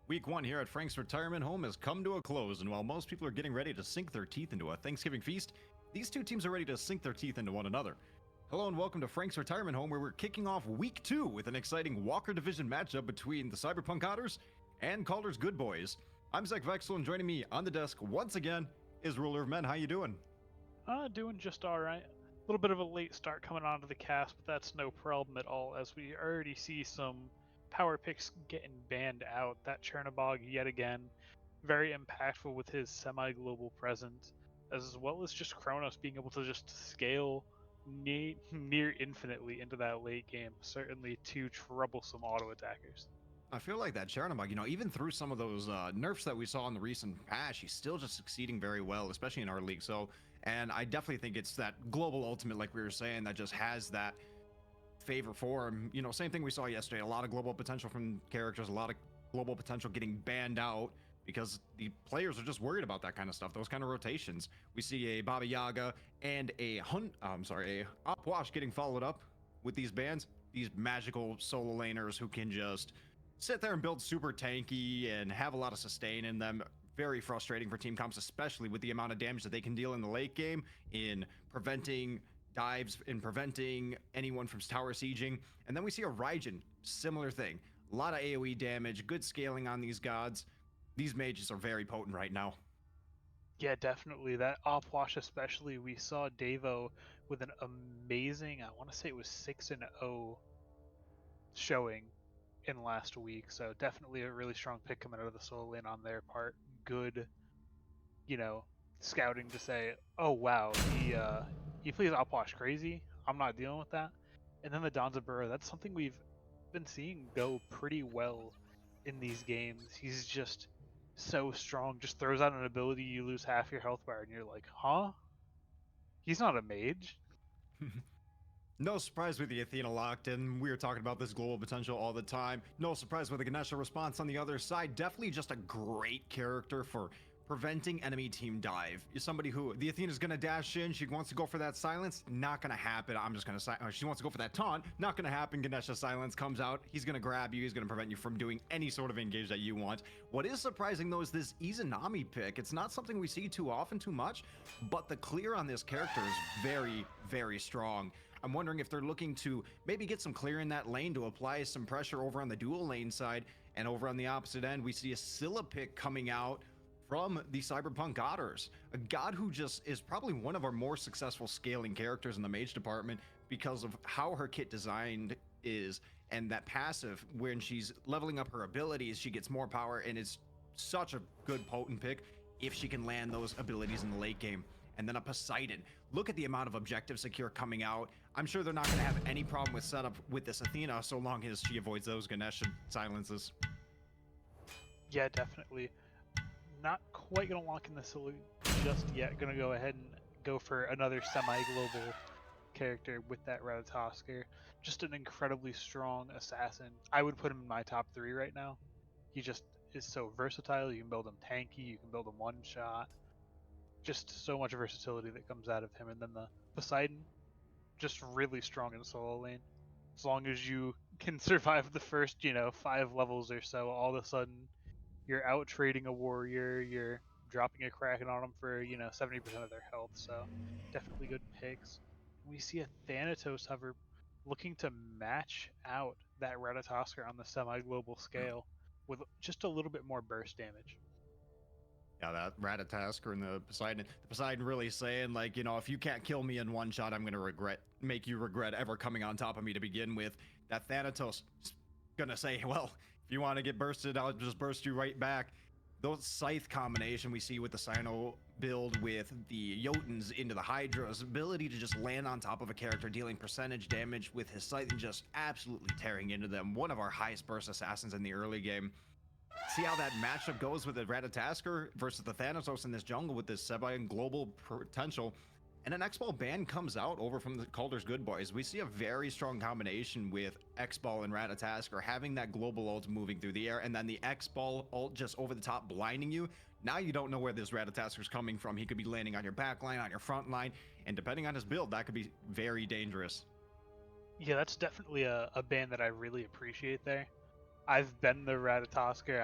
Week 1 here at Frank's retirement home has come to a close, and while most people are getting ready to sink their teeth into a Thanksgiving feast, these two teams are ready to sink their teeth into one another. Hello and welcome to Frank's retirement home, where we're kicking off Week 2 with an exciting Walker Division matchup between the Cyberpunk Otters and Kaldr's Good Boys. I'm Zach Vexel, and joining me on the desk once again is Ruler of Men. How you doing? Doing just alright. A little bit of a late start coming onto the cast, but that's no problem at all, as we already see some power picks getting banned out. That Chernobog, yet again, very impactful with his semi-global presence, as well as just Kronos being able to just scale near infinitely into that late game. Certainly two troublesome auto attackers. I feel like that Chernobog, even through some of those nerfs that we saw in the recent patch, he's still just succeeding very well, especially in our league. And I definitely think it's that global ultimate, like we were saying, that just has that favor for him. Same thing we saw yesterday. A lot of global potential from characters, a lot of global potential getting banned out because the players are just worried about that kind of stuff, those kind of rotations. We see a Baba Yaga and a Opwash getting followed up with these bans, these magical solo laners who can just sit there and build super tanky and have a lot of sustain in them. Very frustrating for team comps, especially with the amount of damage that they can deal in the late game in preventing dives, in preventing anyone from tower sieging. And then we see a Raijin, similar thing. A lot of AoE damage, good scaling on these gods. These mages are very potent right now. Yeah, definitely. That Opwash especially, we saw Devo with an amazing, I want to say it was 6-0 showing in last week. So definitely a really strong pick coming out of the solo lane on their part. Good, scouting to say, oh wow, he plays Opwash crazy. I'm not dealing with that. And then the Danzaburo, that's something we've been seeing go pretty well in these games. He's just so strong. Just throws out an ability, you lose half your health bar, and you're like, huh? He's not a mage. No surprise with the Athena locked in. We were talking about this global potential all the time. No surprise with the Ganesha response on the other side. Definitely just a great character for preventing enemy team dive. You're somebody who the Athena's gonna dash in. She wants to go for that silence. Not gonna happen. I'm just gonna she wants to go for that taunt. Not gonna happen. Ganesha silence comes out. He's gonna grab you. He's gonna prevent you from doing any sort of engage that you want. What is surprising though is this Izanami pick. It's not something we see too often, too much, but the clear on this character is very, very strong. I'm wondering if they're looking to maybe get some clear in that lane to apply some pressure over on the dual lane side. And over on the opposite end, we see a Scylla pick coming out from the Cyberpunk Otters, a god who just is probably one of our more successful scaling characters in the mage department because of how her kit designed is, and that passive, when she's leveling up her abilities, she gets more power, and it's such a good potent pick if she can land those abilities in the late game. And then a Poseidon. Look at the amount of objective secure coming out. I'm sure they're not going to have any problem with setup with this Athena so long as she avoids those Ganesha silences. Yeah, definitely. Not quite going to lock in the Scylla just yet. Going to go ahead and go for another semi-global character with that Ratatosker. Just an incredibly strong assassin. I would put him in my top 3 right now. He just is so versatile. You can build him tanky. You can build him one-shot. Just so much versatility that comes out of him. And then the Poseidon, just really strong in solo lane. As long as you can survive the first, 5 levels or so, all of a sudden you're out trading a warrior, you're dropping a Kraken on them for, 70% of their health, so definitely good picks. We see a Thanatos hover looking to match out that Ratatoskr on the semi-global scale with just a little bit more burst damage. Yeah, that Ratatasker and the Poseidon really saying, like, if you can't kill me in one shot, I'm gonna make you regret ever coming on top of me to begin with. That Thanatos is gonna say, well, if you want to get bursted, I'll just burst you right back. Those Scythe combination we see with the Sino build with the Jotuns into the Hydra's ability to just land on top of a character, dealing percentage damage with his Scythe and just absolutely tearing into them. One of our highest burst assassins in the early game. See how that matchup goes with the Ratatasker versus the Thanatos in this jungle with this semi-global potential. And an X-Ball ban comes out over from the Kaldr's Good Boys. We see a very strong combination with X-Ball and Ratatasker having that global ult moving through the air, and then the X-Ball ult just over the top blinding you. Now you don't know where this Ratatasker's coming from. He could be landing on your back line, on your front line, and depending on his build, that could be very dangerous. Yeah, that's definitely a ban that I really appreciate there. I've been the Ratatosker.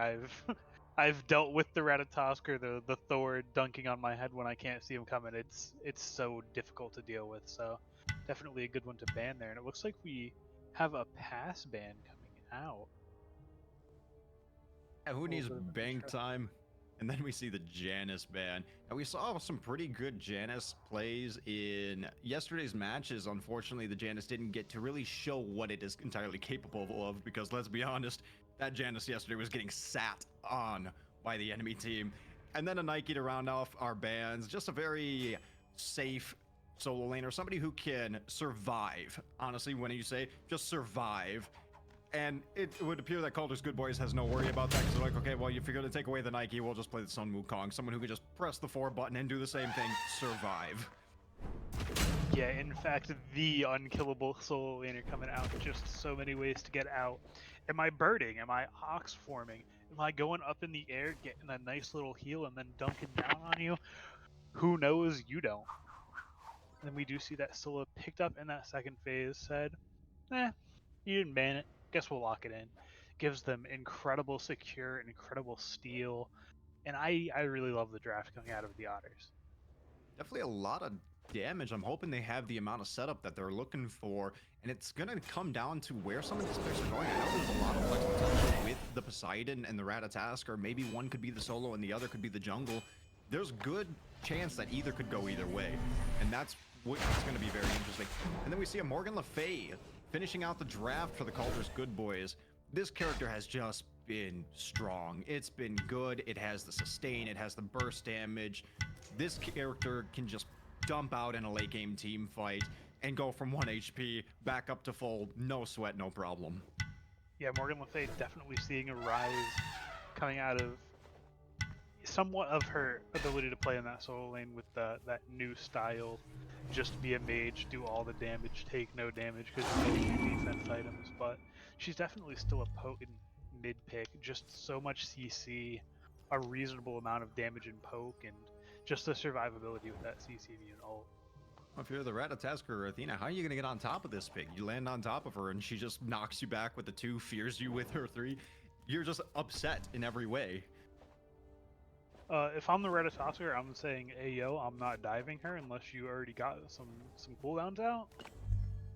I've dealt with the Ratatosker, the Thor dunking on my head when I can't see him coming. It's so difficult to deal with. So definitely a good one to ban there. And it looks like we have a pass ban coming out. Yeah, who needs Little bit of bank interest. time? And then we see the Janus ban. Now we saw some pretty good Janus plays in yesterday's matches. Unfortunately, the Janus didn't get to really show what it is entirely capable of, because let's be honest, that Janus yesterday was getting sat on by the enemy team. And then a Nike to round off our bans. Just a very safe solo laner, somebody who can survive. Honestly, when you say just survive, and it would appear that Kaldr's Good Boys has no worry about that, because they're like, okay, well, if you're going to take away the Nike, we'll just play the Sun Wukong. Someone who can just press the 4 button and do the same thing, survive. Yeah, in fact, the unkillable solo laner coming out. Just so many ways to get out. Am I birding? Am I ox forming? Am I going up in the air, getting a nice little heal, and then dunking down on you? Who knows? You don't. And then we do see that Scylla picked up in that second phase, said, you didn't ban it. Guess we'll lock it in. Gives them incredible secure, incredible steal. And I really love the draft coming out of the Otters. Definitely a lot of damage. I'm hoping they have the amount of setup that they're looking for, and it's going to come down to where some of these picks are going. I know there's a lot of flex potential with the Poseidon and the Ratatasker. Maybe one could be the solo and the other could be the jungle. There's good chance that either could go either way, and that's what's going to be very interesting. And then we see a Morgan Le Fay finishing out the draft for the Kaldr's Good Boys. This character has just been strong. It's been good. It has the sustain, it has the burst damage. This character can just dump out in a late game team fight and go from 1 HP back up to full, no sweat, no problem. Yeah, Morgan Le Fay definitely seeing a rise coming out of somewhat of her ability to play in that solo lane with that new style. Just be a mage, do all the damage, take no damage because you know your defense items. But she's definitely still a potent mid pick. Just so much CC, a reasonable amount of damage and poke, and just the survivability with that CC immune ult. If you're the Ratatasker or Athena, how are you going to get on top of this pig? You land on top of her and she just knocks you back with the 2, fears you with her 3. You're just upset in every way. If I'm the Ratatosker, I'm saying, hey yo, I'm not diving her unless you already got some cooldowns out.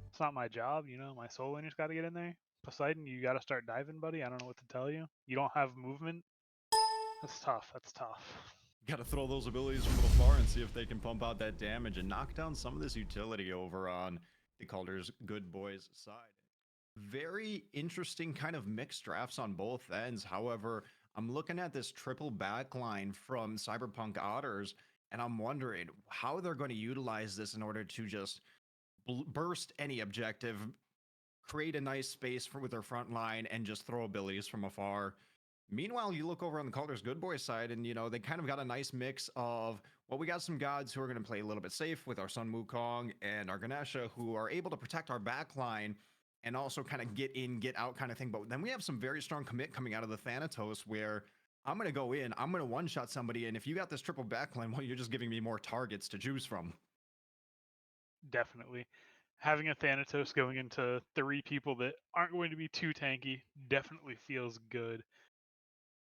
It's not my job, my soul laner's got to get in there. Poseidon, you got to start diving, buddy. I don't know what to tell you. You don't have movement. That's tough. That's tough. Got to throw those abilities from afar and see if they can pump out that damage and knock down some of this utility over on the Kaldr's Good Boys side. Very interesting kind of mixed drafts on both ends. However, I'm looking at this triple backline from Cyberpunk Otters, and I'm wondering how they're going to utilize this in order to just burst any objective, create a nice space with their front line, and just throw abilities from afar. Meanwhile, you look over on the Kaldr's Good Boys side, and they kind of got a nice mix of, well, we got some gods who are going to play a little bit safe with our Sun Wukong and our Ganesha, who are able to protect our backline and also kind of get in, get out kind of thing. But then we have some very strong commit coming out of the Thanatos, where I'm going to go in, I'm going to one-shot somebody, and if you got this triple backline, well, you're just giving me more targets to choose from. Definitely. Having a Thanatos going into 3 people that aren't going to be too tanky definitely feels good.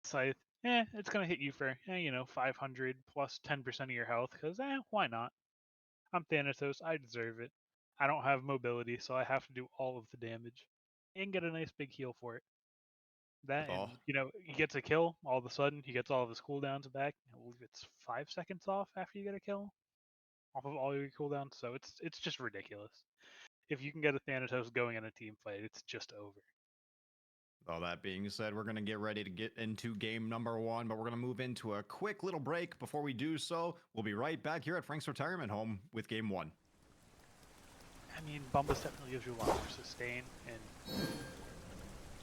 Scythe, it's gonna hit you for 500 plus 10% of your health, because why not? I'm Thanatos, I deserve it. I don't have mobility, so I have to do all of the damage and get a nice big heal for it. That, With all and he gets a kill. All of a sudden, he gets all of his cooldowns back. I believe it's 5 seconds off after you get a kill, off of all your cooldowns. So it's just ridiculous. If you can get a Thanatos going in a team fight, it's just over. all that being said, we're going to get ready to get into game number 1, but we're going to move into a quick little break. Before we do so, we'll be right back here at Frank's retirement home with game 1. I mean, Bumbus definitely gives you a lot more sustain, and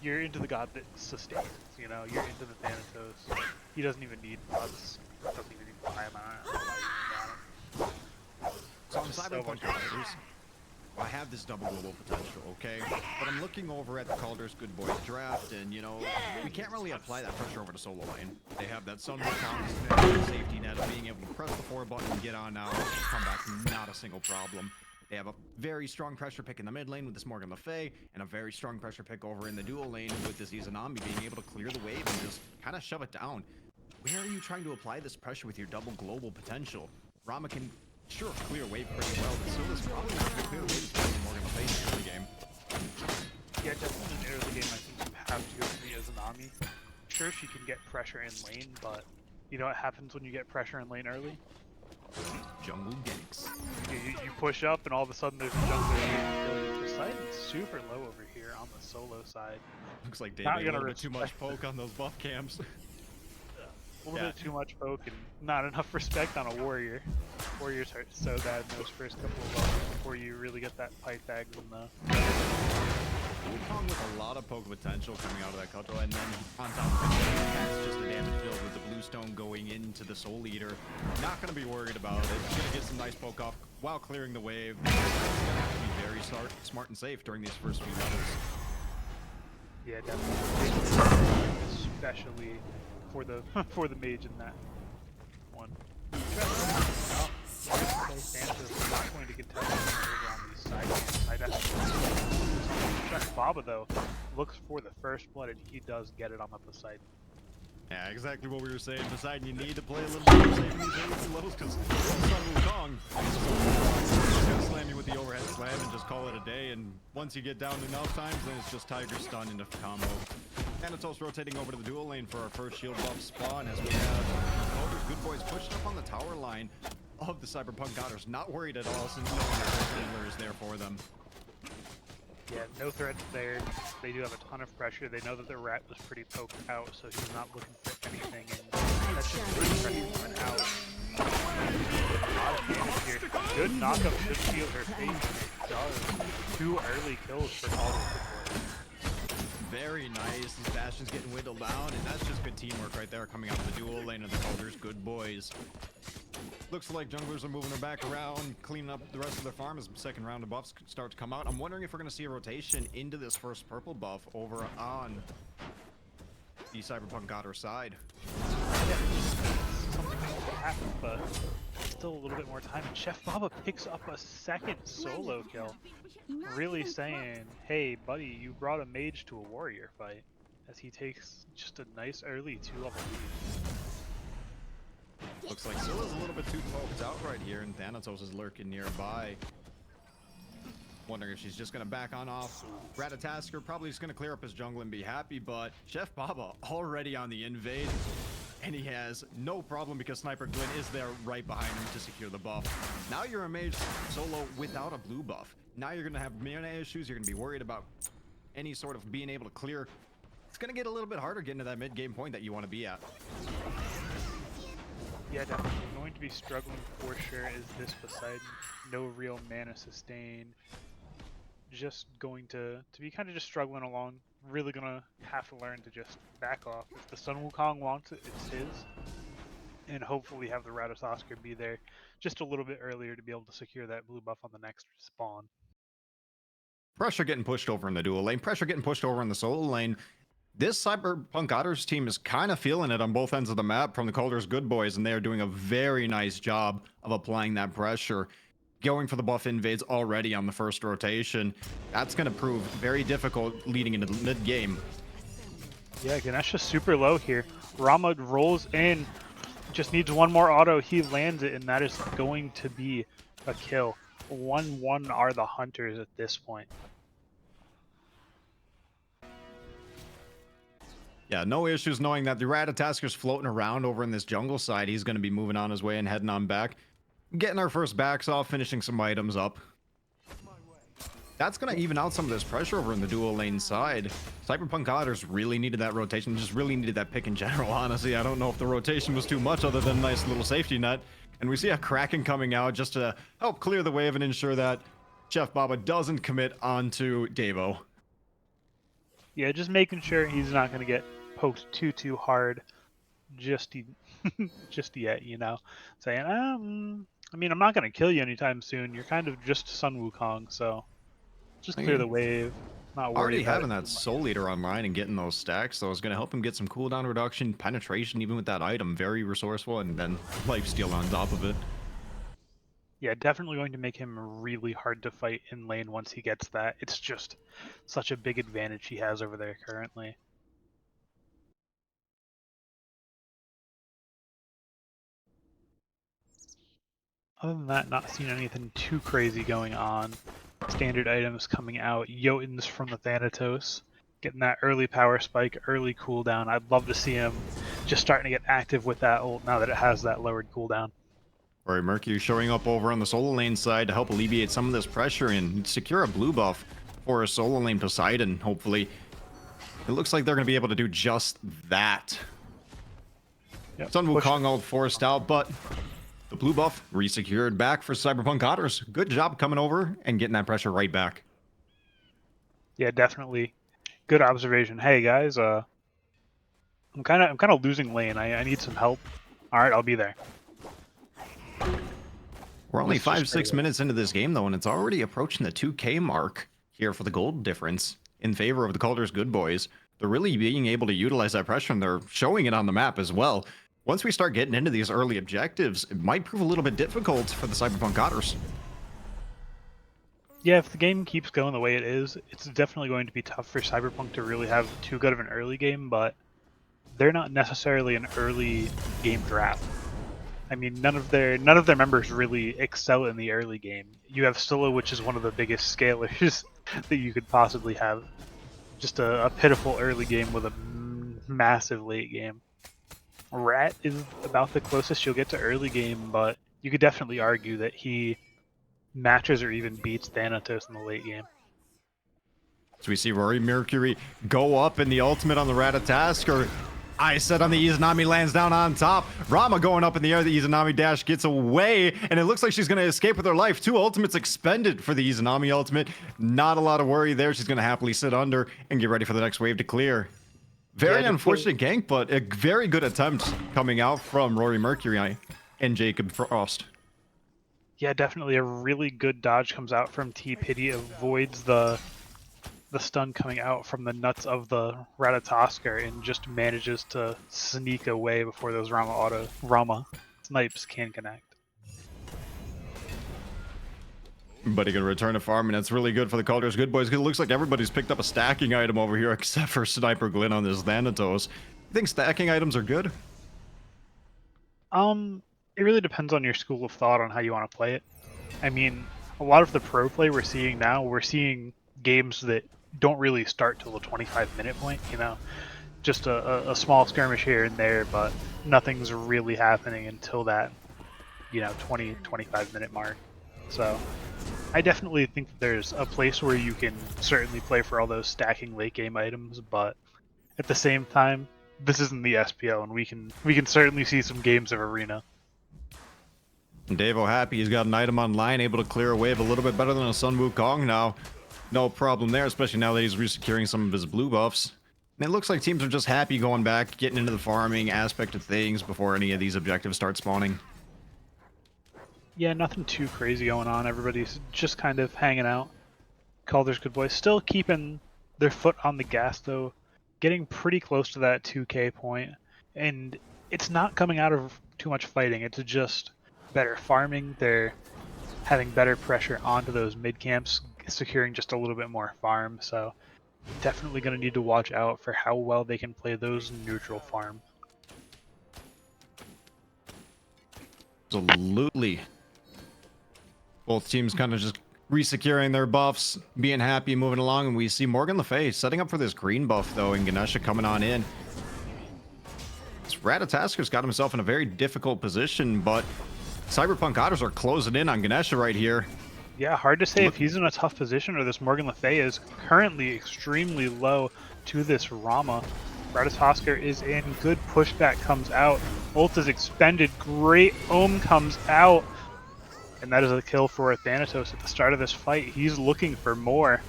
you're into the god that sustains. You're into the Thanatos. He doesn't even need bugs. Doesn't even need buy him. I don't know why you got him. So on Just so Cyberpunk much Otters, I have this double global potential, okay? But I'm looking over at the Kaldr's Good Boys draft, and we can't really apply that pressure over the solo lane. They have that Sun Wukong safety net of being able to press the 4 button, get on out, come back, not a single problem. They have a very strong pressure pick in the mid lane with this Morgan Le Fay, and a very strong pressure pick over in the dual lane with this Izanami being able to clear the wave and just kind of shove it down. Where are you trying to apply this pressure with your double global potential? Rama can sure clear wave pretty well, but still is probably not going to clear the wave as Morgan Le Fay in the early game. Yeah, definitely in the early game, I think you have to go for the Izanami. Sure, she can get pressure in lane, but you know what happens when you get pressure in lane early? Jungle ganks. You push up, and all of a sudden there's a jungle kill you. Poseidon's super low over here on the solo side. Looks like Dave Not made a gonna little bit too much respect poke on those buff camps. A little bit too much poke and not enough respect on a warrior. Warriors hurt so bad in those first couple of levels before you really get that Pythag in the... Wukong with a lot of poke potential coming out of that Kaldr, and then on top of it, that's just a damage build with the Bluestone going into the Soul Eater. Not going to be worried about it. He's going to get some nice poke off while clearing the wave. He's going to have to be very smart and safe during these first few levels. Yeah, definitely. Especially for the for the mage in that one. Santa's not going to contest over on these side. Chef Baba, though, looks for the first blood, and he does get it on the Poseidon. Yeah, exactly what we were saying. Poseidon, you need to play a little bit more safe in these early levels because Sun Wukong is going to slam you with the overhead slam and just call it a day. And once you get down enough times, then it's just Tiger Stun into combo. Thanatos rotating over to the dual lane for our first shield buff spawn as we have Kaldr's Good Boys pushed up on the tower line of the Cyberpunk Otters. Not worried at all since knowing that their handler is there for them. Yeah, no threats there. They do have a ton of pressure. They know that the rat was pretty poked out, so he's not looking for anything, and that's just pretty pressure coming out. A lot of damage here. Good knockup should seal her face. It does. 2 early kills for Kaldr. Very nice. These Bastions getting whittled down, and that's just good teamwork right there coming out of the dual lane of the Kaldr's Good Boys. Looks like junglers are moving her back around, cleaning up the rest of their farm as the second round of buffs start to come out. I'm wondering if we're going to see a rotation into this first purple buff over on the Cyberpunk Otter side. Yeah, something will happen, but still a little bit more time. And Chef Baba picks up a second solo kill. Really saying, hey, buddy, you brought a mage to a warrior fight, as he takes just a nice early 2-level lead. Looks like Scylla's a little bit too poked out right here, and Thanatos is lurking nearby. Wondering if she's just going to back on off. Ratatasker probably just going to clear up his jungle and be happy, but Chef Baba already on the invade, and he has no problem because Sniper Glenn is there right behind him to secure the buff. Now you're a mage solo without a blue buff. Now you're going to have mana issues. You're going to be worried about any sort of being able to clear. It's going to get a little bit harder getting to that mid-game point that you want to be at. Yeah, definitely going to be struggling for sure is this Poseidon. No real mana sustain. Just going to be kind of just struggling along. Really gonna have to learn to just back off. If the Sun Wukong wants it, it's his. And hopefully have the Ratatosker be there just a little bit earlier to be able to secure that blue buff on the next spawn. Pressure getting pushed over in the dual lane. Pressure getting pushed over in the solo lane. This Cyberpunk Otters team is kind of feeling it on both ends of the map from the Kaldr's Good Boys, and they are doing a very nice job of applying that pressure. going for the buff invades already on the first rotation. That's going to prove very difficult leading into the mid game. Yeah, Ganesh's super low here. Rama rolls in, just needs one more auto. He lands it, and that is going to be a kill. 1-1 are the hunters at this point. Yeah, no issues knowing that the Ratatasker's floating around over in this jungle side. He's going to be moving on his way and heading on back. Getting our first backs off, finishing some items up. That's going to even out some of this pressure over in the dual lane side. Cyberpunk Otters really needed that rotation, just really needed that pick in general, honestly. I don't know if the rotation was too much other than a nice little safety net. And we see a Kraken coming out just to help clear the wave and ensure that Chef Baba doesn't commit onto Devo. Yeah, just making sure he's not going to get poked too hard just yet, you know. Saying, I mean, I'm not going to kill you anytime soon. You're kind of just Sun Wukong, so just clear the wave. Not worried Already about having it that Soul Leader online and getting those stacks, though, is going to help him get some cooldown reduction, penetration, even with that item. Very resourceful, and then lifesteal on top of it. Yeah, definitely going to make him really hard to fight in lane once he gets that. It's just such a big advantage he has over there currently. Other than that, not seeing anything too crazy going on. Standard items coming out. Jotuns from the Thanatos. Getting that early power spike, early cooldown. I'd love to see him just starting to get active with that ult now that it has that lowered cooldown. Rory Mercury showing up over on the solo lane side to help alleviate some of this pressure and secure a blue buff for a solo lane Poseidon, hopefully. It looks like they're going to be able to do just that. Yep. Sun Wukong all forced out, but the blue buff resecured back for Cyberpunk Otters. Good job coming over and getting that pressure right back. Yeah, definitely. Good observation. Hey guys, I'm kind of losing lane. I need some help. All right, I'll be there. We're only 5-6 minutes into this game, though, and it's already approaching the 2K mark here for the gold difference in favor of the Kaldr's Good Boys. They're really being able to utilize that pressure, and they're showing it on the map as well. Once we start getting into these early objectives, it might prove a little bit difficult for the Cyberpunk Otters. Yeah, if the game keeps going the way it is, it's definitely going to be tough for Cyberpunk to really have too good of an early game, but they're not necessarily an early game draft. I mean, none of their members really excel in the early game. You have Scylla, which is one of the biggest scalers that you could possibly have. Just a pitiful early game with a massive late game. Rat is about the closest you'll get to early game, but you could definitely argue that he matches or even beats Thanatos in the late game. So we see Rory Mercury go up in the ultimate on the Ratatasker. I said on the Izanami lands down on top. Rama going up in the air. The Izanami dash gets away, and it looks like she's going to escape with her life. 2 ultimates expended for the Izanami ultimate. Not a lot of worry there. She's going to happily sit under and get ready for the next wave to clear. Very unfortunate gank, but a very good attempt coming out from Rory Mercury and Jacob Frost. Yeah, definitely a really good dodge comes out from T-Pity. Avoids the stun coming out from the nuts of the Ratatosker and just manages to sneak away before those Rama snipes can connect. But he can return to farm, and that's really good for the Kaldr's Good Boys, because it looks like everybody's picked up a stacking item over here except for Sniper Glyn on this Thanatos. You think stacking items are good? It really depends on your school of thought on how you want to play it. I mean, a lot of the pro play we're seeing now, we're seeing games that don't really start till the 25-minute point, you know? Just a small skirmish here and there, but nothing's really happening until that, 20-25-minute mark. So I definitely think that there's a place where you can certainly play for all those stacking late game items, but at the same time, this isn't the SPL, and we can certainly see some games of Arena. And Devo happy he's got an item online, able to clear a wave a little bit better than a Sun Wukong now. No problem there, especially now that he's resecuring some of his blue buffs. And it looks like teams are just happy going back, getting into the farming aspect of things before any of these objectives start spawning. Yeah, nothing too crazy going on. Everybody's just kind of hanging out. Kaldr's Good Boys still keeping their foot on the gas, though, getting pretty close to that 2K point. And it's not coming out of too much fighting. It's just better farming. They're having better pressure onto those mid camps, securing just a little bit more farm. So definitely going to need to watch out for how well they can play those neutral farm. Absolutely. Both teams kind of just resecuring their buffs, being happy, moving along, and we see Morgan Le Fay setting up for this green buff, though, and Ganesha coming on in. Ratatasker's got himself in a very difficult position, but Cyberpunk Otters are closing in on Ganesha right here. Yeah, hard to say if he's in a tough position or this Morgan Le Fay is currently extremely low to this Rama. Ratatosker is in, good pushback comes out, ult is expended, great Ohm comes out, and that is a kill for Thanatos at the start of this fight. He's looking for more.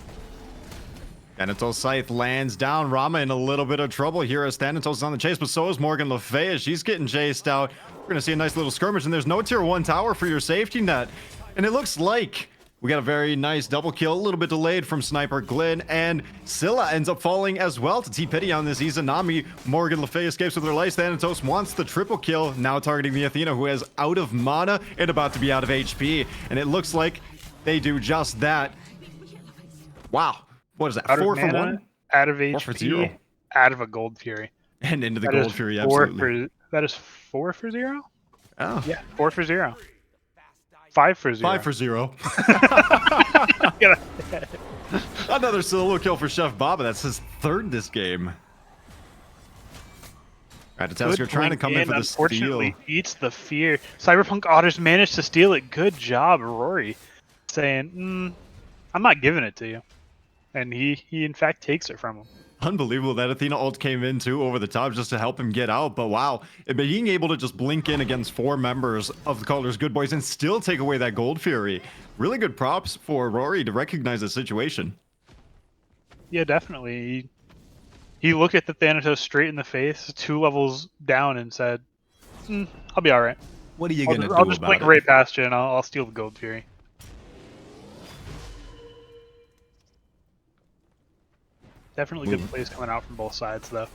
Thanatos' scythe lands down. Rama in a little bit of trouble here as Thanatos is on the chase, but so is Morgan Le Fay as she's getting chased out. We're going to see a nice little skirmish, and there's no tier 1 tower for your safety net. And it looks like we got a very nice double kill, a little bit delayed from Sniper Glyn, and Scylla ends up falling as well to T-Pity on this Izanami. Morgan Le Fay escapes with her life. Thanatos wants the triple kill, now targeting the Athena, who is out of mana and about to be out of HP. And it looks like they do just that. Wow. What is that? Out 4 of for mana, 1? out of 4 for HP, 0. out of a Gold Fury. And into the That Gold is Fury, 4 absolutely. that is 4 for 0? Oh. Yeah, 4 for 0. 5 for 0. 5 for 0. Another solo kill for Chef Baba. That's his 3rd this game. Ratatasker trying to come in for the steal. Unfortunately, eats the fear. Cyberpunk Otters managed to steal it. Good job, Rory. Saying, I'm not giving it to you. And he in fact takes it from him. Unbelievable. That Athena ult came in too over the top just to help him get out. But wow, being able to just blink in against 4 members of the Kaldr's Good Boys and still take away that Gold Fury. Really good props for Rory to recognize the situation. Yeah, definitely. He looked at the Thanatos straight in the face, 2 levels down, and said, I'll be alright. What are you going to do I'll just about blink it? right past you and I'll steal the Gold Fury. Definitely good plays coming out from both sides, though.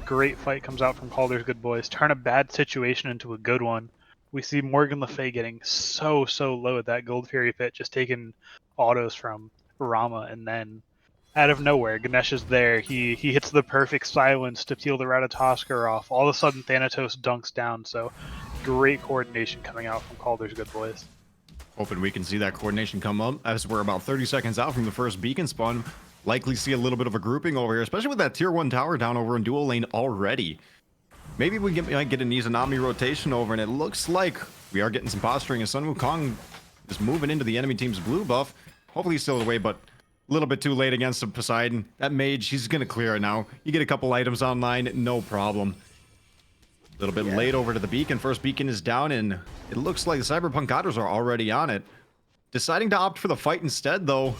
Great fight comes out from Kaldr's Good Boys. Turn a bad situation into a good one. We see Morgan Le Fay getting so low at that Gold Fury pit, just taking autos from Rama, and then out of nowhere, Ganesha's there. He hits the perfect silence to peel the Ratatosker off. All of a sudden, Thanatos dunks down, so great coordination coming out from Kaldr's Good Boys. Hoping we can see that coordination come up as we're about 30 seconds out from the first beacon spawn. Likely see a little bit of a grouping over here, especially with that tier 1 tower down over in dual lane already. Maybe we might get an Izanami rotation over, and it looks like we are getting some posturing as Sun Wukong is moving into the enemy team's blue buff. Hopefully he's still away, but a little bit too late against the Poseidon. That mage, he's going to clear it now. You get a couple items online, no problem. A little bit late over to the beacon. First beacon is down, and it looks like the Cyberpunk Otters are already on it. Deciding to opt for the fight instead, though.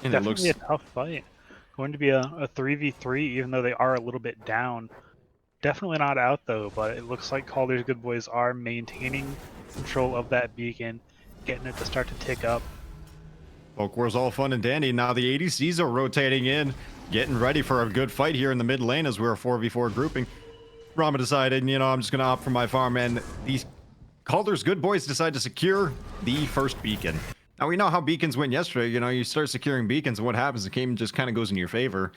And Definitely it looks a tough fight. Going to be a 3v3, even though they are a little bit down. Definitely not out, though, but it looks like Kaldr's Good Boys are maintaining control of that beacon, getting it to start to tick up. Poke War's all fun and dandy. Now the ADCs are rotating in, getting ready for a good fight here in the mid lane as we're a 4v4 grouping. Rama decided, I'm just going to opt for my farm, and these Kaldr's Good Boys decide to secure the first beacon. Now, we know how beacons went yesterday. You start securing beacons, and what happens? The game just kind of goes in your favor.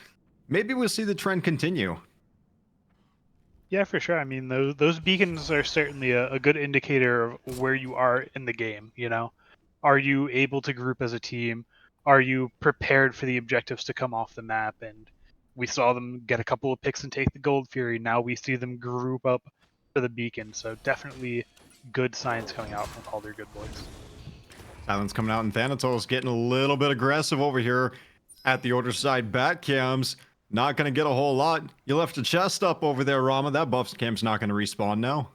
Maybe we'll see the trend continue. Yeah, for sure. I mean, those beacons are certainly a good indicator of where you are in the game, Are you able to group as a team? Are you prepared for the objectives to come off the map? And we saw them get a couple of picks and take the Gold Fury. Now we see them group up for the beacon. So definitely good signs coming out from Kaldr Good Boys. Silence coming out, and Thanatos getting a little bit aggressive over here at the order side back cams. Not going to get a whole lot. You left a chest up over there, Rama. That buff cam's not going to respawn now.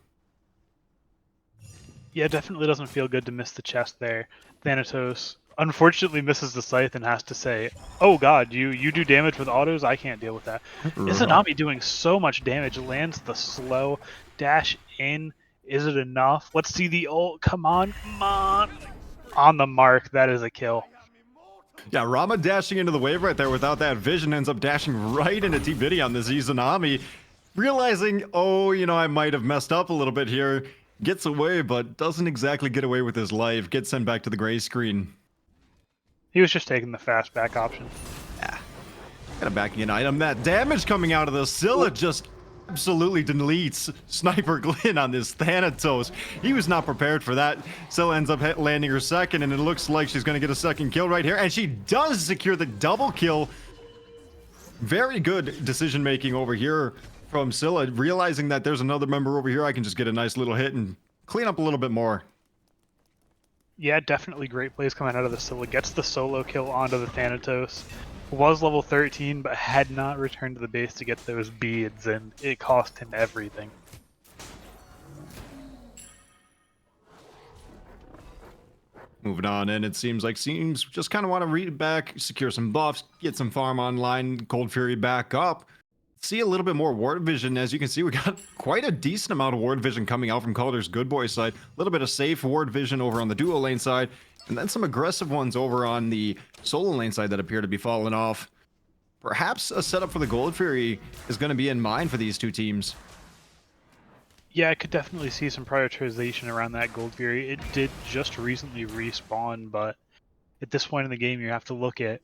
Yeah, definitely doesn't feel good to miss the chest there. Thanatos unfortunately misses the scythe and has to say, oh god, you do damage with autos? I can't deal with that. Izanami doing so much damage, lands the slow, dash in. Is it enough? Let's see the ult. Come on. On the mark, that is a kill. Yeah, Rama dashing into the wave right there without that vision ends up dashing right into T-Biddy on this Izanami. Realizing, I might have messed up a little bit here. Gets away, but doesn't exactly get away with his life. Gets sent back to the gray screen. He was just taking the fast back option. Yeah. Got a backing an item. That damage coming out of the Scylla just absolutely deletes Sniper Glyn on this Thanatos. He was not prepared for that. Scylla ends up landing her second, and it looks like she's going to get a second kill right here. And she does secure the double kill. Very good decision making over here from Scylla, realizing that there's another member over here. I can just get a nice little hit and clean up a little bit more. Yeah, definitely great plays coming out of the Scylla. Gets the solo kill onto the Thanatos. Was level 13, but had not returned to the base to get those beads, and it cost him everything. Moving on, and it seems like Seams just kind of want to read it back, secure some buffs, get some farm online, Cold Fury back up. See a little bit more ward vision. As you can see, we got quite a decent amount of ward vision coming out from Kaldr's Good Boy side. A little bit of safe ward vision over on the duo lane side, and then some aggressive ones over on the solo lane side that appear to be falling off. Perhaps a setup for the Gold Fury is going to be in mind for these two teams. Yeah, I could definitely see some prioritization around that Gold Fury. It did just recently respawn, but at this point in the game, you have to look at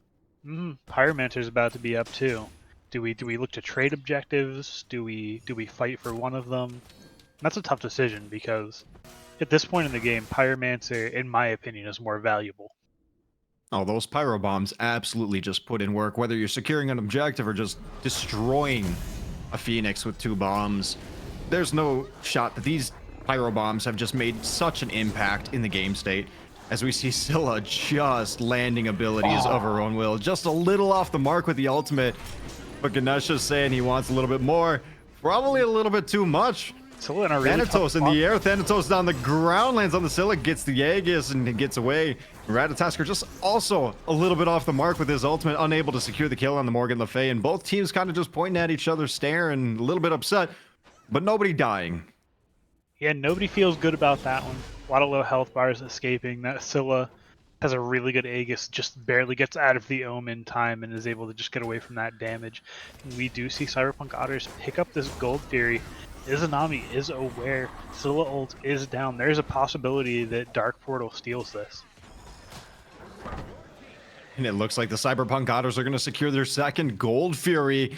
Pyromancer's about to be up too. Do we look to trade objectives? Do we fight for one of them? That's a tough decision because at this point in the game, Pyromancer, in my opinion, is more valuable. Oh, those pyro bombs absolutely just put in work, whether you're securing an objective or just destroying a Phoenix with 2 bombs. There's no shot that these pyro bombs have just made such an impact in the game state. As we see Scylla just landing abilities of her own will, just a little off the mark with the ultimate. But Ganesha's saying he wants a little bit more, probably a little bit too much. Scylla in a really Thanatos in the air, Thanatos down the ground, lands on the Scylla, gets the Aegis and gets away. Ratatasker just also a little bit off the mark with his ultimate, unable to secure the kill on the Morgan Le Fay, and both teams kind of just pointing at each other, staring, a little bit upset, but nobody dying. Yeah, nobody feels good about that one. A lot of low health bars escaping. That Scylla has a really good Aegis, just barely gets out of the Ohm in time and is able to just get away from that damage. And we do see Cyberpunk Otters pick up this Gold Fury. Izanami is aware. Scylla ult is down. There's a possibility that Dark Portal steals this. And it looks like the Cyberpunk Otters are going to secure their second Gold Fury.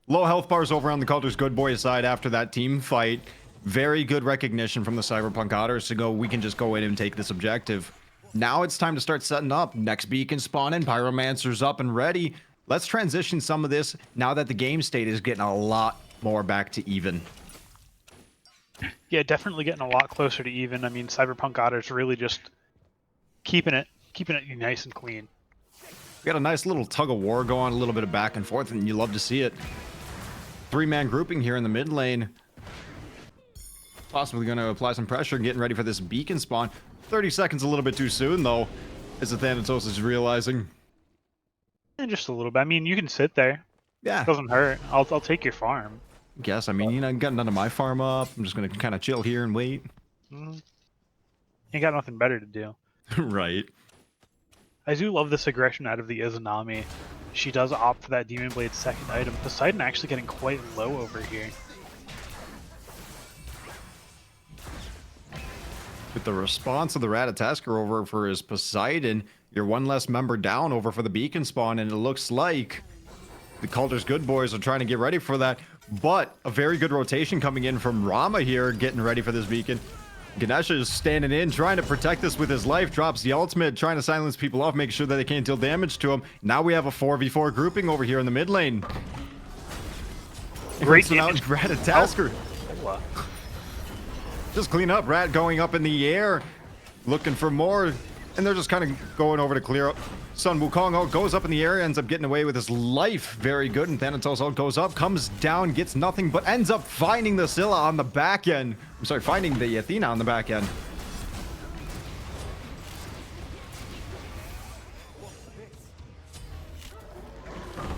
Low health bars over on the Kaldr's Good Boy side after that team fight. Very good recognition from the Cyberpunk Otters to go, we can just go in and take this objective. Now it's time to start setting up. Next beacon spawn in, Pyromancer's up and ready. Let's transition some of this now that the game state is getting a lot more back to even. Yeah, definitely getting a lot closer to even. I mean, Cyberpunk Otters really just keeping it nice and clean. We got a nice little tug of war going, a little bit of back and forth, and you love to see it. 3-man grouping here in the mid lane. Possibly going to apply some pressure, getting ready for this beacon spawn. 30 seconds a little bit too soon, though, as the Thanatos is realizing. And just a little bit. I mean, you can sit there. Yeah. It doesn't hurt. I'll take your farm. Guess. I mean, you know, got none of my farm up. I'm just going to kind of chill here and wait. Ain't got nothing better to do. Right. I do love this aggression out of the Izanami. She does opt for that Demon Blade's second item. Poseidon actually getting quite low over here. With the response of the Ratatasker over for his Poseidon, you're one less member down over for the beacon spawn, and it looks like the Kaldr's Good Boys are trying to get ready for that. But a very good rotation coming in from Rama here, getting ready for this beacon. Ganesha is standing in, trying to protect this with his life, drops the ultimate, trying to silence people off, make sure that they can't deal damage to him. Now we have a 4v4 grouping over here in the mid lane. Great damage. Ratatasker. Oh. Just clean up. Rat going up in the air, looking for more, and they're just kind of going over to clear up. Sun Wukong goes up in the air, ends up getting away with his life. Very good. And Thanatos goes up, comes down, gets nothing, but ends up finding the Scylla on the back end. I'm sorry, finding the Athena on the back end.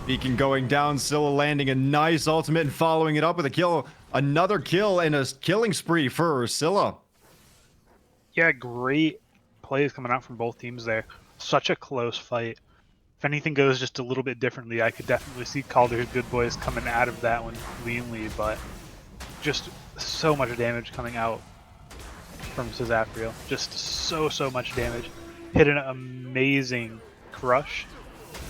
Beacon going down, Scylla landing a nice ultimate and following it up with a kill. Another kill and a killing spree for Scylla. Yeah, great plays coming out from both teams there. Such a close fight. If anything goes just a little bit differently, I could definitely see Kaldr's Good Boys coming out of that one cleanly, but just so much damage coming out. from Cizafriel. Just so much damage. Hit an amazing crush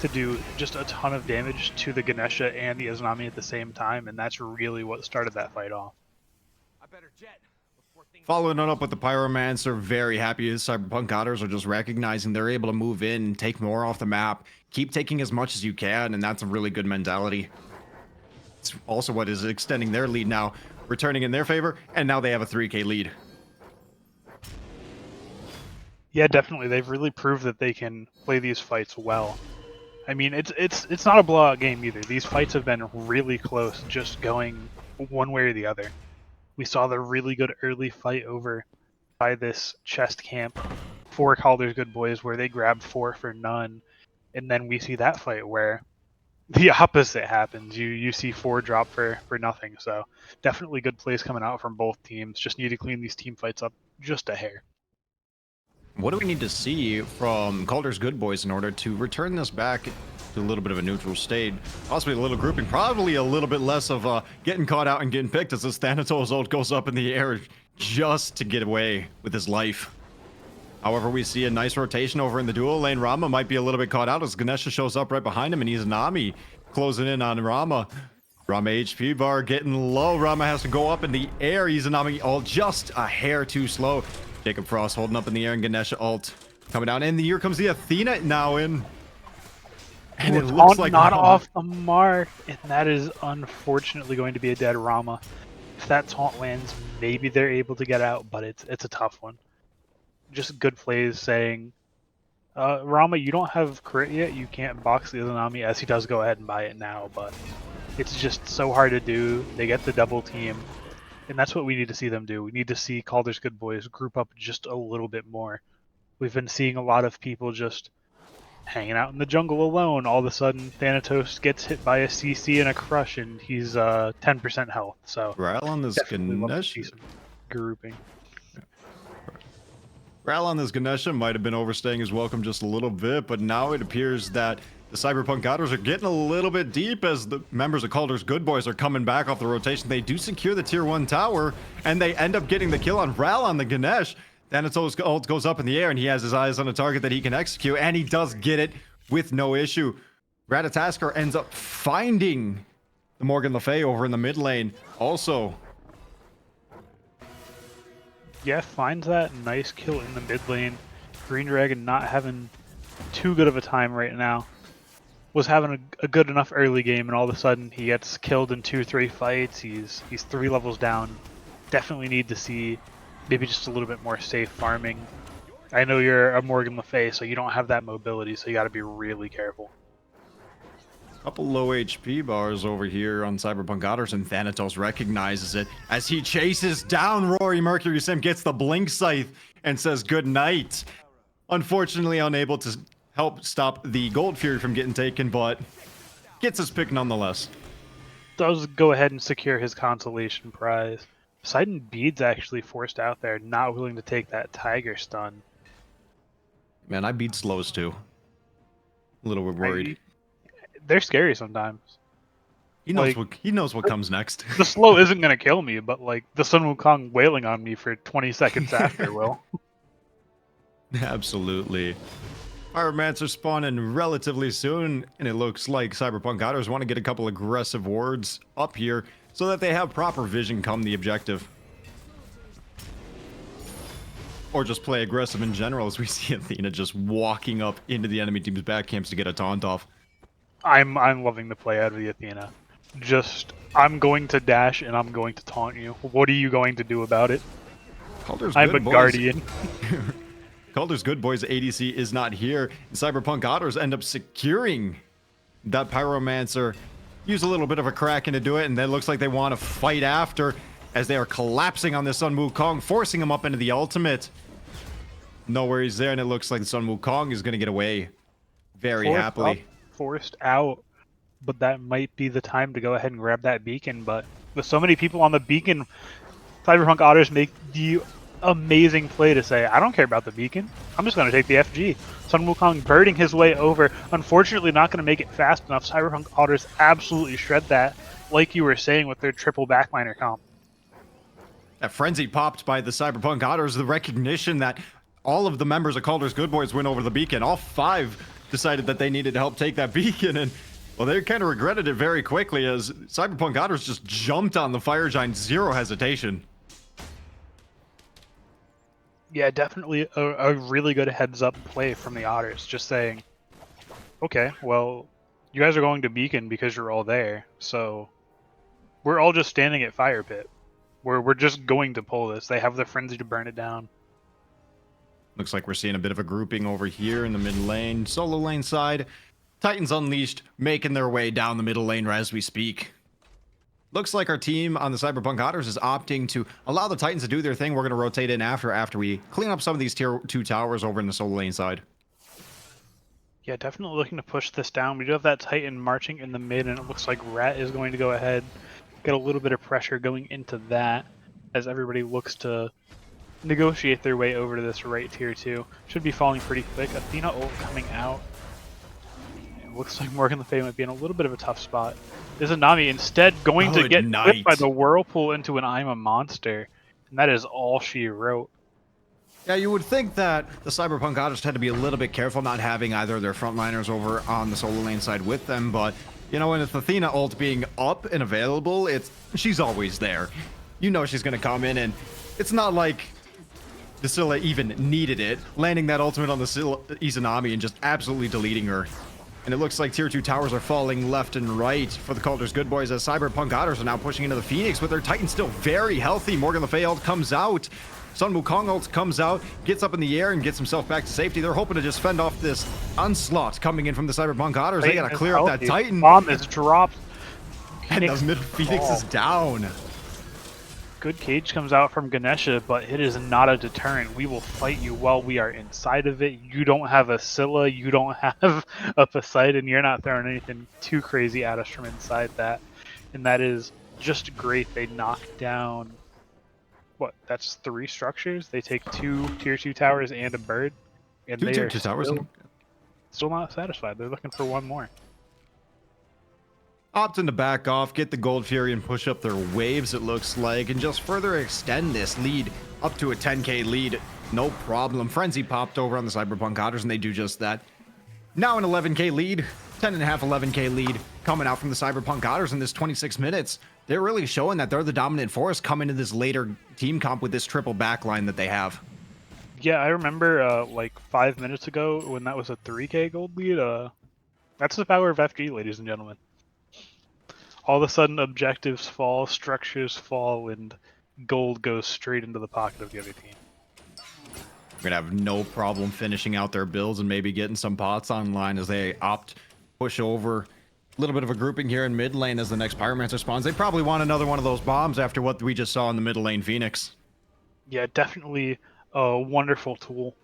to do just a ton of damage to the Ganesha and the Izanami at the same time, and that's really what started that fight off. Following it up with the Pyromancer, very happy as Cyberpunk Otters are just recognizing they're able to move in, take more off the map, keep taking as much as you can, and that's a really good mentality. It's also what is extending their lead now, returning in their favor, and now they have a 3K lead. Yeah, definitely. They've really proved that they can play these fights well. I mean, it's not a blowout game either. These fights have been really close, just going one way or the other. We saw the really good early fight over by this chest camp for Kaldr's Good Boys where they grabbed 4 for none. And then we see that fight where the opposite happens. You see 4 drop for nothing. So definitely good plays coming out from both teams. Just need to clean these team fights up just a hair. What do we need to see from Kaldr's Good Boys in order to return this back to a little bit of a neutral state? Possibly a little grouping, probably a little bit less of getting caught out and getting picked as this Thanatos ult goes up in the air just to get away with his life. However, we see a nice rotation over in the dual lane. Rama might be a little bit caught out as Ganesha shows up right behind him, and Izanami closing in on Rama. Rama HP bar getting low. Rama has to go up in the air. Izanami all just a hair too slow. Jacob Frost holding up in the air, and Ganesha ult coming down. And here comes the Athena now in. And it looks like not Rama off the mark, and that is unfortunately going to be a dead Rama. If that taunt lands, maybe they're able to get out, but it's a tough one. Just good plays saying, Rama, you don't have crit yet, you can't box the Izanami, as he does go ahead and buy it now, but it's just so hard to do. They get the double team, and that's what we need to see them do. We need to see Kaldr's Good Boys group up just a little bit more. We've been seeing a lot of people just hanging out in the jungle alone. All of a sudden, Thanatos gets hit by a CC and a crush, and he's 10% health. So Ral on this Ganesha. Grouping. Ral on this Ganesha might have been overstaying his welcome just a little bit, but now it appears that the Cyberpunk Otters are getting a little bit deep as the members of Kaldr's Good Boys are coming back off the rotation. They do secure the tier 1 tower, and they end up getting the kill on Ral on the Ganesh. Thanatos ult goes up in the air, and he has his eyes on a target that he can execute, and he does get it with no issue. Ratatasker ends up finding the Morgan Le Fay over in the mid lane. Also, yeah, finds that nice kill in the mid lane. Green Dragon not having too good of a time right now. Was having a good enough early game, and all of a sudden he gets killed in 2-3 fights. He's 3 levels down. Definitely need to see maybe just a little bit more safe farming. I know you're a Morgan Le Fay, so you don't have that mobility, so you got to be really careful. couple low HP bars over here on Cyberpunk Otters, and Thanatos recognizes it as he chases down Rory Mercury Sim, gets the Blink Scythe, and says good night. Unfortunately unable to help stop the Gold Fury from getting taken, but gets his pick nonetheless. Does go ahead and secure his consolation prize. Poseidon Bede's actually forced out there, not willing to take that Tiger stun. Man, I beat slows too. A little bit worried. They're scary sometimes. He knows what comes next. The slow isn't gonna kill me, but like the Sun Wukong wailing on me for 20 seconds after will. Absolutely. Pyromancer spawning relatively soon, and it looks like Cyberpunk Otters want to get a couple aggressive wards up here so that they have proper vision come the objective. Or just play aggressive in general, as we see Athena just walking up into the enemy team's back camps to get a taunt off. I'm loving the play out of the Athena. Just, I'm going to dash and I'm going to taunt you. What are you going to do about it? I'm a guardian. Kaldr's Good Boys ADC is not here. Cyberpunk Otters end up securing that Pyromancer. Use a little bit of a crack into do it, and then it looks like they want to fight after as they are collapsing on the Sun Wukong, forcing him up into the ultimate. No worries there, and it looks like the Sun Wukong is going to get away very happily. Forced out, but that might be the time to go ahead and grab that beacon. But with so many people on the beacon, Cyberpunk Otters make the amazing play to say, I don't care about the beacon, I'm just going to take the FG. Sun Wukong birding his way over, unfortunately not going to make it fast enough. Cyberpunk Otters absolutely shred that, like you were saying with their triple backliner comp. That frenzy popped by the Cyberpunk Otters, the recognition that all of the members of Kaldr's Good Boys went over the beacon. All 5 decided that they needed to help take that beacon, and well, they kind of regretted it very quickly as Cyberpunk Otters just jumped on the Fire Giant, zero hesitation. Yeah, definitely a really good heads-up play from the Otters, just saying, okay, well, you guys are going to beacon because you're all there, so we're all just standing at Fire Pit. We're just going to pull this. They have the frenzy to burn it down. Looks like we're seeing a bit of a grouping over here in the mid lane, solo lane side. Titans Unleashed making their way down the middle lane as we speak. Looks like our team on the Cyberpunk Otters is opting to allow the Titans to do their thing. We're going to rotate in after we clean up some of these tier 2 towers over in the solo lane side. Yeah, definitely looking to push this down. We do have that Titan marching in the mid, and it looks like Rat is going to go ahead, get a little bit of pressure going into that as everybody looks to negotiate their way over to this right tier 2. Should be falling pretty quick. Athena ult coming out. It looks like Morgan Le Fay might be in a little bit of a tough spot. Izanami instead going to get whipped by the Whirlpool into an I'm a Monster. And that is all she wrote. Yeah, you would think that the Cyberpunk Otters had to be a little bit careful not having either of their frontliners over on the solo lane side with them, but you know, when it's Athena ult being up and available, she's always there. You know she's gonna come in, and it's not like the Scylla even needed it, landing that ultimate on the Izanami and just absolutely deleting her. And it looks like tier 2 towers are falling left and right for the Kaldr's Good Boys as Cyberpunk Otters are now pushing into the Phoenix with their Titan still very healthy. Morgan Le Fay ult comes out. Sun Wukong ult comes out, gets up in the air and gets himself back to safety. They're hoping to just fend off this onslaught coming in from the Cyberpunk Otters. They gotta clear up that Titan. Bomb is dropped. And the mid Phoenix is down. Good cage comes out from Ganesha, but it is not a deterrent. We will fight you while we are inside of it. You don't have a Scylla, you don't have a Poseidon, you're not throwing anything too crazy at us from inside that. And that is just great. They knock down, what, that's 3 structures? They take 2 tier 2 towers and a bird. And 2 they tier are 2 towers? Still not satisfied. They're looking for one more. Opting to back off, get the Gold Fury and push up their waves, it looks like, and just further extend this lead up to a 10k lead. No problem. Frenzy popped over on the Cyberpunk Otters, and they do just that. Now an 11k lead, 10.5, 11k lead coming out from the Cyberpunk Otters in this 26 minutes. They're really showing that they're the dominant force coming to this later team comp with this triple backline that they have. Yeah, I remember like 5 minutes ago when that was a 3k gold lead. That's the power of FG, ladies and gentlemen. All of a sudden, objectives fall, structures fall, and gold goes straight into the pocket of the other team. We're gonna have no problem finishing out their builds and maybe getting some pots online as they opt push over. A little bit of a grouping here in mid lane as the next Pyromancer spawns. They probably want another one of those bombs after what we just saw in the middle lane Phoenix. Yeah, definitely a wonderful tool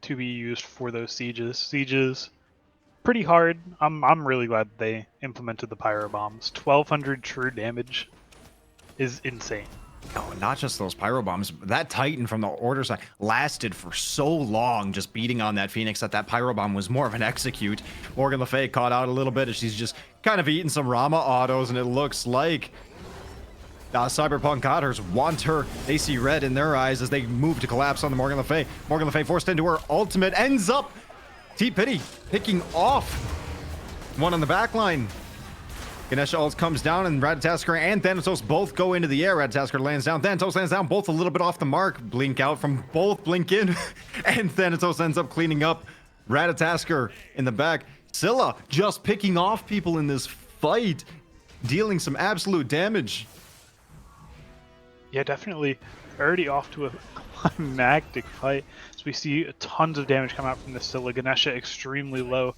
to be used for those sieges. Sieges, pretty hard. I'm really glad they implemented the pyro bombs. 1200 true damage is insane. Oh, not just those pyro bombs. That Titan from the order side lasted for so long, just beating on that Phoenix, that pyro bomb was more of an execute. Morgan Le Fay caught out a little bit as she's just kind of eating some Rama autos, and it looks like Cyberpunk Otters want her. They see red in their eyes as they move to collapse on the Morgan Le Fay. Morgan Le Fay forced into her ultimate, ends up T-Pity picking off one on the back line. Ganesha ult comes down, and Ratatasker and Thanatos both go into the air. Ratatasker lands down, Thanatos lands down, both a little bit off the mark. Blink out from both, blink in, and Thanatos ends up cleaning up Ratatasker in the back. Scylla just picking off people in this fight, dealing some absolute damage. Yeah, definitely already off to a climactic fight. So we see tons of damage come out from the Scylla. Ganesha extremely low.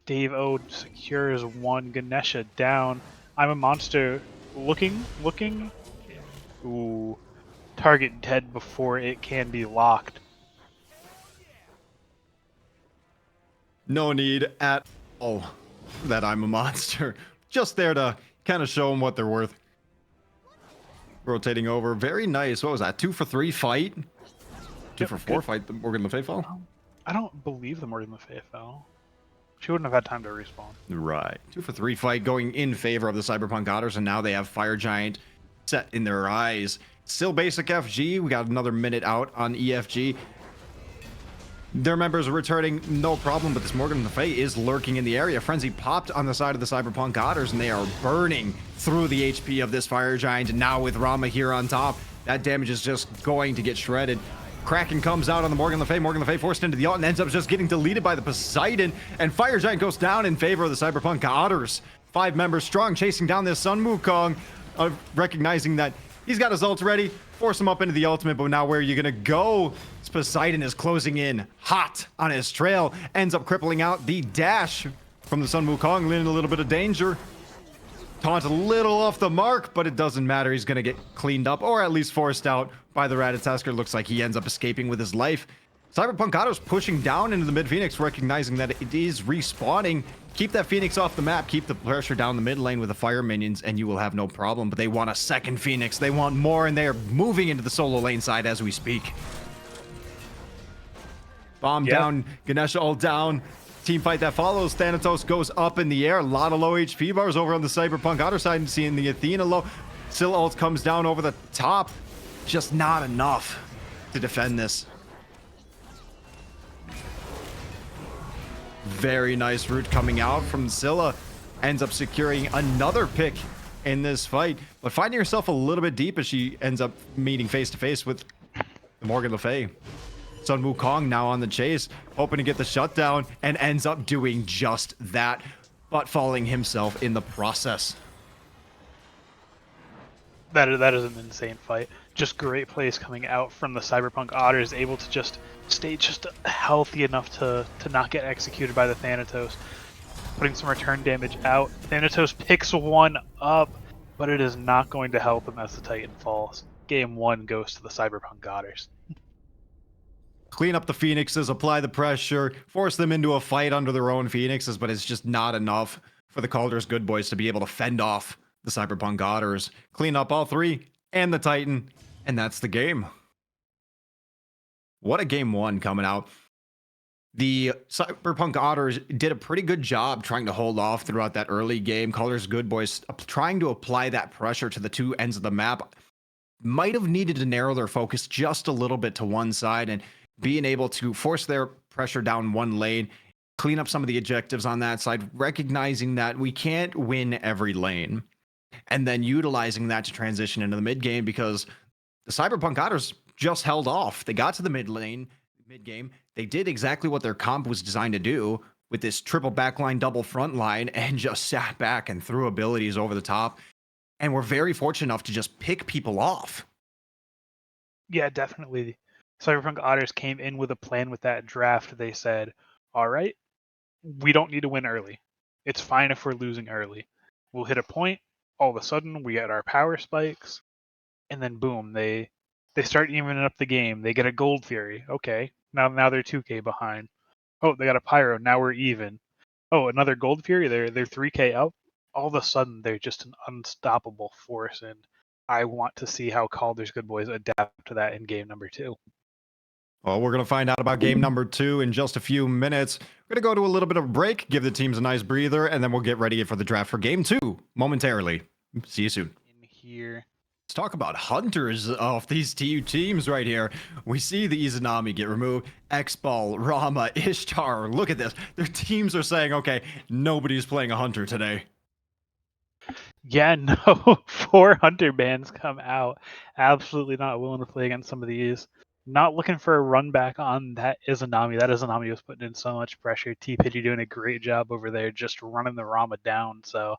Dave O secures one. Ganesha down. I'm a Monster looking. Ooh. Target dead before it can be locked. No need at all that I'm a Monster. Just there to kind of show them what they're worth. Rotating over. Very nice. What was that? 2 for 3 fight? 2 for 4 fight. The Morgan Le Fay fell? I don't believe the Morgan Le Fay fell. She wouldn't have had time to respawn. Right. 2 for 3 fight going in favor of the Cyberpunk Otters, and now they have Fire Giant set in their eyes. Still basic FG. We got another minute out on EFG. Their members are returning, no problem, but this Morgan Le Fay is lurking in the area. Frenzy popped on the side of the Cyberpunk Otters, and they are burning through the HP of this Fire Giant. And now with Rama here on top, that damage is just going to get shredded. Kraken comes out on the Morgan Le Fay. Morgan Le Fay forced into the ult and ends up just getting deleted by the Poseidon. And Fire Giant goes down in favor of the Cyberpunk Otters. 5 members strong, chasing down this Sun Wukong, recognizing that he's got his ult ready. Force him up into the ultimate, but now where are you gonna go? This Poseidon is closing in hot on his trail. Ends up crippling out the dash from the Sun Wukong, in a little bit of danger. Taunt a little off the mark, but it doesn't matter. He's gonna get cleaned up, or at least forced out by the Ratatasker. Looks like he ends up escaping with his life. Cyberpunk Otto's pushing down into the mid Phoenix, recognizing that it is respawning. Keep that Phoenix off the map, keep the pressure down the mid lane with the fire minions, and you will have no problem. But they want a second Phoenix, they want more, and they are moving into the solo lane side as we speak. Bomb down, Ganesha all down. Team fight that follows. Thanatos goes up in the air. A lot of low HP bars over on the Cyberpunk Otter side, and seeing the Athena low. Still ult comes down over the top. Just not enough to defend this. Very nice route coming out from Zilla. Ends up securing another pick in this fight, but finding herself a little bit deep as she ends up meeting face to face with Morgan Le Fay. Sun Wukong now on the chase, hoping to get the shutdown, and ends up doing just that, but falling himself in the process. That is an insane fight. Just great plays coming out from the Cyberpunk Otters, able to just stay just healthy enough to not get executed by the Thanatos. Putting some return damage out. Thanatos picks one up, but it is not going to help him as the Titan falls. Game 1 goes to the Cyberpunk Otters. Clean up the Phoenixes, apply the pressure, force them into a fight under their own Phoenixes, but it's just not enough for the Kaldr's good boys to be able to fend off the Cyberpunk Otters. Clean up all 3 and the Titan, and that's the game. What a game 1 coming out. The Cyberpunk Otters did a pretty good job trying to hold off throughout that early game. Kaldr's good boys trying to apply that pressure to the 2 ends of the map. Might have needed to narrow their focus just a little bit to one side, and being able to force their pressure down one lane, clean up some of the objectives on that side, recognizing that we can't win every lane, and then utilizing that to transition into the mid game, because the Cyberpunk Otters just held off. They got to the mid game. They did exactly what their comp was designed to do with this triple backline, double front line, and just sat back and threw abilities over the top. And were very fortunate enough to just pick people off. Yeah, definitely. Cyberpunk Otters came in with a plan with that draft. They said, all right, we don't need to win early. It's fine if we're losing early. We'll hit a point. All of a sudden, we get our power spikes. And then, boom, they start evening up the game. They get a Gold Fury. Okay, now they're 2K behind. Oh, they got a Pyro. Now we're even. Oh, another Gold Fury. They're 3K up. All of a sudden, they're just an unstoppable force. And I want to see how Kaldr's good boys adapt to that in game number 2. Well, we're going to find out about game number 2 in just a few minutes. We're going to go to a little bit of a break, give the teams a nice breather, and then we'll get ready for the draft for game 2 momentarily. See you soon. In here. Let's talk about hunters of these two teams right here. We see the Izanami get removed. X-Ball, Rama, Ishtar. Look at this. Their teams are saying, okay, nobody's playing a hunter today. Yeah, no. 4 hunter bands come out. Absolutely not willing to play against some of these. Not looking for a run back on that Izanami. That Izanami was putting in so much pressure. T-Pidgey doing a great job over there just running the Rama down. So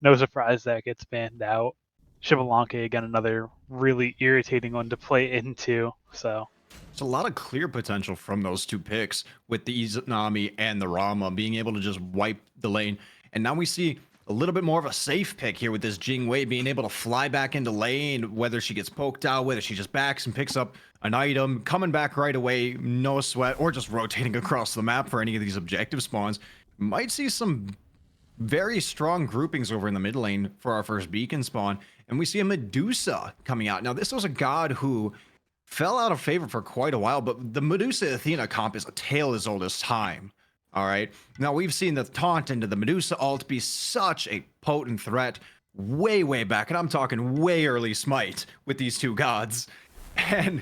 no surprise that gets banned out. Shibalanke, again, another really irritating one to play into. So there's a lot of clear potential from those 2 picks with the Izanami and the Rama being able to just wipe the lane. And now we see a little bit more of a safe pick here with this Jingwei being able to fly back into lane, whether she gets poked out, whether she just backs and picks up an item, coming back right away, no sweat, or just rotating across the map for any of these objective spawns. Might see some very strong groupings over in the mid lane for our first beacon spawn. And we see a Medusa coming out. Now, this was a god who fell out of favor for quite a while, but the Medusa Athena comp is a tale as old as time. All right. Now, we've seen the taunt into the Medusa ult be such a potent threat way back, and I'm talking way early smite with these two gods. And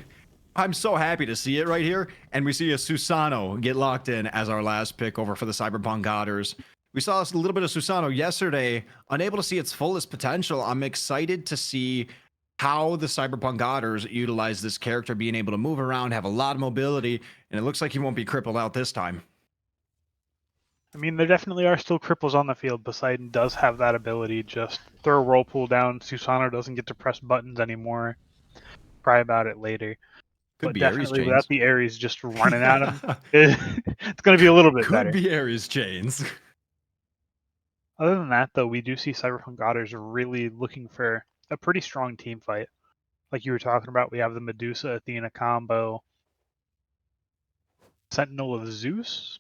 I'm so happy to see it right here. And we see a Susano get locked in as our last pick over for the Cyberpunk Otters. We saw a little bit of Susano yesterday, unable to see its fullest potential. I'm excited to see how the Cyberpunk Otters utilize this character, being able to move around, have a lot of mobility, and it looks like he won't be crippled out this time. I mean, there definitely are still cripples on the field. Poseidon does have that ability. Just throw a whirlpool down. Susano doesn't get to press buttons anymore. Cry about it later. Could But be Ares definitely without chains. the Ares just running at him, it's going to be a little bit Could better. be Ares chains. Other than that, though, we do see Cyberpunk Otters really looking for a pretty strong team fight. Like you were talking about, we have the Medusa Athena combo, Sentinel of Zeus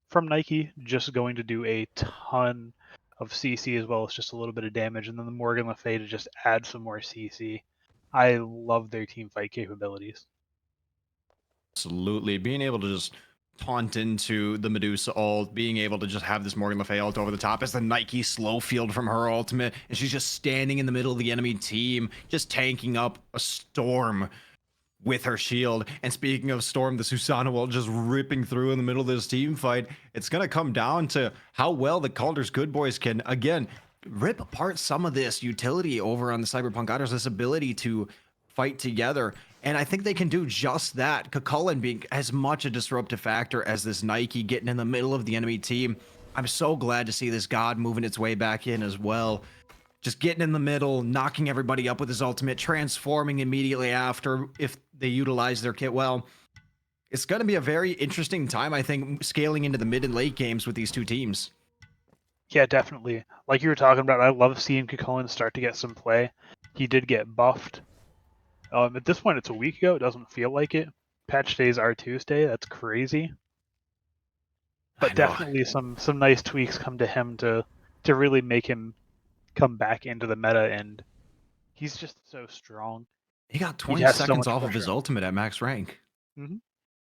from Nike, just going to do a ton of CC as well as just a little bit of damage, and then the Morgan Le Fay to just add some more CC. I love their team fight capabilities. Absolutely. Being able to just taunt into the Medusa ult, being able to just have this Morgan Le Fay ult over the top as the Nike slow field from her ultimate, and she's just standing in the middle of the enemy team, just tanking up a storm with her shield. And speaking of storm, the Susano ult just ripping through in the middle of this team fight. It's going to come down to how well the Kaldr's good boys can, again, rip apart some of this utility over on the Cyberpunk Otters, this ability to fight together. And I think they can do just that. Cucullin being as much a disruptive factor as this Nike getting in the middle of the enemy team. I'm so glad to see this god moving its way back in as well. Just getting in the middle, knocking everybody up with his ultimate, transforming immediately after if they utilize their kit well. It's going to be a very interesting time, I think, scaling into the mid and late games with these two teams. Yeah, definitely. Like you were talking about, I love seeing Cucullin start to get some play. He did get buffed. At this point, it's a week ago. It doesn't feel like it. Patch days are Tuesday. That's crazy. But definitely some nice tweaks come to him to really make him come back into the meta, and he's just so strong. He got He 20 has so seconds much off of his pressure. ultimate at max rank. Mhm.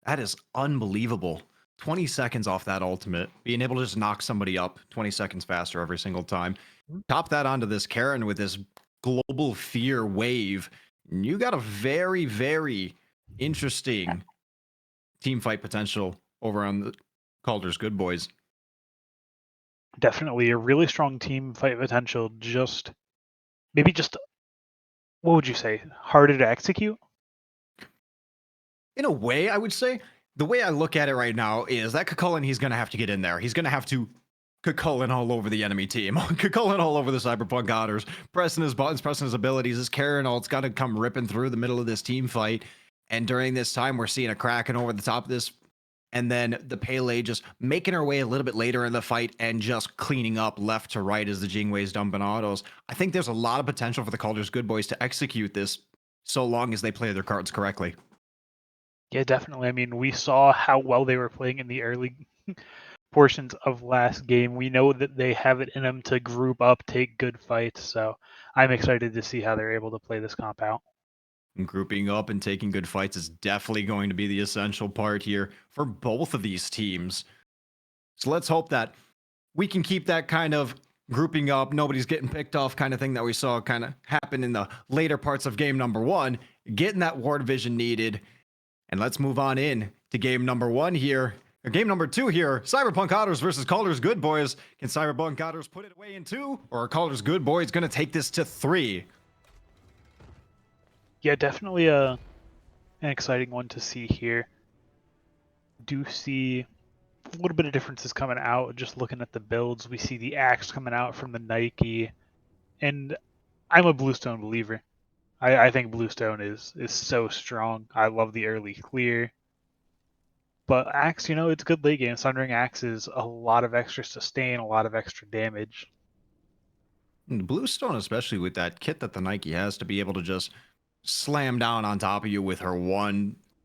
That is unbelievable. 20 seconds off that ultimate, being able to just knock somebody up 20 seconds faster every single time. Mhm. Top that onto this Karen with this global fear wave. And you got a very interesting team fight potential over on the Calder's Good Boys. Definitely a really strong team fight potential. Maybe just what would you say? Harder to execute? In a way, I would say the way I look at it right now is that Cucullin, he's going to have to get in there. He's going to have to Cucullin all over the enemy team. Cucullin all over the Cyberpunk Otters, pressing his buttons, pressing his abilities. His Karen ult's got to come ripping through the middle of this team fight. And during this time, we're seeing a Kraken over the top of this. And then the Pele just making her way a little bit later in the fight and just cleaning up left to right as the Jingwei's dumping autos. I think there's a lot of potential for the Calder's Good Boys to execute this so long as they play their cards correctly. Yeah, definitely. I mean, we saw how well they were playing in the early portions of last game. We know that they have it in them to group up, take good fights. So I'm excited to see how they're able to play this comp out. And grouping up and taking good fights is definitely going to be the essential part here for both of these teams. So let's hope that we can keep that kind of grouping up, nobody's getting picked off kind of thing that we saw kind of happen in the later parts of game number one, getting that ward vision needed. And let's move on in to game number one here. Or game number two here, Cyberpunk Otters versus Calder's Good Boys. Can Cyberpunk Otters put it away in two? Or are Calder's Good Boys going to take this to three? Yeah, definitely an exciting one to see here. Do see a little bit of differences coming out. Just looking at the builds, we see the axe coming out from the Nike, and I'm a Bluestone believer. I think Bluestone is so strong. I love the early clear. But Axe, it's good late game. Sundering Axe is a lot of extra sustain, a lot of extra damage. Bluestone, especially with that kit that the Nike has to be able to just slam down on top of you with her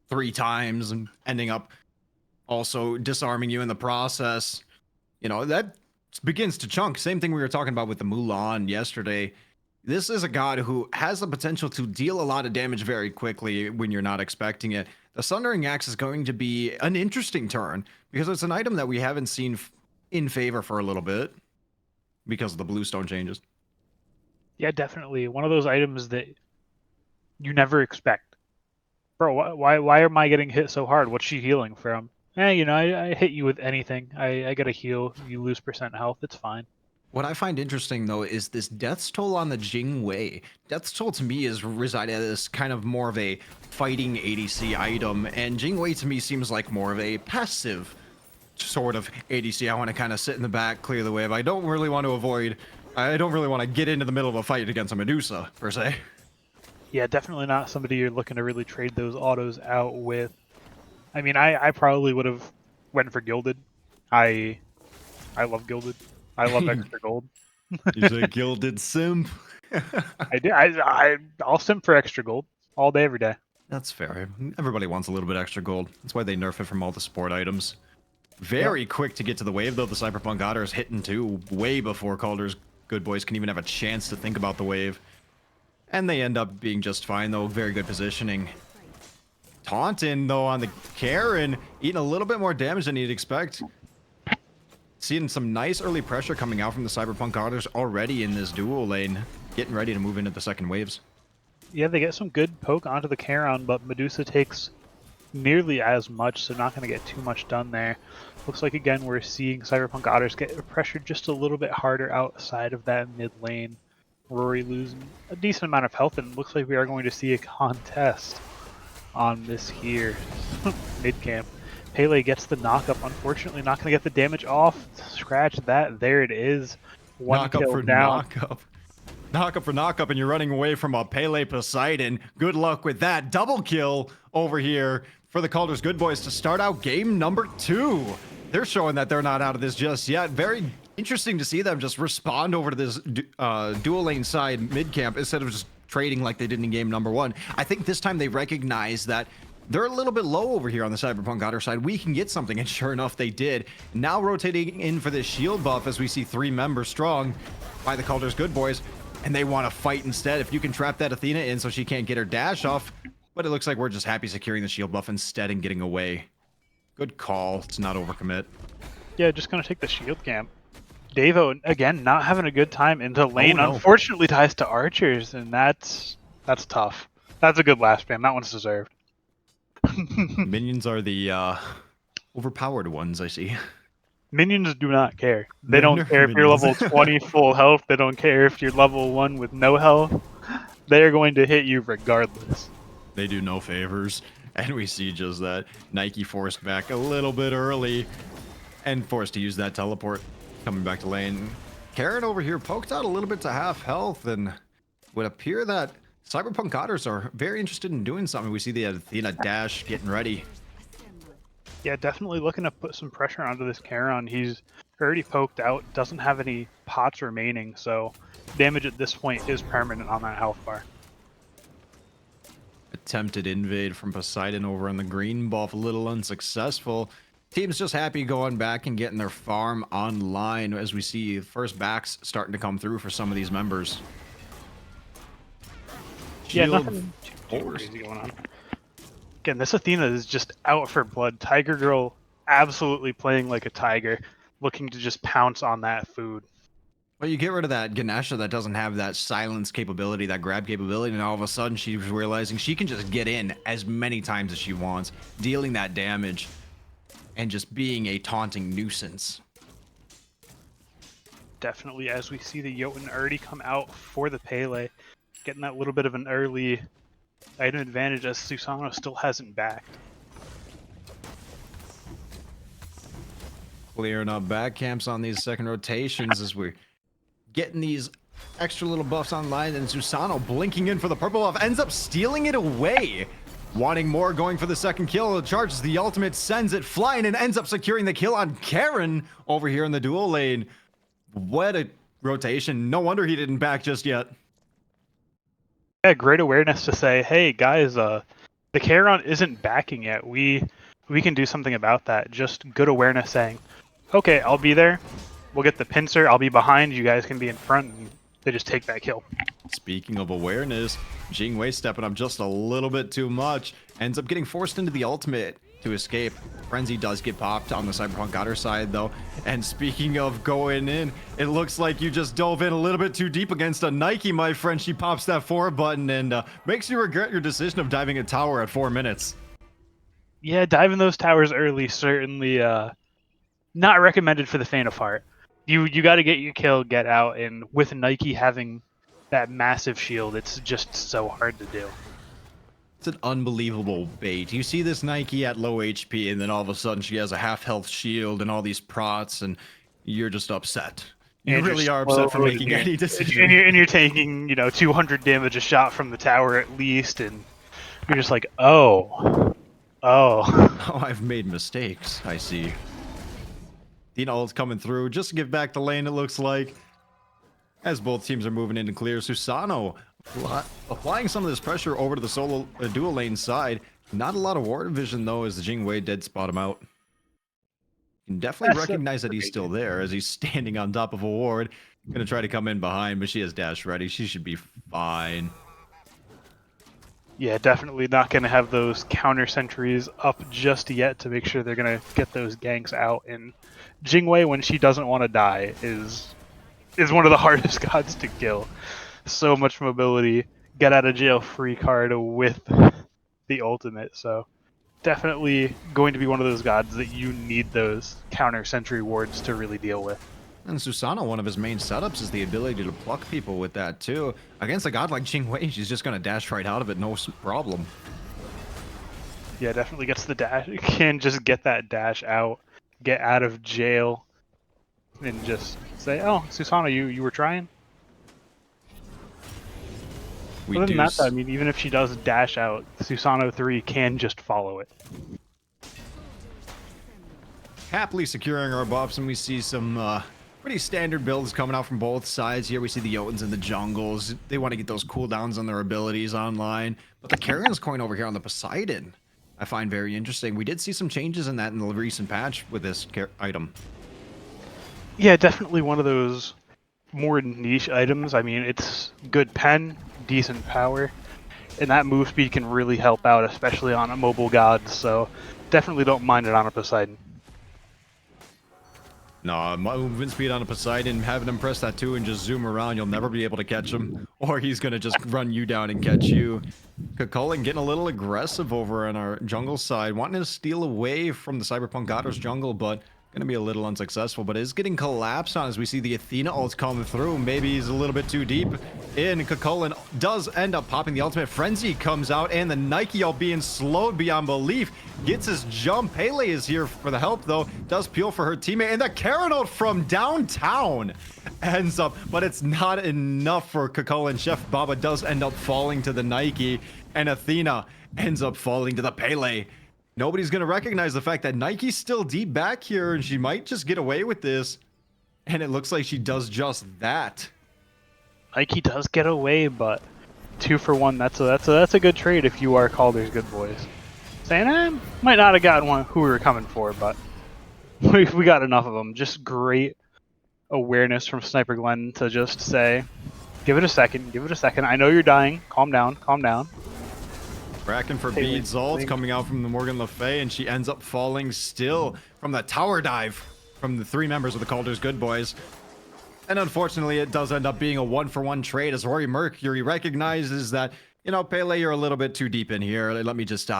3 times and ending up also disarming you in the process. That begins to chunk. Same thing we were talking about with the Mulan yesterday. This is a god who has the potential to deal a lot of damage very quickly when you're not expecting it. The Sundering Axe is going to be an interesting turn because it's an item that we haven't seen in favor for a little bit because of the Bluestone changes. Yeah, definitely. One of those items that you never expect. Bro, why am I getting hit so hard? What's she healing from? I hit you with anything. I get a heal. You lose percent health. It's fine. What I find interesting though is this death's toll on the Jing Wei. Death's toll to me is resided as kind of more of a fighting ADC item, and Jing Wei to me seems like more of a passive sort of ADC. I want to kind of sit in the back, clear the wave. I don't really want to get into the middle of a fight against a Medusa per se. Yeah, definitely not somebody you're looking to really trade those autos out with. I mean, I probably would have went for Gilded. I love Gilded. I love extra gold. He's a gilded simp. I do. I'll simp for extra gold all day, every day. That's fair. Everybody wants a little bit extra gold. That's why they nerf it from all the sport items. Very quick to get to the wave, though. The Cyberpunk Otters hitting too, way before Kaldr's good boys can even have a chance to think about the wave. And they end up being just fine, though. Very good positioning. Taunting, though, on the Karen, eating a little bit more damage than you'd expect. Seeing some nice early pressure coming out from the Cyberpunk Otters already in this dual lane, getting ready to move into the second waves. Yeah, they get some good poke onto the Charon, but Medusa takes nearly as much, so not going to get too much done there. Looks like, again, we're seeing Cyberpunk Otters get pressured just a little bit harder outside of that mid lane. Rory losing a decent amount of health, and it looks like we are going to see a contest on this here mid camp. Pele gets the knockup, unfortunately not going to get the damage off. Scratch that, there it is. One kill for down. Knockup for knockup, and you're running away from a Pele Poseidon. Good luck with that. Double kill over here for the Kaldr's good boys to start out game number 2. They're showing that they're not out of this just yet. Very interesting to see them just respond over to this dual lane side mid camp instead of just trading like they did in game number 1. I think this time they recognize that they're a little bit low over here on the Cyberpunk Otter side. We can get something, and sure enough, they did. Now rotating in for this shield buff as we see 3 members strong by the Kaldr's good boys, and they want to fight instead. If you can trap that Athena in so she can't get her dash off, but it looks like we're just happy securing the shield buff instead and getting away. Good call to not overcommit. Yeah, just going to take the shield camp. Devo, again, not having a good time into lane. Oh, no. Unfortunately, ties to archers, and that's tough. That's a good last spam. That one's deserved. Minions are the overpowered ones, I see. Minions do not care. They don't care if you're level 20 full health. They don't care if you're level 1 with no health. They are going to hit you regardless. They do no favors. And we see just that. Nike forced back a little bit early and forced to use that teleport. Coming back to lane. Karen over here poked out a little bit to half health, and would appear that Cyberpunk Otters are very interested in doing something. We see the Athena dash getting ready. Yeah, definitely looking to put some pressure onto this Charon. He's already poked out, doesn't have any pots remaining, so damage at this point is permanent on that health bar. Attempted invade from Poseidon over on the green buff, a little unsuccessful. Team's just happy going back and getting their farm online as we see first backs starting to come through for some of these members. Yeah, nothing too crazy going on. Again, this Athena is just out for blood. Tiger Girl absolutely playing like a tiger, looking to just pounce on that food. Well, you get rid of that Ganesha that doesn't have that silence capability, that grab capability, and all of a sudden she's realizing she can just get in as many times as she wants, dealing that damage and just being a taunting nuisance. Definitely, as we see the Jotun already come out for the Pele, getting that little bit of an early item advantage as Susano still hasn't backed. Clearing up back camps on these second rotations as we're getting these extra little buffs online, and Susano blinking in for the purple buff, ends up stealing it away. Wanting more, going for the second kill, charges the ultimate, sends it flying, and ends up securing the kill on Karen over here in the dual lane. What a rotation. No wonder he didn't back just yet. Yeah, great awareness to say, hey guys, the Charon isn't backing yet. We can do something about that. Just good awareness saying, okay, I'll be there. We'll get the pincer. I'll be behind. You guys can be in front. And they just take that kill. Speaking of awareness, Jing Wei stepping up just a little bit too much. Ends up getting forced into the ultimate. to escape. Frenzy does get popped on the Cyberpunk Otter side, though. And speaking of going in, it looks like you just dove in a little bit too deep against a Nike, my friend. She pops that 4 button and makes you regret your decision of diving a tower at 4 minutes. Yeah, diving those towers early certainly not recommended for the faint of heart. You got to get your kill, get out, and with Nike having that massive shield, it's just so hard to do. It's an unbelievable bait. You see this Nike at low HP, and then all of a sudden she has a half health shield and all these prots, and you're just upset. You And really are upset for making any decision. And you're taking 200 damage a shot from the tower at least, and you're just like, oh. Oh, I've made mistakes. I see. Ult's coming through. Just to give back the lane, it looks like. As both teams are moving in to clear. Susano applying some of this pressure over to the solo dual lane side. Not a lot of ward vision, though, as the Jingwei dead spot him out. You can definitely recognize that he's still there as he's standing on top of a ward. Gonna try to come in behind, but she has dash ready. She should be fine. Yeah, definitely not going to have those counter sentries up just yet to make sure they're going to get those ganks out. And Jingwei, when she doesn't want to die, is one of the hardest gods to kill. So much mobility, get out of jail free card with the ultimate. So definitely going to be one of those gods that you need those counter sentry wards to really deal with. And Susano, one of his main setups is the ability to pluck people with that too. Against a god like Jingwei, she's just gonna dash right out of it, no problem. Yeah, definitely gets the dash. Can just get that dash out, get out of jail, and just say, "Oh, Susano, you were trying." Other than that, I mean, even if she does dash out, Susano 3 can just follow it. Happily securing our buffs, and we see some pretty standard builds coming out from both sides here. We see the Jotuns and the jungles. They want to get those cooldowns on their abilities online. But the Karen's coin over here on the Poseidon, I find very interesting. We did see some changes in that in the recent patch with this item. Yeah, definitely one of those more niche items. I mean, it's good pen, decent power, and that move speed can really help out, especially on a mobile god. So definitely don't mind it on a Poseidon. No, movement speed on a Poseidon, having him press that 2 and just zoom around, you'll never be able to catch him. Or he's going to just run you down and catch you. Kakulin getting a little aggressive over on our jungle side, wanting to steal away from the Cyberpunk Otters jungle, but going to be a little unsuccessful. But is getting collapsed on as we see the Athena ult coming through. Maybe he's a little bit too deep in. Kakulin does end up popping the ultimate. Frenzy comes out, and the Nike all being slowed beyond belief. Gets his jump. Pele is here for the help, though. Does peel for her teammate. And the Karen ult from downtown ends up, but it's not enough for Kakulin. Chef Baba does end up falling to the Nike, and Athena ends up falling to the Pele. Nobody's going to recognize the fact that Nike's still deep back here, and she might just get away with this. And it looks like she does just that. Nike does get away, but 2 for 1, that's a good trade if you are Kaldr's good boys. Saying, might not have gotten one who we were coming for, but we got enough of them. Just great awareness from Sniper Glenn to just say, give it a second, I know you're dying, calm down. Bracken for Bede's ult coming out from the Morgan Le Fay, and she ends up falling still from the tower dive from the 3 members of the Kaldr's good boys. And unfortunately, it does end up being a 1-for-1 trade as Rory Mercury recognizes that, Pele, you're a little bit too deep in here. Let me just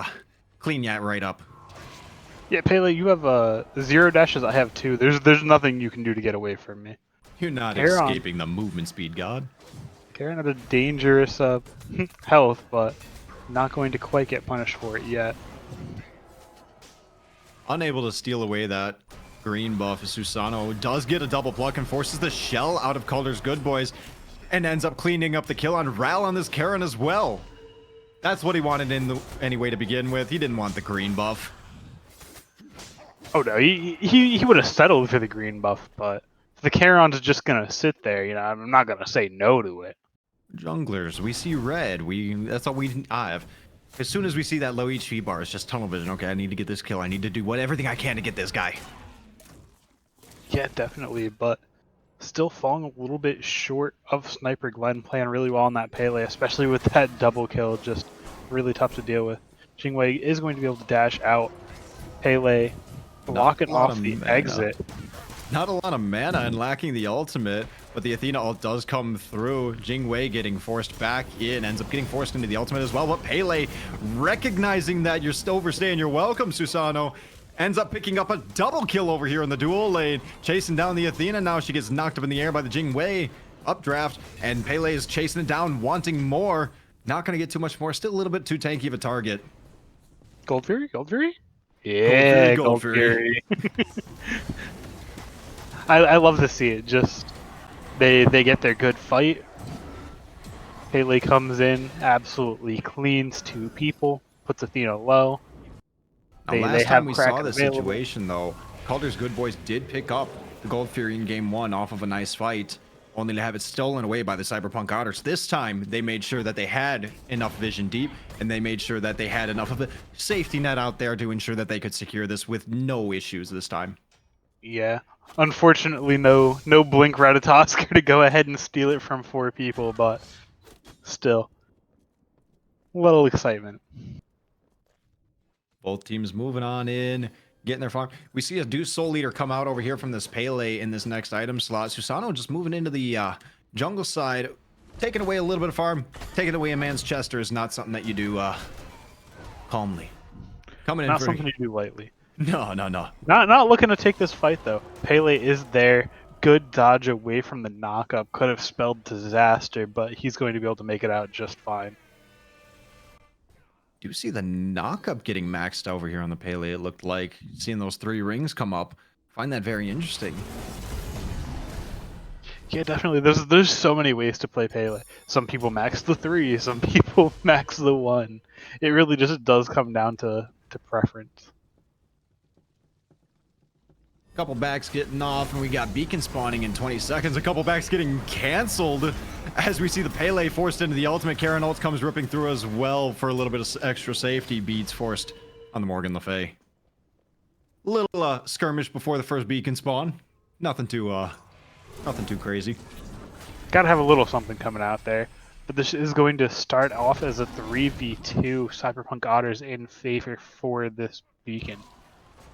clean you right up. Yeah, Pele, you have 0 dashes. I have 2. There's nothing you can do to get away from me. You're not escaping the movement speed god. Karen had a dangerous health, but not going to quite get punished for it yet. Unable to steal away that green buff, Susano does get a double pluck and forces the shell out of Kaldr's good boys and ends up cleaning up the kill on Ral on this Karen as well. That's what he wanted anyway to begin with. He didn't want the green buff. Oh no, he would have settled for the green buff, but the Charon's just gonna sit there, I'm not gonna say no to it. Junglers, we see red. That's all we have. As soon as we see that low HP bar, it's just tunnel vision. Okay, I need to get this kill. I need to do everything I can to get this guy. Yeah, definitely, but still falling a little bit short of Sniper Glenn, playing really well on that Pele, especially with that double kill, just really tough to deal with. Jingwei is going to be able to dash out Pele blocking off the mana. exit. Not a lot of mana and lacking the ultimate, but the Athena ult does come through. Jingwei getting forced back in, ends up getting forced into the ultimate as well. But Pele, recognizing that you're still overstaying your welcome, Susano, ends up picking up a double kill over here in the duel lane, chasing down the Athena. Now she gets knocked up in the air by the Jingwei updraft, and Pele is chasing it down, wanting more. Not going to get too much more. Still a little bit too tanky of a target. Gold Fury? Gold Fury? Yeah, Gold Fury. I love to see it. Just they get their good fight. Pele comes in, absolutely cleans 2 people, puts Athena low. Now, last time we saw this situation, though, Kaldr's Good Boys did pick up the Gold Fury in Game 1 off of a nice fight, only to have it stolen away by the Cyberpunk Otters. This time, they made sure that they had enough vision deep, and they made sure that they had enough of a safety net out there to ensure that they could secure this with no issues this time. Yeah. Unfortunately, no Blink Ratatosker to go ahead and steal it from 4 people, but still. A little excitement. Both teams moving on in, getting their farm. We see a Deuce Soul Leader come out over here from this Pele in this next item slot. Susano just moving into the jungle side, taking away a little bit of farm. Taking away a man's Chester is not something that you do calmly. Coming in not for... something you do lightly. No. Not looking to take this fight, though. Pele is there. Good dodge away from the knock-up. Could have spelled disaster, but he's going to be able to make it out just fine. Do see the knock-up getting maxed over here on the Pele, it looked like. Seeing those 3 rings come up. Find that very interesting. Yeah, definitely. There's so many ways to play Pele. Some people max the 3, some people max the 1. It really just does come down to preference. Couple backs getting off, and we got beacon spawning in 20 seconds. A couple backs getting canceled as we see the Pele forced into the ultimate. Karen ult comes ripping through as well for a little bit of extra safety. Beats forced on the Morgan Le Fay. Little skirmish before the first beacon spawn. Nothing too crazy. Gotta have a little something coming out there. But this is going to start off as a 3v2. Cyberpunk Otters in favor for this beacon.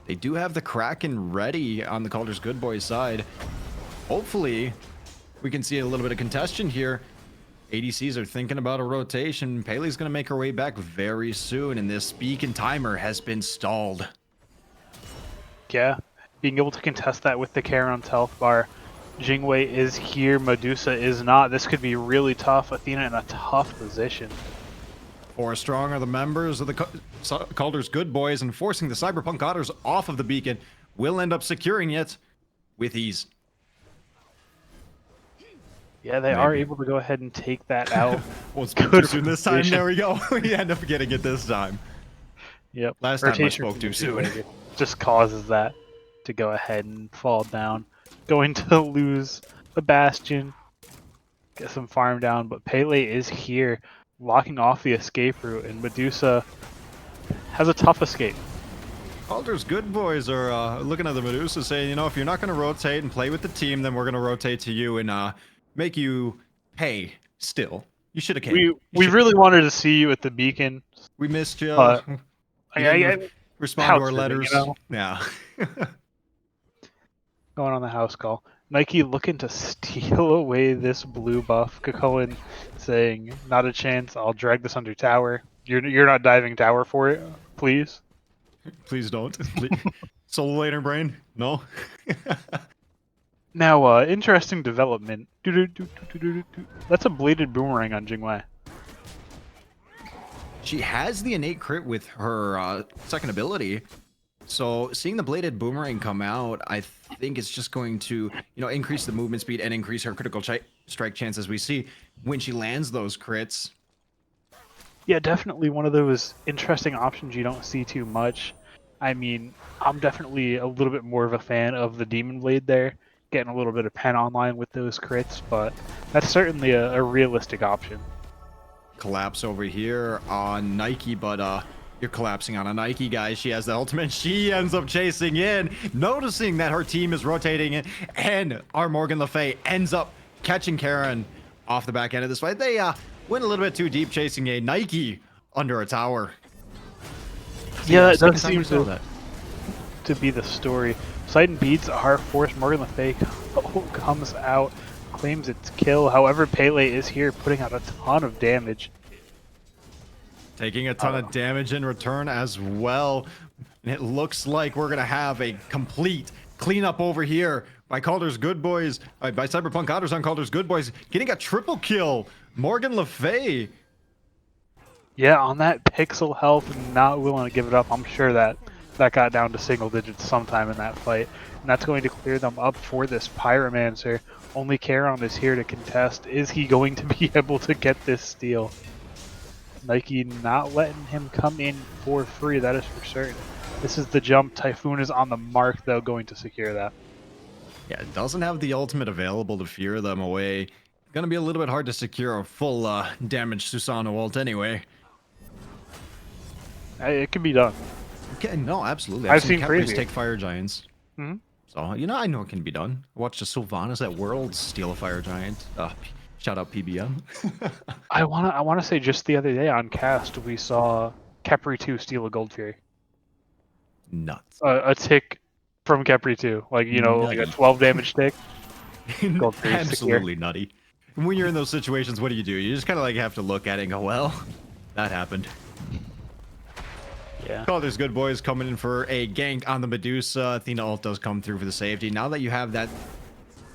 They do have the Kraken ready on the Kaldr's Good Boys side. Hopefully, we can see a little bit of contention here. ADCs are thinking about a rotation. Pele's going to make her way back very soon, and this beacon timer has been stalled. Yeah, being able to contest that with the Charon's health bar. Jingwei is here, Medusa is not. This could be really tough. Athena in a tough position. 4 strong are the members of the Kaldr's Good Boys, and forcing the Cyberpunk Otters off of the beacon. Will end up securing it with ease. Yeah, they are able to go ahead and take that out. Won't speak too soon this time. There we go. We end up getting it this time. Yep. Last time I spoke too soon. Just causes that to go ahead and fall down. Going to lose the Bastion. Get some farm down, but Pele is here, locking off the escape route, and Medusa has a tough escape. Kaldr's Good Boys are looking at the Medusa saying, you know, if you're not going to rotate and play with the team, then we're going to rotate to you and make you pay still. You should have came. We really wanted to see you at the beacon. We missed you. I respond to our letters. You know? Yeah. Going on the house call. Nike looking to steal away this blue buff. Kakoan saying, not a chance, I'll drag this under tower. You're not diving tower for it, please? Please don't. Soul later brain? No? Now, interesting development. That's a bladed boomerang on Jingwei. She has the innate crit with her second ability. So seeing the bladed boomerang come out, I think it's just going to, increase the movement speed and increase her critical strike chances we see when she lands those crits. Yeah, definitely one of those interesting options you don't see too much. I mean, I'm definitely a little bit more of a fan of the Demon Blade there, getting a little bit of pen online with those crits, but that's certainly a realistic option. Collapse over here on Nike, but you're collapsing on a Nike, guys. She has the ultimate. She ends up chasing in, noticing that her team is rotating in, and our Morgan Le Fay ends up catching Karen off the back end of this fight. They went a little bit too deep, chasing a Nike under a tower. Yeah, that does seem to to be the story. Poseidon beats our force. Morgan Le Fay comes out, claims its kill. However, Pele is here, putting out a ton of damage. Taking a ton of damage in return as well. And it looks like we're going to have a complete cleanup over here by Kaldr's Good Boys, by Cyberpunk Otters on Kaldr's Good Boys, getting a triple kill. Morgan Le Fay. Yeah, on that pixel health, not willing to give it up. I'm sure that got down to single digits sometime in that fight. And that's going to clear them up for this Pyromancer. Only Charon is here to contest. Is he going to be able to get this steal? Nike not letting him come in for free, that is for certain. This is the jump. Typhoon is on the mark, though, going to secure that. Yeah, it doesn't have the ultimate available to fear them away. Gonna be a little bit hard to secure a full damage Susanoo ult anyway. It can be done. Okay, no, absolutely. I've seen Capri's preview. take fire giants. Mm-hmm. So, you know, I know it can be done. I watched the Sylvanas at Worlds steal a fire giant. Shout out PBM. I wanna say just the other day on cast we saw Capri 2 steal a Gold Fury. Nuts. A tick from Capri 2, like like a 12 damage tick. Gold Fury Absolutely nutty. And when you're in those situations, what do? You just kind of like have to look at it and go, well, that happened. Yeah. Kaldr's Good Boys coming in for a gank on the Medusa. Athena ult does come through for the safety. Now that you have that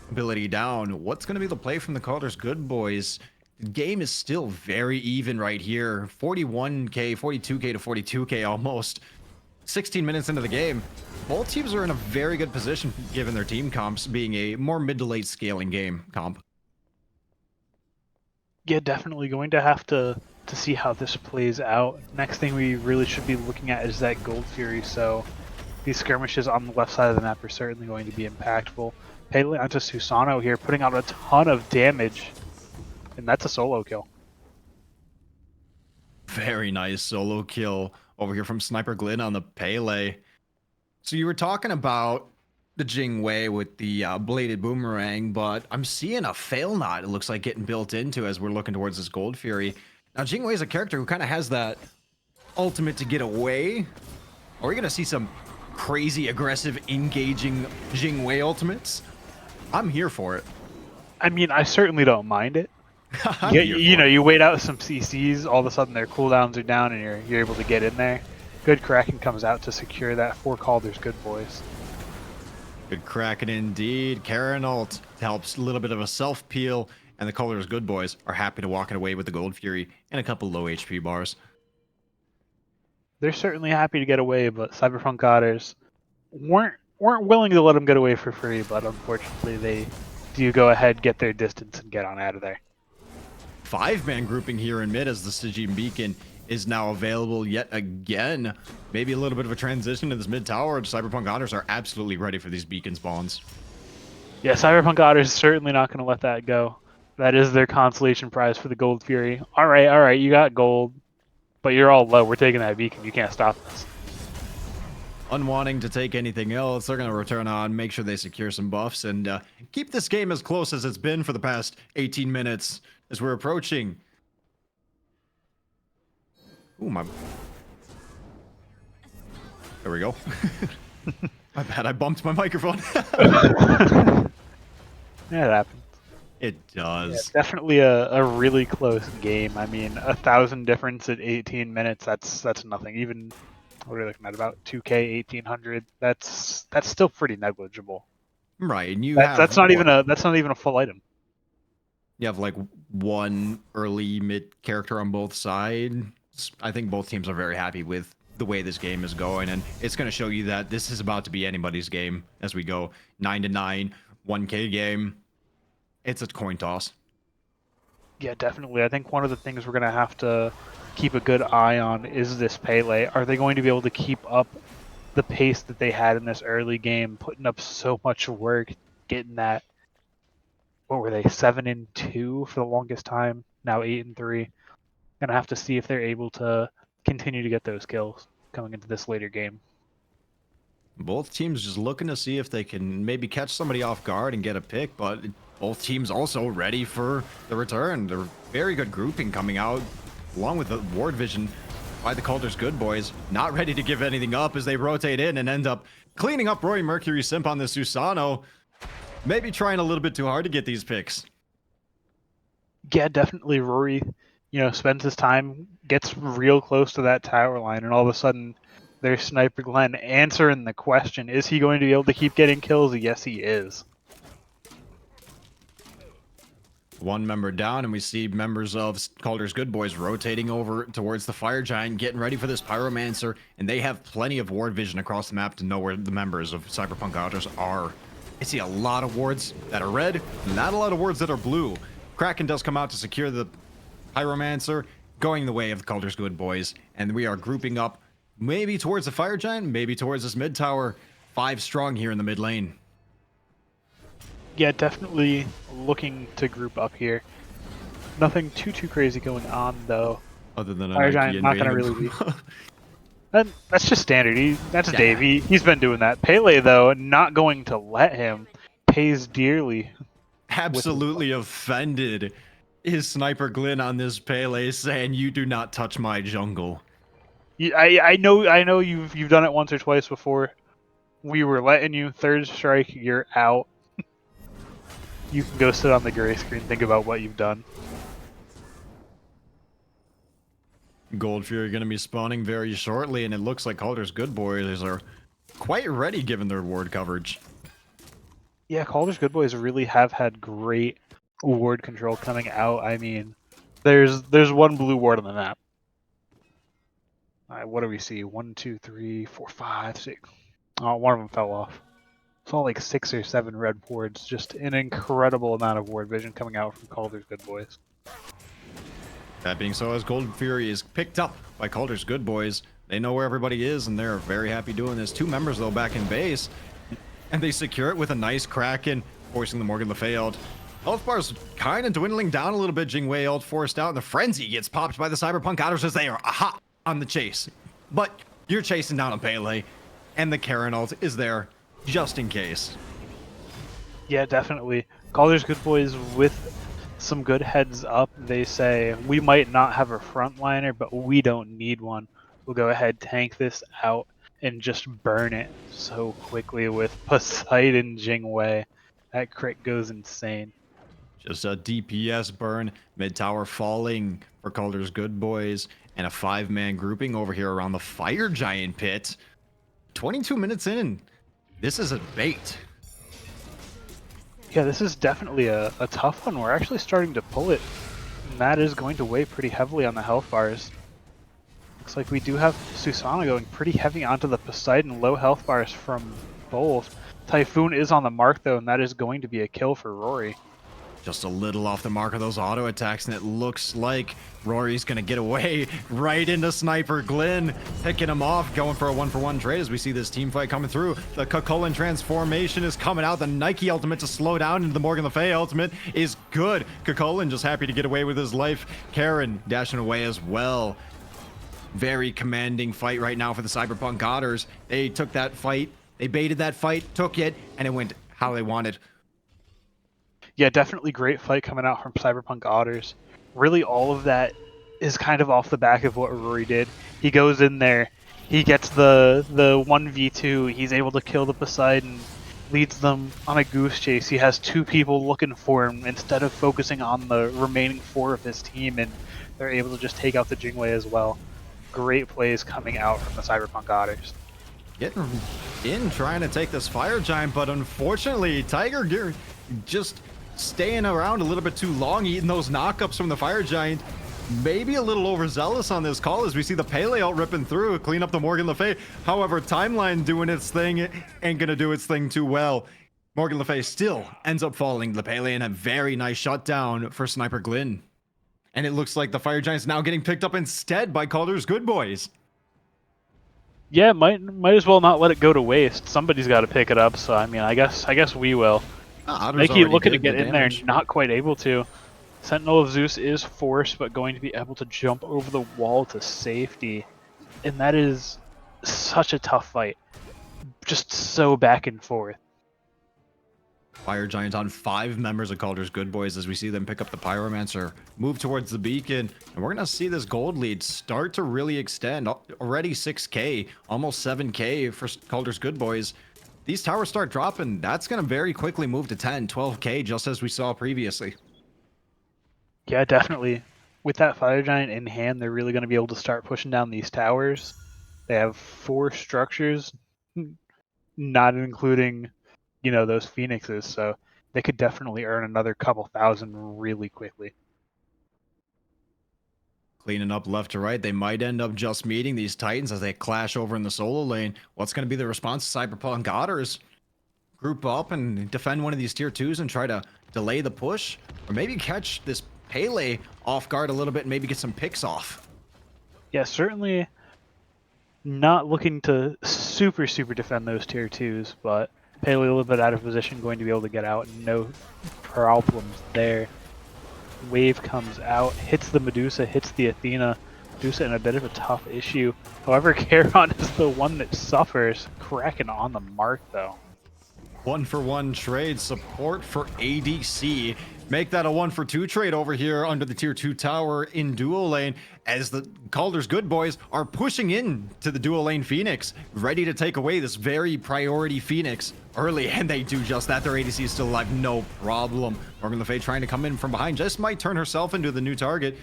ability down, what's going to be the play from the Kaldr's Good Boys? The game is still very even right here. 41k, 42k to 42k almost. 16 minutes into the game. Both teams are in a very good position given their team comps being a more mid to late scaling game comp. Yeah, definitely going to have to see how this plays out. Next thing we really should be looking at is that Gold Fury, so these skirmishes on the left side of the map are certainly going to be impactful. Pele onto Susanoo here, putting out a ton of damage, and that's a solo kill. Very nice solo kill over here from Sniper Glyn on the Pele. So you were talking about the Jingwei with the bladed boomerang, but I'm seeing a fail knot, it looks like, getting built into as we're looking towards this Gold Fury. Now, Jingwei is a character who kind of has that ultimate to get away. Are we going to see some crazy, aggressive, engaging Jingwei ultimates? I'm here for it. I mean, I certainly don't mind it. You wait out some CCs, all of a sudden their cooldowns are down and you're able to get in there. Good Kraken comes out to secure that for Kaldr's Good Boys. Good Kraken indeed. Karen ult helps a little bit of a self-peel, and the Kaldr's Good Boys are happy to walk away with the Gold Fury and a couple low HP bars. They're certainly happy to get away, but Cyberpunk Otters weren't willing to let them get away for free, but unfortunately they do go ahead, get their distance, and get on out of there. 5-man grouping here in mid as the Sijin Beacon is now available yet again. Maybe a little bit of a transition to this mid tower. Cyberpunk Otters are absolutely ready for these beacon spawns. Yeah, Cyberpunk Otters is certainly not going to let that go. That is their consolation prize for the Gold Fury. All right, you got gold, but you're all low. We're taking that beacon. You can't stop us. Unwanting to take anything else, they're going to return on, make sure they secure some buffs, and keep this game as close as it's been for the past 18 minutes as we're approaching. Ooh, my... There we go. My bad, I bumped my microphone. Yeah, it happens. It does. Yeah, definitely a really close game. I mean, 1,000 difference at 18 minutes, that's nothing. Even, what are we looking at, about 2K, 1,800? That's still pretty negligible. Right, and that's not even a full item. You have like one early mid character on both sides. I think both teams are very happy with the way this game is going, and it's going to show you that this is about to be anybody's game as we go 9-9, 1K game. It's a coin toss. Yeah, definitely. I think one of the things we're going to have to keep a good eye on is this Pele. Are they going to be able to keep up the pace that they had in this early game, putting up so much work, getting that, what were they, 7-2 for the longest time, now 8-3. Gonna have to see if they're able to continue to get those kills coming into this later game. Both teams just looking to see if they can maybe catch somebody off guard and get a pick, but both teams also ready for the return. They're very good grouping coming out, along with the ward vision by the Kaldr's Good Boys, not ready to give anything up as they rotate in and end up cleaning up Roy Mercury simp on the Susano. Maybe trying a little bit too hard to get these picks. Yeah, definitely Rory, spends his time, gets real close to that tower line, and all of a sudden there's Sniper Glenn answering the question, is he going to be able to keep getting kills? Yes, he is. One member down, and we see members of Kaldr's Good Boys rotating over towards the Fire Giant, getting ready for this Pyromancer, and they have plenty of ward vision across the map to know where the members of Cyberpunk Otters are. I see a lot of wards that are red, not a lot of wards that are blue. Kraken does come out to secure the Pyromancer, going the way of the Kaldr's Good Boys, and we are grouping up maybe towards the Fire Giant, maybe towards this mid tower. 5 strong here in the mid lane. Yeah, definitely looking to group up here. Nothing too crazy going on though. Other than Fire Giant not gonna really be. And that's just standard. That's Yeah. Dave. He's been doing that. Pele though, not going to let him. Pays dearly. Absolutely offended is Sniper Glenn on this Pele, saying, "You do not touch my jungle." I know you've done it once or twice before. We were letting you. Third strike, you're out. You can go sit on the gray screen, think about what you've done. Gold Fury going to be spawning very shortly, and it looks like Kaldr's Good Boys are quite ready given their ward coverage. Yeah, Kaldr's Good Boys really have had great ward control coming out. I mean, there's one blue ward on the map. What do we see? 1, 2, 3, 4, 5, 6. Oh, one of them fell off. Saw like 6 or 7 red wards. Just an incredible amount of ward vision coming out from Kaldr's Good Boys. That being so, as Gold Fury is picked up by Kaldr's Good Boys, they know where everybody is, and they're very happy doing this. 2 members, though, back in base, and they secure it with a nice Kraken, forcing the Morgan Le Fay ult. Health bar's kind of dwindling down a little bit. Jingwei ult forced out, and the Frenzy gets popped by the Cyberpunk Otters as they are hot on the chase. But you're chasing down a Pele, and the Karen ult is there just in case. Yeah, definitely. Kaldr's Good Boys with some good heads up. They say, we might not have a frontliner, but we don't need one. We'll go ahead, tank this out, and just burn it so quickly with Poseidon Jingwei. That crit goes insane. Just a DPS burn, mid tower falling for Kaldr's Good Boys, and a 5-man grouping over here around the Fire Giant pit. 22 minutes in, this is a bait. Yeah, this is definitely a tough one. We're actually starting to pull it, and that is going to weigh pretty heavily on the health bars. Looks like we do have Susana going pretty heavy onto the Poseidon. Low health bars from both. Typhoon is on the mark though, and that is going to be a kill for Rory. Just a little off the mark of those auto attacks, and it looks like Rory's gonna get away right into Sniper Glenn, picking him off, going for a 1-for-1 trade as we see this team fight coming through. The Kakolin transformation is coming out. The Nike ultimate to slow down, and the Morgan Le Fay ultimate is good. Kakolin just happy to get away with his life. Karen dashing away as well. Very commanding fight right now for the Cyberpunk Otters. They took that fight, they baited that fight, took it, and it went how they wanted. Yeah, definitely great fight coming out from Cyberpunk Otters. Really all of that is kind of off the back of what Rory did. He goes in there, he gets the 1v2, he's able to kill the Poseidon, leads them on a goose chase. He has 2 people looking for him instead of focusing on the remaining 4 of his team, and they're able to just take out the Jingwei as well. Great plays coming out from the Cyberpunk Otters. Getting in, trying to take this Fire Giant, but unfortunately, Tiger Gear just staying around a little bit too long, eating those knockups from the Fire Giant. Maybe a little overzealous on this call as we see the Pele out ripping through, clean up the Morgan Le Fay. However, Timeline doing its thing ain't gonna do its thing too well. Morgan Le Fay still ends up falling. The Pele in a very nice shutdown for Sniper Glenn. And it looks like the Fire Giant's now getting picked up instead by Kaldr's Good Boys. Yeah, might as well not let it go to waste. Somebody's got to pick it up, so I mean, I guess we will. They keep looking to get in there, not quite able to. Sentinel of Zeus is forced, but going to be able to jump over the wall to safety. And that is such a tough fight. Just so back and forth. Fire Giant on 5 members of Kaldr's Good Boys as we see them pick up the Pyromancer, move towards the beacon, and we're going to see this gold lead start to really extend. Already 6k, almost 7k for Kaldr's Good Boys. these towers start dropping, that's going to very quickly move to 10, 12k, just as we saw previously. Yeah, definitely. With that fire giant in hand, they're really going to be able to start pushing down these towers. They have 4 structures, not including, those phoenixes, so they could definitely earn another couple thousand really quickly. Cleaning up left to right, they might end up just meeting these Titans as they clash over in the solo lane. What's going to be the response to Cyberpunk? Otters group up and defend one of these tier 2s and try to delay the push, or maybe catch this Pele off guard a little bit and maybe get some picks off. Yeah, certainly not looking to super defend those tier 2s, but Pele a little bit out of position, going to be able to get out, no problems there. Wave comes out, hits the Medusa, hits the Athena. Medusa in a bit of a tough issue. However, Charon is the one that suffers. Kraken on the mark, though. 1-for-1 trade support for ADC. Make that a 1-for-2 trade over here under the tier 2 tower in dual lane as the Kaldr's good boys are pushing in to the dual lane Phoenix, ready to take away this very priority Phoenix early, and they do just that. Their ADC is still alive, no problem. Morgan Le Fay trying to come in from behind, just might turn herself into the new target,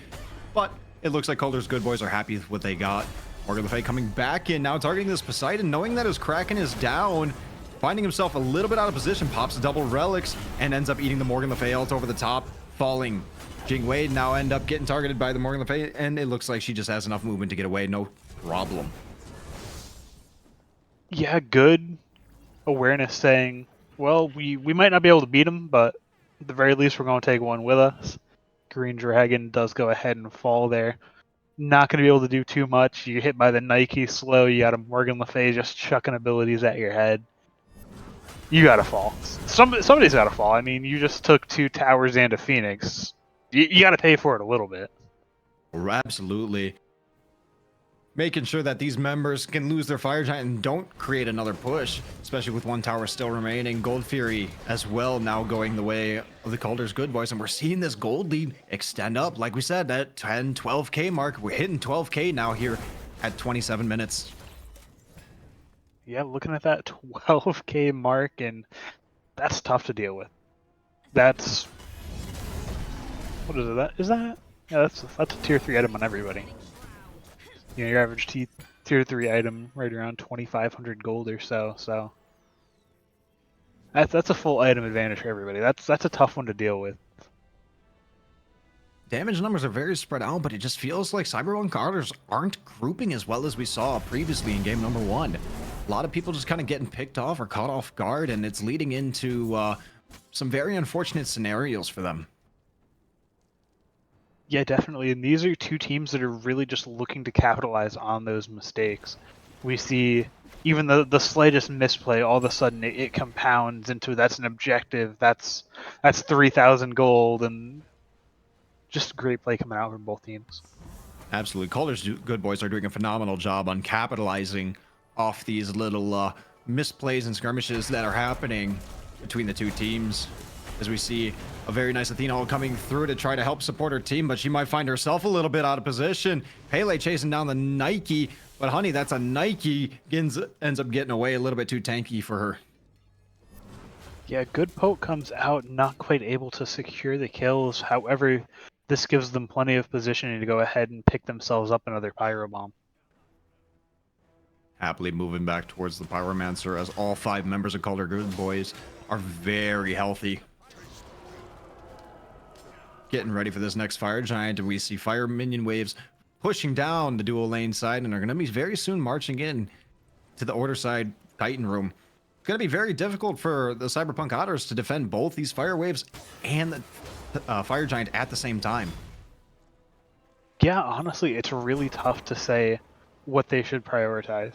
but it looks like Kaldr's good boys are happy with what they got. Morgan Le Fay coming back in, now targeting this Poseidon, knowing that his Kraken is down. Finding himself a little bit out of position, pops double relics and ends up eating the Morgan Le Fay ult over the top, falling. Jing Wei now end up getting targeted by the Morgan Le Fay, and it looks like she just has enough movement to get away, no problem. Yeah, good awareness saying, well, we might not be able to beat him, but at the very least we're going to take one with us. Green Dragon does go ahead and fall there. Not going to be able to do too much. You hit by the Nike slow, you got a Morgan Le Fay just chucking abilities at your head. You gotta fall. Somebody's gotta fall. I mean, you just took 2 towers and a Phoenix. You gotta pay for it a little bit. Absolutely. Making sure that these members can lose their fire giant and don't create another push, especially with 1 tower still remaining. Gold Fury as well now going the way of the Kaldr's good boys, and we're seeing this gold lead extend up. Like we said, that 10, 12k mark. We're hitting 12k now here at 27 minutes. Yeah, looking at that 12k mark, and that's tough to deal with. That's... what is it? Yeah, that's a tier 3 item on everybody. Your average tier 3 item right around 2,500 gold or so. That's a full item advantage for everybody. That's a tough one to deal with. Damage numbers are very spread out, but it just feels like Cyberpunk Otters aren't grouping as well as we saw previously in game number 1. A lot of people just kind of getting picked off or caught off guard, and it's leading into some very unfortunate scenarios for them. Yeah, definitely. And these are 2 teams that are really just looking to capitalize on those mistakes. We see even the slightest misplay, all of a sudden it compounds into that's an objective, that's 3,000 gold, and just great play coming out from both teams. Absolutely. Kaldr's good boys are doing a phenomenal job on capitalizing off these little misplays and skirmishes that are happening between the 2 teams. As we see a very nice Athena ult coming through to try to help support her team, but she might find herself a little bit out of position. Pele chasing down the Nike, but honey, that's a Nike. Ends up getting away, a little bit too tanky for her. Yeah, good poke comes out, not quite able to secure the kills. However, this gives them plenty of positioning to go ahead and pick themselves up another Pyro Bomb. Happily moving back towards the Pyromancer as all 5 members of Kaldr Good Boys are very healthy. Getting ready for this next Fire Giant, and we see Fire Minion waves pushing down the dual lane side, and are going to be very soon marching in to the Order side Titan room. It's going to be very difficult for the Cyberpunk Otters to defend both these Fire Waves and the Fire Giant at the same time. Yeah, honestly, it's really tough to say what they should prioritize.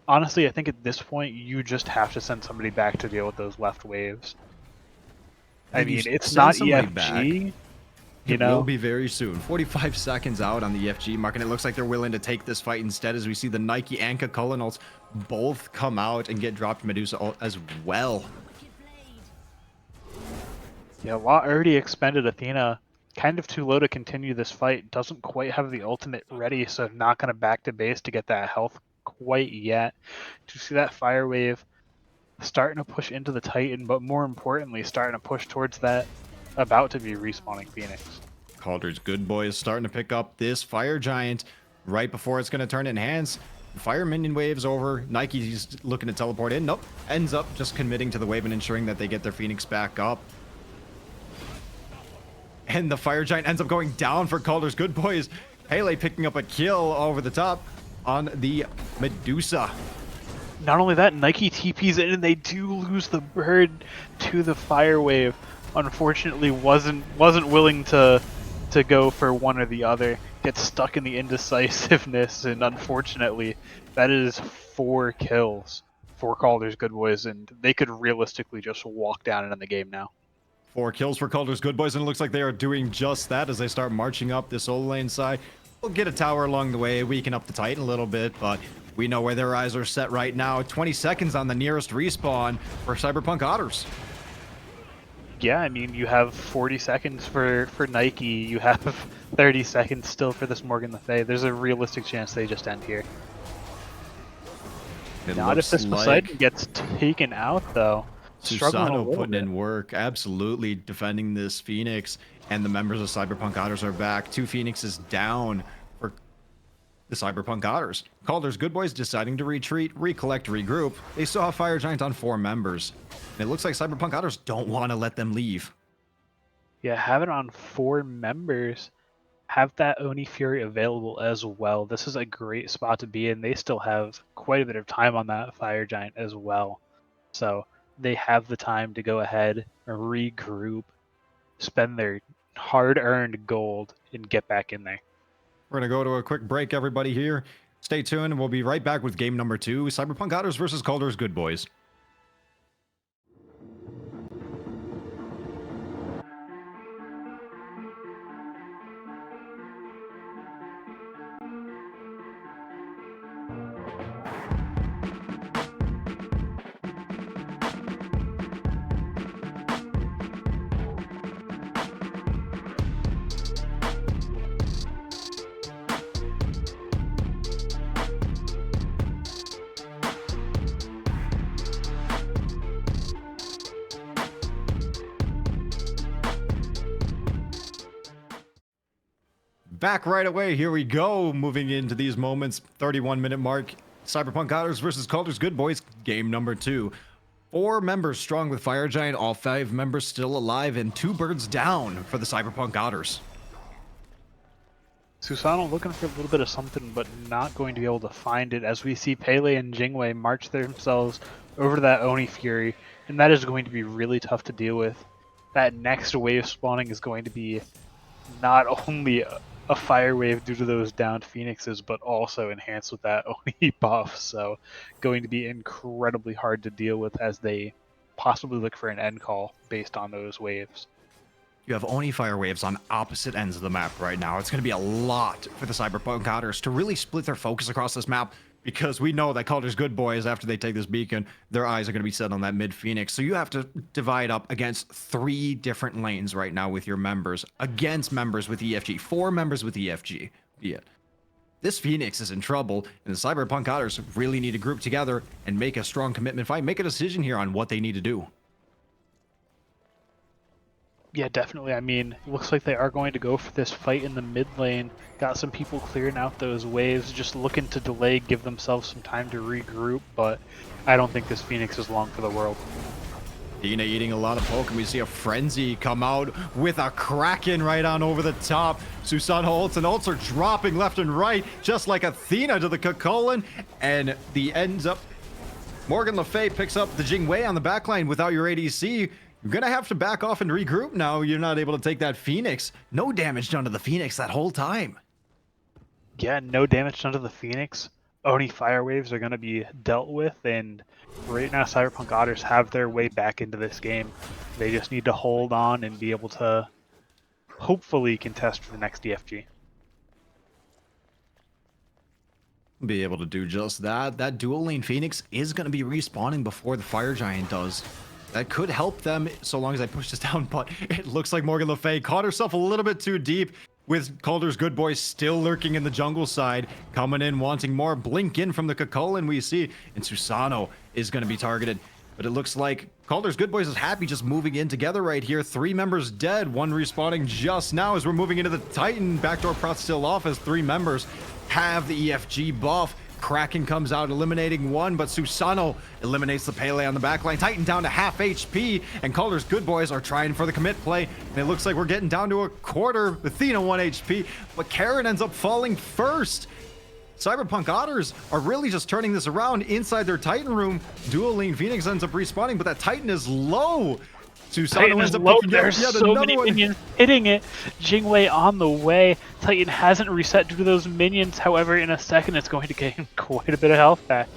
Honestly, I think at this point, you just have to send somebody back to deal with those left waves. I mean, it's not EFG. It will be very soon. 45 seconds out on the EFG mark, and it looks like they're willing to take this fight instead, as we see the Nike and Cullen ults both come out and get dropped Medusa ult as well. Yeah, Lot already expended Athena. Kind of too low to continue this fight. Doesn't quite have the ultimate ready, so not going to back to base to get that health quite yet. To see that Fire Wave starting to push into the Titan, but more importantly, starting to push towards that about to be respawning Phoenix. Kaldr's good boy is starting to pick up this fire giant right before it's going to turn in hands. Fire minion waves over. Nike's looking to teleport in. Nope. Ends up just committing to the wave and ensuring that they get their Phoenix back up. And the fire giant ends up going down for Kaldr's good boys. Pele picking up a kill over the top on the Medusa. Not only that, Nike TPs in and they do lose the bird to the fire wave. Unfortunately, wasn't willing to go for one or the other. Gets stuck in the indecisiveness, and unfortunately, that is 4 kills for Kaldr's good boys, and they could realistically just walk down and end the game now. 4 kills for Kaldr's good boys, and it looks like they are doing just that as they start marching up this solo lane side. We'll get a tower along the way, weaken up the Titan a little bit, but we know where their eyes are set right now. 20 seconds on the nearest respawn for Cyberpunk Otters. Yeah, I mean, you have 40 seconds for Nike, you have 30 seconds still for this Morgan Le Fay. There's a realistic chance they just end here. Not if this Poseidon gets taken out, though. Susano putting in work, absolutely defending this Phoenix, and the members of Cyberpunk Otters are back. 2 Phoenixes down for the Cyberpunk Otters. Kaldr's good boys deciding to retreat, recollect, regroup. They still have Fire Giant on 4 members. And it looks like Cyberpunk Otters don't want to let them leave. Yeah, have it on 4 members. Have that Oni Fury available as well. This is a great spot to be in. They still have quite a bit of time on that Fire Giant as well. So they have the time to go ahead, regroup, spend their hard-earned gold, and get back in there. We're going to go to a quick break, everybody here. Stay tuned, and we'll be right back with game number 2, Cyberpunk Otters versus Kaldr's good boys. Back right away. Here we go. Moving into these moments. 31-minute mark. Cyberpunk Otters versus Kaldr's good boys. Game number 2. 4 members strong with Fire Giant. All 5 members still alive, and 2 birds down for the Cyberpunk Otters. Susano looking for a little bit of something, but not going to be able to find it, as we see Pele and Jingwei march themselves over to that Oni Fury, and that is going to be really tough to deal with. That next wave spawning is going to be not only a fire wave due to those downed Phoenixes, but also enhanced with that Oni buff, so going to be incredibly hard to deal with as they possibly look for an end call based on those waves. You have Oni fire waves on opposite ends of the map right now. It's going to be a lot for the Cyberpunk Otters to really split their focus across this map, because we know that Kaldr's good boys, after they take this beacon, their eyes are going to be set on that mid Phoenix. So you have to divide up against 3 different lanes right now with your members, against members with EFG, 4 members with EFG. Yeah. This Phoenix is in trouble, and the Cyberpunk Otters really need to group together and make a strong commitment fight, make a decision here on what they need to do. Yeah, definitely. I mean, it looks like they are going to go for this fight in the mid lane. Got some people clearing out those waves, just looking to delay, give themselves some time to regroup, but I don't think this Phoenix is long for the world. Dina eating a lot of poke, and we see a Frenzy come out with a Kraken right on over the top. Susano ults, and ults are dropping left and right, just like Athena to the Kakolin, and the ends up... Morgan Le Fay picks up the Jingwei on the backline without your ADC. You're going to have to back off and regroup now. You're not able to take that Phoenix. No damage done to the Phoenix that whole time. Yeah, no damage done to the Phoenix. Oni fire waves are going to be dealt with, and right now Cyberpunk Otters have their way back into this game. They just need to hold on and be able to hopefully contest for the next DFG. Be able to do just that. That dual lane Phoenix is going to be respawning before the Fire Giant does. That could help them so long as I push this down, but it looks like Morgan Le Fay caught herself a little bit too deep, with Kaldr's good boys still lurking in the jungle side, coming in wanting more. Blink in from the Kakolin we see, and Susano is going to be targeted. But it looks like Kaldr's Good Boys is happy just moving in together right here. 3 members dead, 1 respawning just now as we're moving into the Titan. Backdoor prot still off as 3 members have the EFG buff. Kraken comes out eliminating 1, but Susano eliminates the Pele on the backline. Titan down to half HP, and Kaldr's Good Boys are trying for the commit play. And it looks like we're getting down to a quarter. Athena 1 HP, but Karen ends up falling first. Cyberpunk Otters are really just turning this around inside their Titan room. Dueling Phoenix ends up respawning, but that Titan is low. Titan is low. There's so many minions hitting it. Jingwei on the way. Titan hasn't reset due to those minions. However, in a second, it's going to gain quite a bit of health back.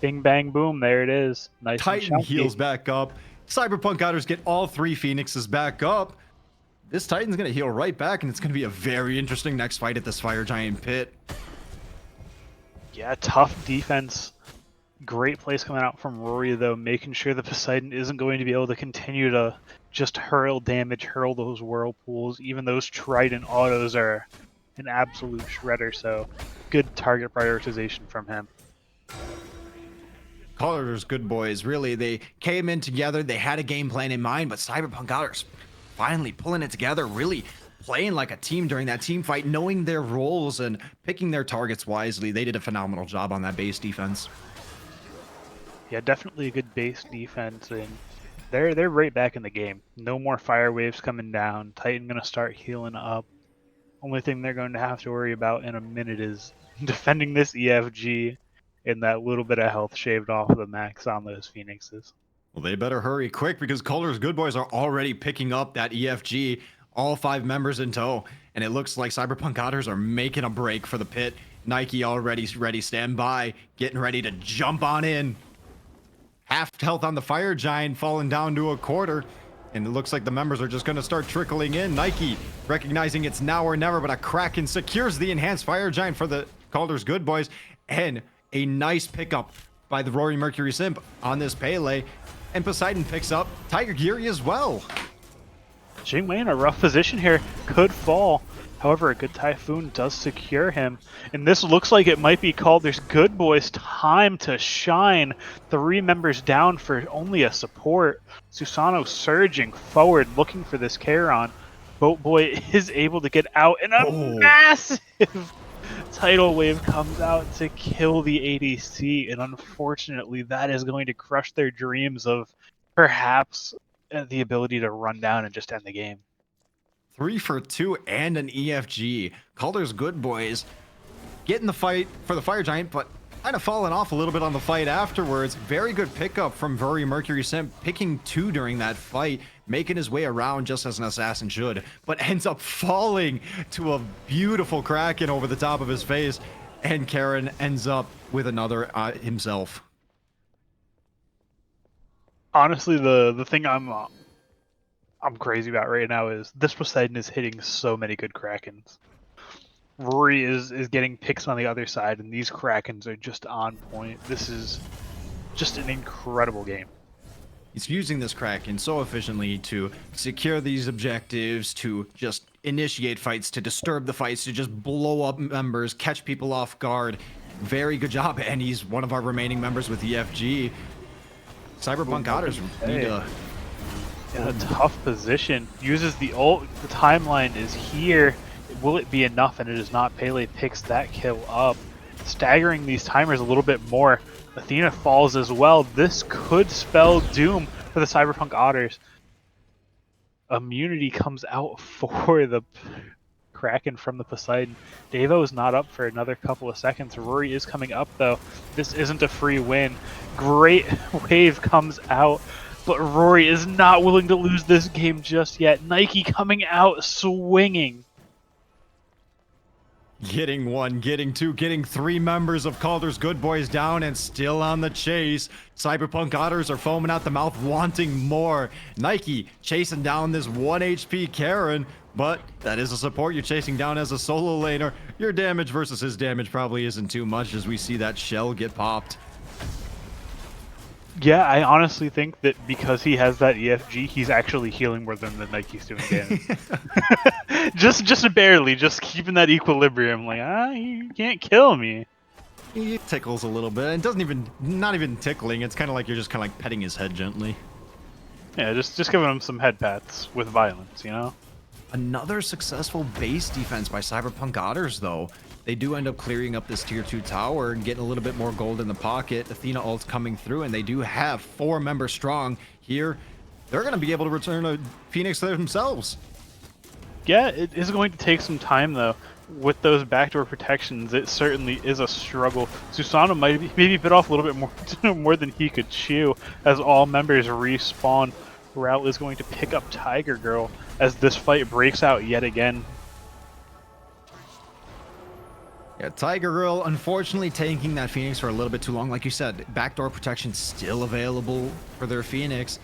Bing, bang, boom. There it is. Nice. Titan heals back up. Cyberpunk Otters get all 3 Phoenixes back up. This Titan's going to heal right back, and it's going to be a very interesting next fight at this Fire Giant pit. Yeah, tough defense. Great place coming out from Rory, though, making sure the Poseidon isn't going to be able to continue to just hurl damage, hurl those whirlpools. Even those Trident autos are an absolute shredder, so good target prioritization from him. Kaldr's Good Boys, really, they came in together. They had a game plan in mind, but Cyberpunk Otters finally pulling it together, really playing like a team during that team fight, knowing their roles and picking their targets wisely. They did a phenomenal job on that base defense. Yeah, definitely a good base defense, and they're right back in the game. No more fire waves coming down. Titan gonna start healing up. Only thing they're going to have to worry about in a minute is defending this EFG and that little bit of health shaved off of the max on those Phoenixes. Well, they better hurry quick because Kaldr's Good Boys are already picking up that EFG, all 5 members in tow, and it looks like Cyberpunk Otters are making a break for the pit. Nike already ready, stand by, getting ready to jump on in. Half health on the Fire Giant, falling down to a quarter. And it looks like the members are just going to start trickling in. Nike recognizing it's now or never, but a Kraken secures the enhanced Fire Giant for the Kaldr's Good Boys. And a nice pickup by the Rory Mercury Simp on this Pele. And Poseidon picks up Tiger Geary as well. Jingwei in a rough position here. Could fall. However, a good Typhoon does secure him. And this looks like it might be Kaldr's Good Boys' time to shine. 3 members down for only a support. Susano surging forward, looking for this Charon. Boat Boy is able to get out, and a massive tidal wave comes out to kill the ADC. And unfortunately, that is going to crush their dreams of perhaps the ability to run down and just end the game. 3 for 2 and an EFG. Kaldr's Good Boys getting the fight for the Fire Giant, but kind of falling off a little bit on the fight afterwards. Very good pickup from Rory Mercury Simp, picking 2 during that fight, making his way around just as an assassin should, but ends up falling to a beautiful Kraken over the top of his face, and Karen ends up with another himself. Honestly, the thing I'm crazy about right now is this Poseidon is hitting so many good Krakens. Rory is getting picks on the other side, and these Krakens are just on point. This is just an incredible game. He's using this Kraken so efficiently to secure these objectives, to just initiate fights, to disturb the fights, to just blow up members, catch people off guard. Very good job, and he's one of our remaining members with EFG. Cyberpunk Otters need to... In a tough position. Uses the ult. The timeline is here. Will it be enough? And it is not. Pele picks that kill up. Staggering these timers a little bit more. Athena falls as well. This could spell doom for the Cyberpunk Otters. Immunity comes out for the Kraken from the Poseidon. Devo is not up for another couple of seconds. Rory is coming up though. This isn't a free win. Great wave comes out. But Rory is not willing to lose this game just yet. Nike coming out swinging. Getting 1, getting 2, getting 3 members of Kaldr's Good Boys down and still on the chase. Cyberpunk Otters are foaming at the mouth, wanting more. Nike chasing down this 1 HP Karen, but that is a support you're chasing down as a solo laner. Your damage versus his damage probably isn't too much as we see that shell get popped. Yeah, I honestly think that because he has that EFG, he's actually healing more than the Nike's doing damage. just barely, just keeping that equilibrium. Like, you can't kill me. He tickles a little bit. It doesn't even, not even tickling. It's kind of like you're just kind of like petting his head gently. Yeah, just giving him some head pats with violence, you know? Another successful base defense by Cyberpunk Otters, though. They do end up clearing up this tier 2 tower and getting a little bit more gold in the pocket. Athena ult's coming through, and they do have 4 members strong here. They're going to be able to return a Phoenix to themselves. Yeah, it is going to take some time, though. With those backdoor protections, it certainly is a struggle. Susanoo might be maybe bit off a little bit more, more than he could chew as all members respawn. Route is going to pick up Tiger Girl as this fight breaks out yet again. Yeah, Tiger Girl unfortunately taking that Phoenix for a little bit too long. Like you said, backdoor protection still available for their Phoenix.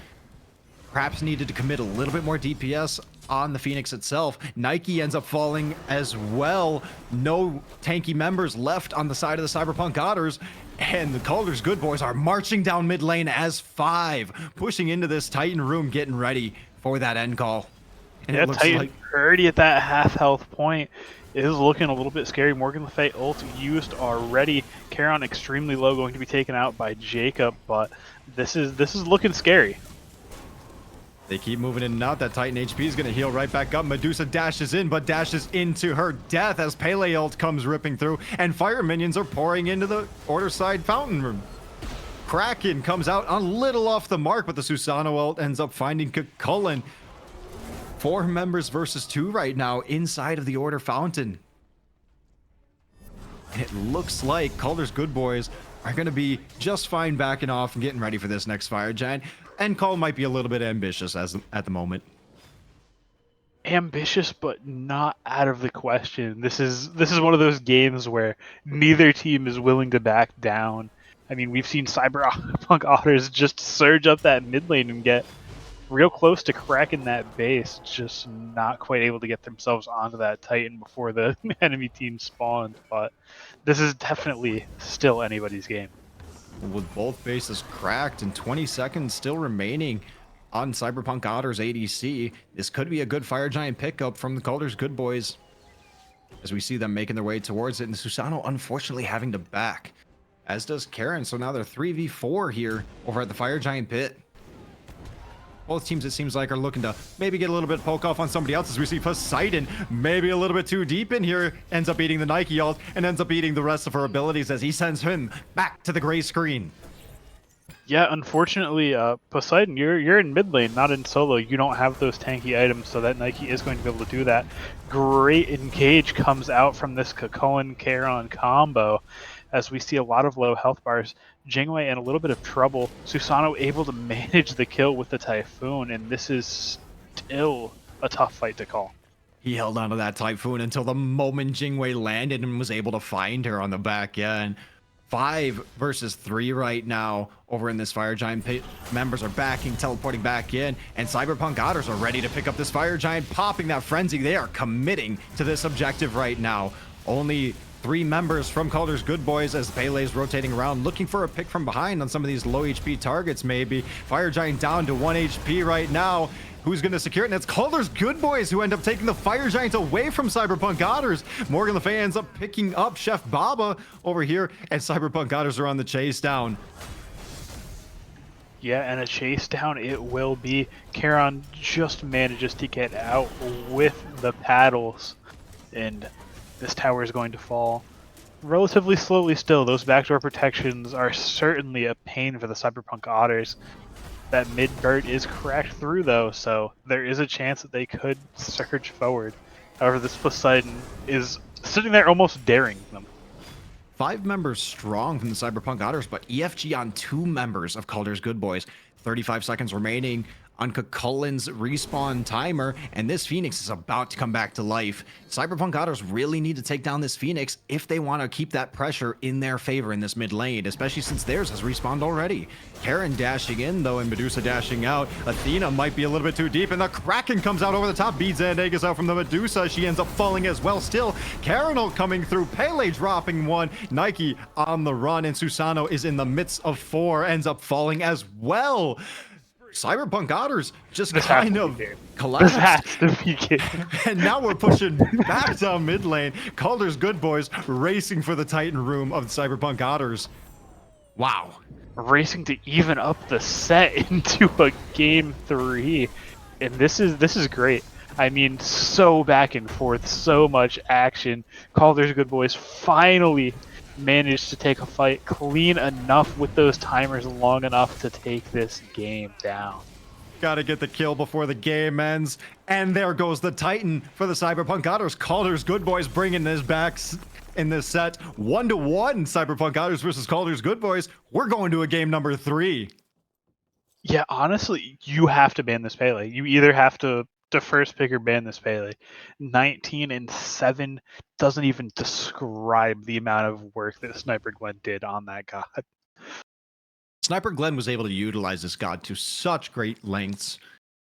Perhaps needed to commit a little bit more DPS on the Phoenix itself. Nike ends up falling as well. No tanky members left on the side of the Cyberpunk Otters. And the Kaldr's Good Boys are marching down mid lane as 5, pushing into this Titan room, getting ready for that end call. And yeah, it looks Titan like already at that half health point is looking a little bit scary. Morgan Le Fay ult used already. Charon extremely low, going to be taken out by Jacob, but this is looking scary. they keep moving in and out. That Titan HP is going to heal right back up. Medusa dashes in, but dashes into her death as Pele ult comes ripping through, and fire minions are pouring into the order side fountain room. Kraken comes out a little off the mark, but the Susanoo ult ends up finding Cullen. 4 members versus 2 right now inside of the order fountain. And it looks like Kaldr's Good Boys are going to be just fine backing off and getting ready for this next fire giant. And Call might be a little bit ambitious at the moment. Ambitious, but not out of the question. This is one of those games where neither team is willing to back down. I mean, we've seen Cyberpunk Otters just surge up that mid lane and get real close to cracking that base, just not quite able to get themselves onto that Titan before the enemy team spawned. But this is definitely still anybody's game. With both bases cracked and 20 seconds still remaining on Cyberpunk Otters ADC, this could be a good fire giant pickup from the Kaldr's Good Boys as we see them making their way towards it, and Susanoo unfortunately having to back, as does Karen. So now they're 3v4 here over at the fire giant pit. Both teams, it seems like, are looking to maybe get a little bit of poke off on somebody else, as we see Poseidon maybe a little bit too deep in here, ends up eating the Nike ult and ends up eating the rest of her abilities as he sends him back to the gray screen. Yeah, unfortunately, Poseidon, you're in mid lane, not in solo. You don't have those tanky items, so that Nike is going to be able to do that. Great engage comes out from this Cohen-Charon combo, as we see a lot of low health bars. Jingwei in a little bit of trouble. Susanoo able to manage the kill with the Typhoon, and this is still a tough fight to call. He held onto that Typhoon until the moment Jingwei landed and was able to find her on the back end. 5 versus 3 right now over in this fire giant pit. Members are backing, teleporting back in, and Cyberpunk Otters are ready to pick up this fire giant, popping that frenzy. They are committing to this objective right now. Only 3 members from Kaldr's Good Boys as Pele's rotating around, looking for a pick from behind on some of these low HP targets maybe. Fire Giant down to 1 HP right now. Who's going to secure it? And it's Kaldr's Good Boys who end up taking the Fire Giant away from Cyberpunk Otters. Morgan Le Fay ends up picking up Chef Baba over here, and Cyberpunk Otters are on the chase down. Yeah, and a chase down it will be. Charon just manages to get out with the paddles, and this tower is going to fall relatively slowly still. Those backdoor protections are certainly a pain for the Cyberpunk Otters. That mid bird is cracked through though, so there is a chance that they could surge forward. However, this Poseidon is sitting there almost daring them. 5 members strong from the Cyberpunk Otters, but EFG on 2 members of Kaldr's Good Boys. 35 seconds remaining on Cullen's respawn timer, and this Phoenix is about to come back to life. Cyberpunk Otters really need to take down this Phoenix if they want to keep that pressure in their favor in this mid lane, especially since theirs has respawned already. Karen dashing in though, and Medusa dashing out. Athena might be a little bit too deep, and the Kraken comes out over the top, beats Zandagus out from the Medusa. She ends up falling as well still. Karen coming through, Pele dropping 1, Nike on the run, and Susanoo is in the midst of 4, ends up falling as well. Cyberpunk Otters just This has kind to of be game. This collapsed. has to be game. And now we're pushing back down mid lane. Kaldr's good boys racing for the Titan room of the Cyberpunk Otters. Wow. Racing to even up the set into a game 3, and this is great. I mean, so back and forth, so much action. Calder's good boys finally managed to take a fight clean enough with those timers long enough to take this game down. Gotta get the kill before the game ends. And there goes the Titan for the Cyberpunk Otters. Calder's good boys bringing this back in this set. 1-1 Cyberpunk Otters versus Calder's good boys. We're going to a game number 3. Yeah, honestly, you have to ban this Pele. You either have to first pick or ban this Pele. 19-7 doesn't even describe the amount of work that Sniper Glenn did on that god. Sniper Glenn was able to utilize this god to such great lengths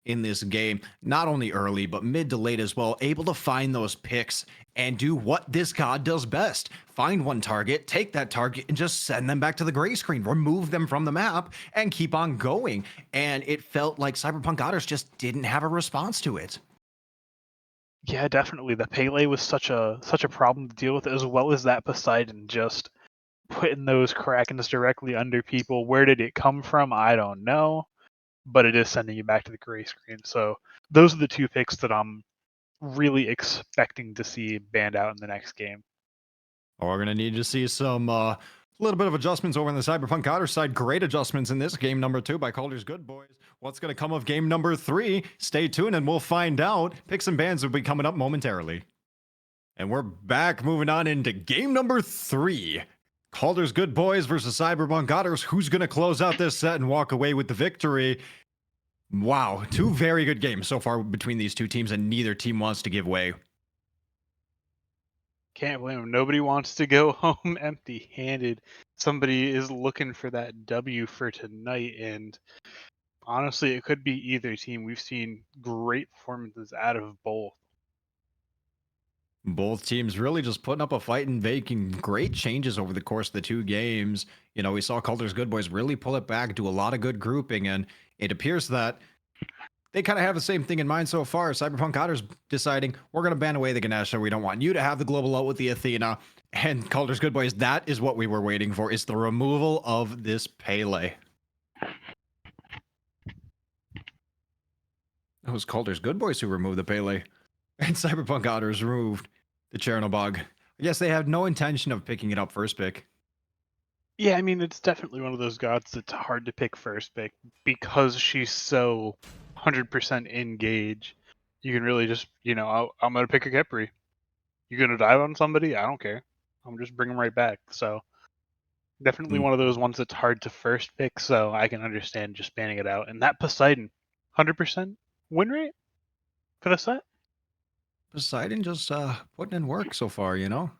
in this game, not only early, but mid to late as well, able to find those picks and do what this god does best. Find one target, take that target, and just send them back to the gray screen, remove them from the map, and keep on going. And it felt like Cyberpunk Otters just didn't have a response to it. Yeah, definitely. The Pele was such a problem to deal with, as well as that Poseidon just putting those Krakens directly under people. Where did it come from? I don't know, but it is sending you back to the gray screen. So those are the two picks that I'm really expecting to see banned out in the next game. We're going to need to see some little bit of adjustments over on the Cyberpunk Otters side. Great adjustments in this game number 2 by Calder's good boys. What's going to come of game number 3? Stay tuned and we'll find out. Picks and bans will be coming up momentarily. And we're back, moving on into game number 3. Calder's good boys versus Cyberpunk Otters. Who's going to close out this set and walk away with the victory? Wow, 2 very good games so far between these 2 teams, and neither team wants to give way. Can't blame them. Nobody wants to go home empty-handed. Somebody is looking for that W for tonight, and honestly, it could be either team. We've seen great performances out of both. Both teams really just putting up a fight and making great changes over the course of the 2 games. You know, we saw Calder's good boys really pull it back, do a lot of good grouping, and it appears that they kind of have the same thing in mind so far. Cyberpunk Otters deciding, we're going to ban away the Ganesha. We don't want you to have the global ult with the Athena. And Calder's good boys, that is what we were waiting for, is the removal of this Pele. It was Calder's good boys who removed the Pele. And Cyberpunk Otters removed the Chernobog. I guess they had no intention of picking it up first pick. Yeah, I mean, it's definitely one of those gods that's hard to pick first pick because she's so 100% engage. You can really just, I'm going to pick a Kepri. You're going to dive on somebody? I don't care. I'm just bring them right back. So definitely one of those ones that's hard to first pick, so I can understand just banning it out. And that Poseidon, 100% win rate for the set? Poseidon just putting in work so far, you know?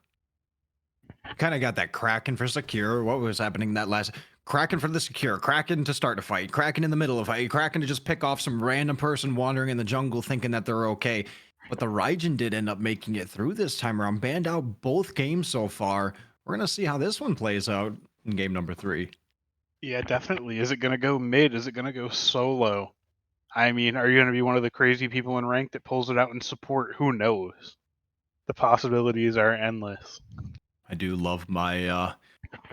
Kind of got that Kraken for secure. What was happening that last? Kraken for the secure. Kraken to start a fight. Kraken in the middle of a fight. Kraken to just pick off some random person wandering in the jungle thinking that they're okay. But the Raijin did end up making it through this time around. Banned out both games so far. We're going to see how this one plays out in game number 3. Yeah, definitely. Is it going to go mid? Is it going to go solo? I mean, are you going to be one of the crazy people in rank that pulls it out in support? Who knows? The possibilities are endless. I do love my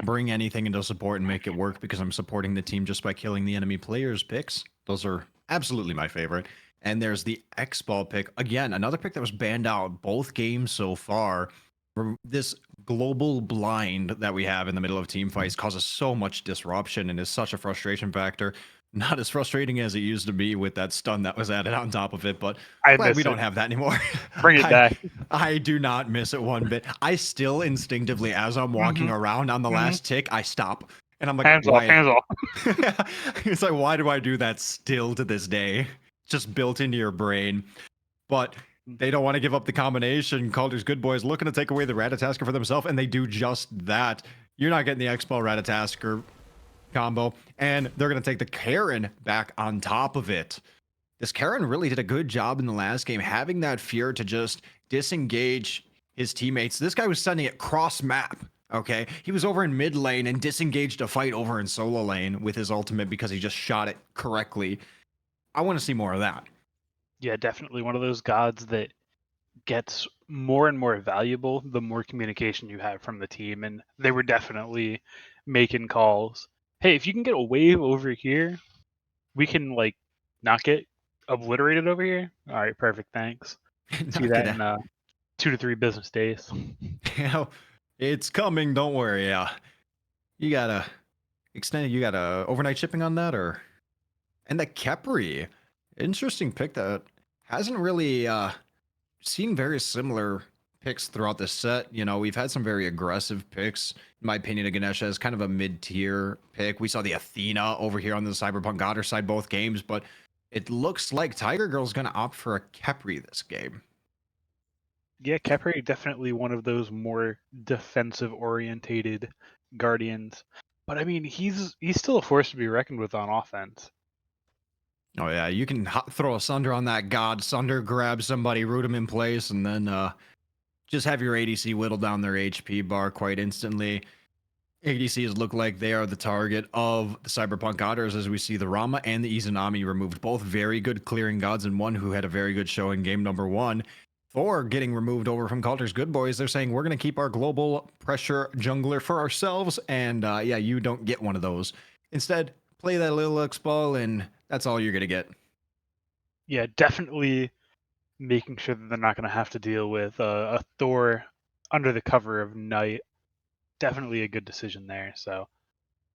bring anything into support and make it work because I'm supporting the team just by killing the enemy players' picks. Those are absolutely my favorite. And there's the X-Ball pick. Again, another pick that was banned out both games so far. This global blind that we have in the middle of team fights causes so much disruption and is such a frustration factor. Not as frustrating as it used to be with that stun that was added on top of it, but glad we don't have that anymore. Bring it back. I do not miss it one bit. I still instinctively, as I'm walking around on the last tick, I stop. And I'm like, hands off. It's like, why do I do that still to this day? Just built into your brain. But they don't want to give up the combination. Calder's good boys looking to take away the Ratatasker for themselves, and they do just that. You're not getting the X-Ball Ratatasker combo, and they're going to take the Karen back on top of it. This Karen really did a good job in the last game, having that fear to just disengage his teammates. This guy was sending it cross map, okay? He was over in mid lane and disengaged a fight over in solo lane with his ultimate because he just shot it correctly. I want to see more of that. Yeah, definitely one of those gods that gets more and more valuable the more communication you have from the team. And they were definitely making calls. Hey, if you can get a wave over here, we can like not get obliterated over here. All right, perfect. Thanks. See Not that gonna, in 2 to 3 business days. you know, it's coming. Don't worry. Yeah, you gotta extend. You gotta overnight shipping on that, or and the Kepri, interesting pick that hasn't really seen very similar picks throughout the set. You know, we've had some very aggressive picks. In my opinion, Ganesha is kind of a mid-tier pick. We saw the Athena over here on the Cyberpunk Otter side both games, but it looks like Tiger Girl's going to opt for a Kepri this game. Yeah, Kepri definitely one of those more defensive orientated guardians. But I mean, he's still a force to be reckoned with on offense. Oh yeah, you can throw a Sunder on that God. Sunder grab somebody, root them in place, and then just have your ADC whittle down their HP bar quite instantly. ADCs look like they are the target of the Cyberpunk Otters as we see the Rama and the Izanami removed. Both very good clearing gods, and one who had a very good show in game number one. Thor getting removed over from Kaldr's Good Boys. They're saying we're going to keep our global pressure jungler for ourselves, and yeah, you don't get one of those. Instead, play that little X ball, and that's all you're going to get. Yeah, definitely making sure that they're not going to have to deal with a Thor under the cover of night. Definitely a good decision there. So,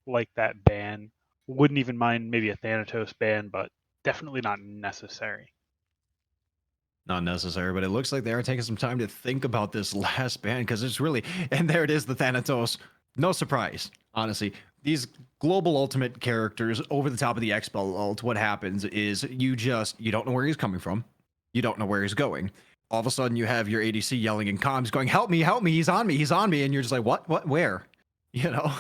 like that ban. Wouldn't even mind maybe a Thanatos ban, but definitely not necessary. Not necessary, but it looks like they are taking some time to think about this last ban because it's really, and there it is, the Thanatos. No surprise, honestly. These global ultimate characters over the top of the Expo ult, what happens is you don't know where he's coming from. You don't know where he's going. All of a sudden, you have your ADC yelling in comms, going, help me, he's on me, he's on me. And you're just like, what, where? You know?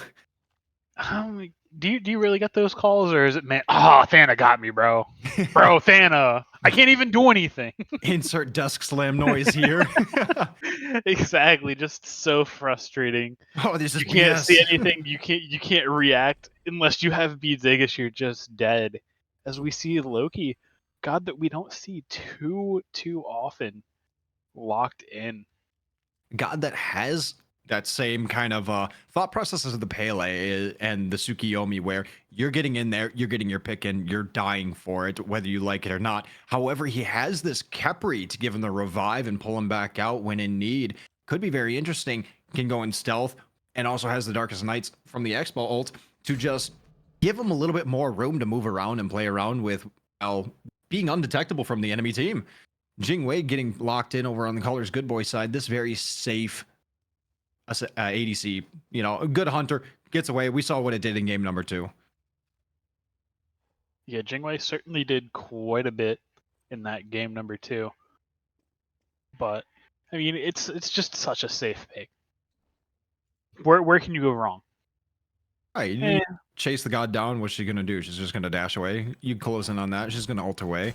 Do you really get those calls, or is it man? Oh, Thana got me, bro. Bro, Thana, I can't even do anything. Insert desk slam noise here. Exactly, just so frustrating. Oh, this is You can't BS. see anything. You can't react unless you have beads Aegis. You're just dead. As we see Loki, God that we don't see too often, locked in. God that has that same kind of thought process as the Pele and the Tsukiyomi, where you're getting in there, you're getting your pick in, you're dying for it, whether you like it or not. However, he has this Kepri to give him the revive and pull him back out when in need. Could be very interesting. Can go in stealth and also has the Darkest Nights from the Expo ult to just give him a little bit more room to move around and play around with while being undetectable from the enemy team. Jingwei getting locked in over on the Colors Good Boy side. This very safe ADC, you know, a good hunter gets away. We saw what it did in game number 2. Yeah, Jingwei certainly did quite a bit in that game number 2. But I mean, it's just such a safe pick. Where can you go wrong? Right, you chase the god down. What's she gonna do? She's just gonna dash away. You close in on that. She's gonna ult away.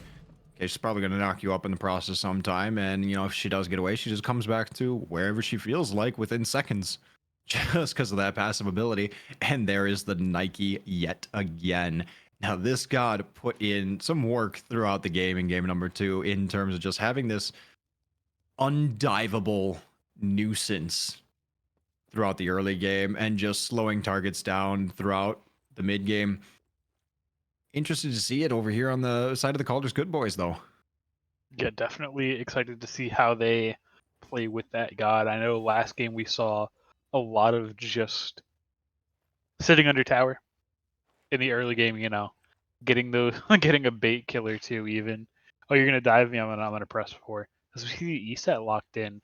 Okay, she's probably gonna knock you up in the process sometime. And you know, if she does get away, she just comes back to wherever she feels like within seconds, just because of that passive ability. And there is the Nike yet again. Now, this god put in some work throughout the game in game number 2 in terms of just having this undivable nuisance throughout the early game and just slowing targets down throughout the mid game. Interested to see it over here on the side of the Calder's Good Boys, though. Yeah, definitely excited to see how they play with that god. I know last game we saw a lot of just sitting under tower in the early game, getting those getting a bait killer too even. Oh, you're gonna dive me, I'm gonna press 4. As we see Eset locked in.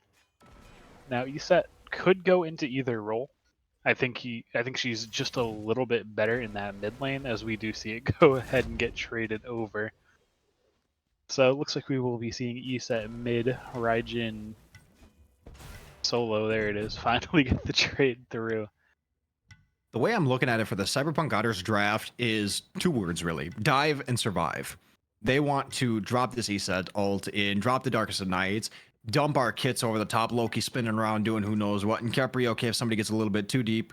Now Eset could go into either role. I think she's just a little bit better in that mid lane, as we do see it go ahead and get traded over. So it looks like we will be seeing Eset mid, Raijin solo. There it is. Finally get the trade through. The way I'm looking at it for the Cyberpunk Otters draft is 2 words, really: dive and survive. They want to drop this ESET ult in, drop the Darkest of Nights, dump our kits over the top, Loki spinning around doing who knows what, and Kepri, okay, if somebody gets a little bit too deep,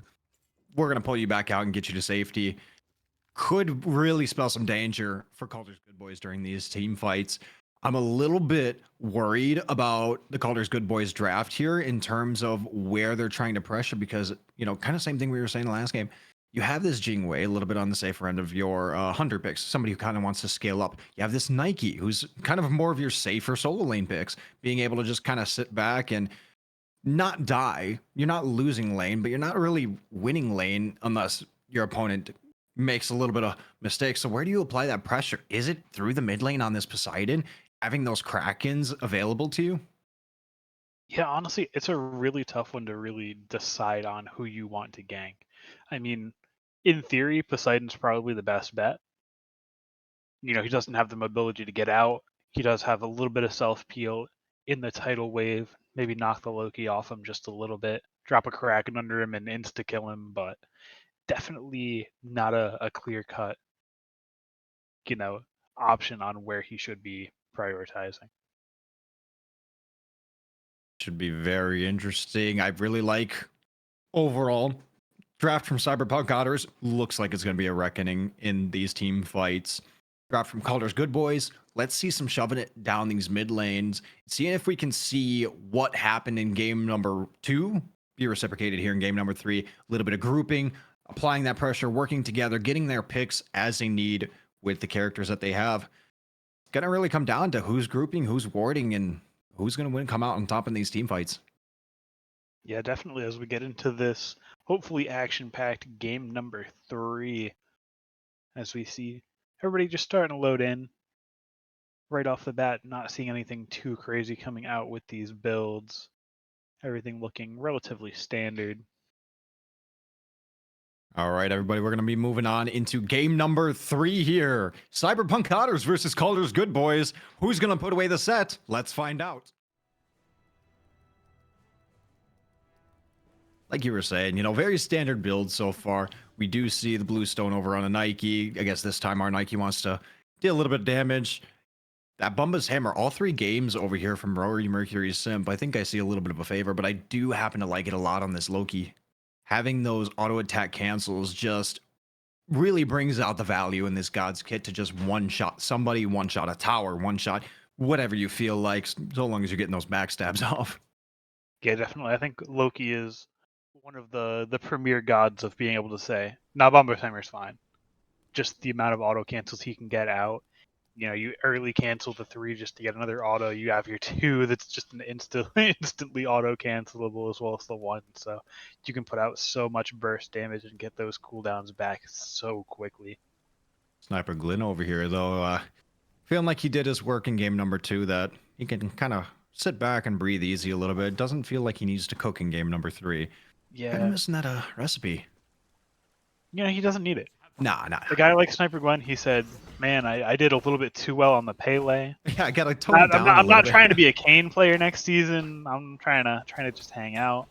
we're going to pull you back out and get you to safety. could really spell some danger for Calder's Good Boys during these team fights. I'm a little bit worried about the Calder's Good Boys draft here in terms of where they're trying to pressure because, kind of same thing we were saying the last game. You have this Jingwei, a little bit on the safer end of your hunter picks, somebody who kind of wants to scale up. You have this Nike, who's kind of more of your safer solo lane picks, being able to just kind of sit back and not die. You're not losing lane, but you're not really winning lane unless your opponent makes a little bit of mistakes. So where do you apply that pressure? Is it through the mid lane on this Poseidon, having those Krakens available to you? Yeah, honestly, it's a really tough one to really decide on who you want to gank. I mean, in theory, Poseidon's probably the best bet. He doesn't have the mobility to get out. He does have a little bit of self peel in the tidal wave. Maybe knock the Loki off him just a little bit, drop a Kraken under him and insta kill him, but definitely not a clear cut, you know, option on where he should be prioritizing. Should be very interesting. I really like overall draft from Cyberpunk Otters. Looks like it's going to be a reckoning in these team fights. Draft from Kaldr's Good Boys. Let's see some shoving it down these mid lanes. Seeing if we can see what happened in game number 2 be reciprocated here in game number 3. A little bit of grouping, applying that pressure, working together, getting their picks as they need with the characters that they have. It's going to really come down to who's grouping, who's warding, and who's going to win, come out on top in these team fights. Yeah, definitely. As we get into this, hopefully action-packed game number 3, as we see everybody just starting to load in right off the bat, not seeing anything too crazy coming out with these builds. Everything looking relatively standard. All right, everybody, we're going to be moving on into game number 3 here. Cyberpunk Otters versus Kaldr's Good Boys. Who's going to put away the set? Let's find out. Like you were saying, very standard build so far. We do see the Bluestone over on a Nike. I guess this time our Nike wants to deal a little bit of damage. That Bumba's Hammer, all 3 games over here from Rory Mercury's Simp, I think I see a little bit of a favor, but I do happen to like it a lot on this Loki. Having those auto attack cancels just really brings out the value in this God's Kit to just one-shot somebody, one-shot a tower, one-shot, whatever you feel like, so long as you're getting those backstabs off. Yeah, definitely. I think Loki is one of the premier gods of being able to say, "Nah, Bombersheimer's fine." Just the amount of auto cancels he can get out. You early cancel the 3 just to get another auto. You have your 2 that's just an instantly auto cancelable as well as the 1. So you can put out so much burst damage and get those cooldowns back so quickly. Sniper Glyn over here, though, feeling like he did his work in game number 2, that he can kind of sit back and breathe easy a little bit. Doesn't feel like he needs to cook in game number 3. Yeah. Kind of missing that recipe. He doesn't need it. Nah. The guy like Sniper Gwen, he said, "Man, I did a little bit too well on the Pele. Yeah, I gotta tone it down. I'm not trying to be a Kane player next season. I'm trying to just hang out.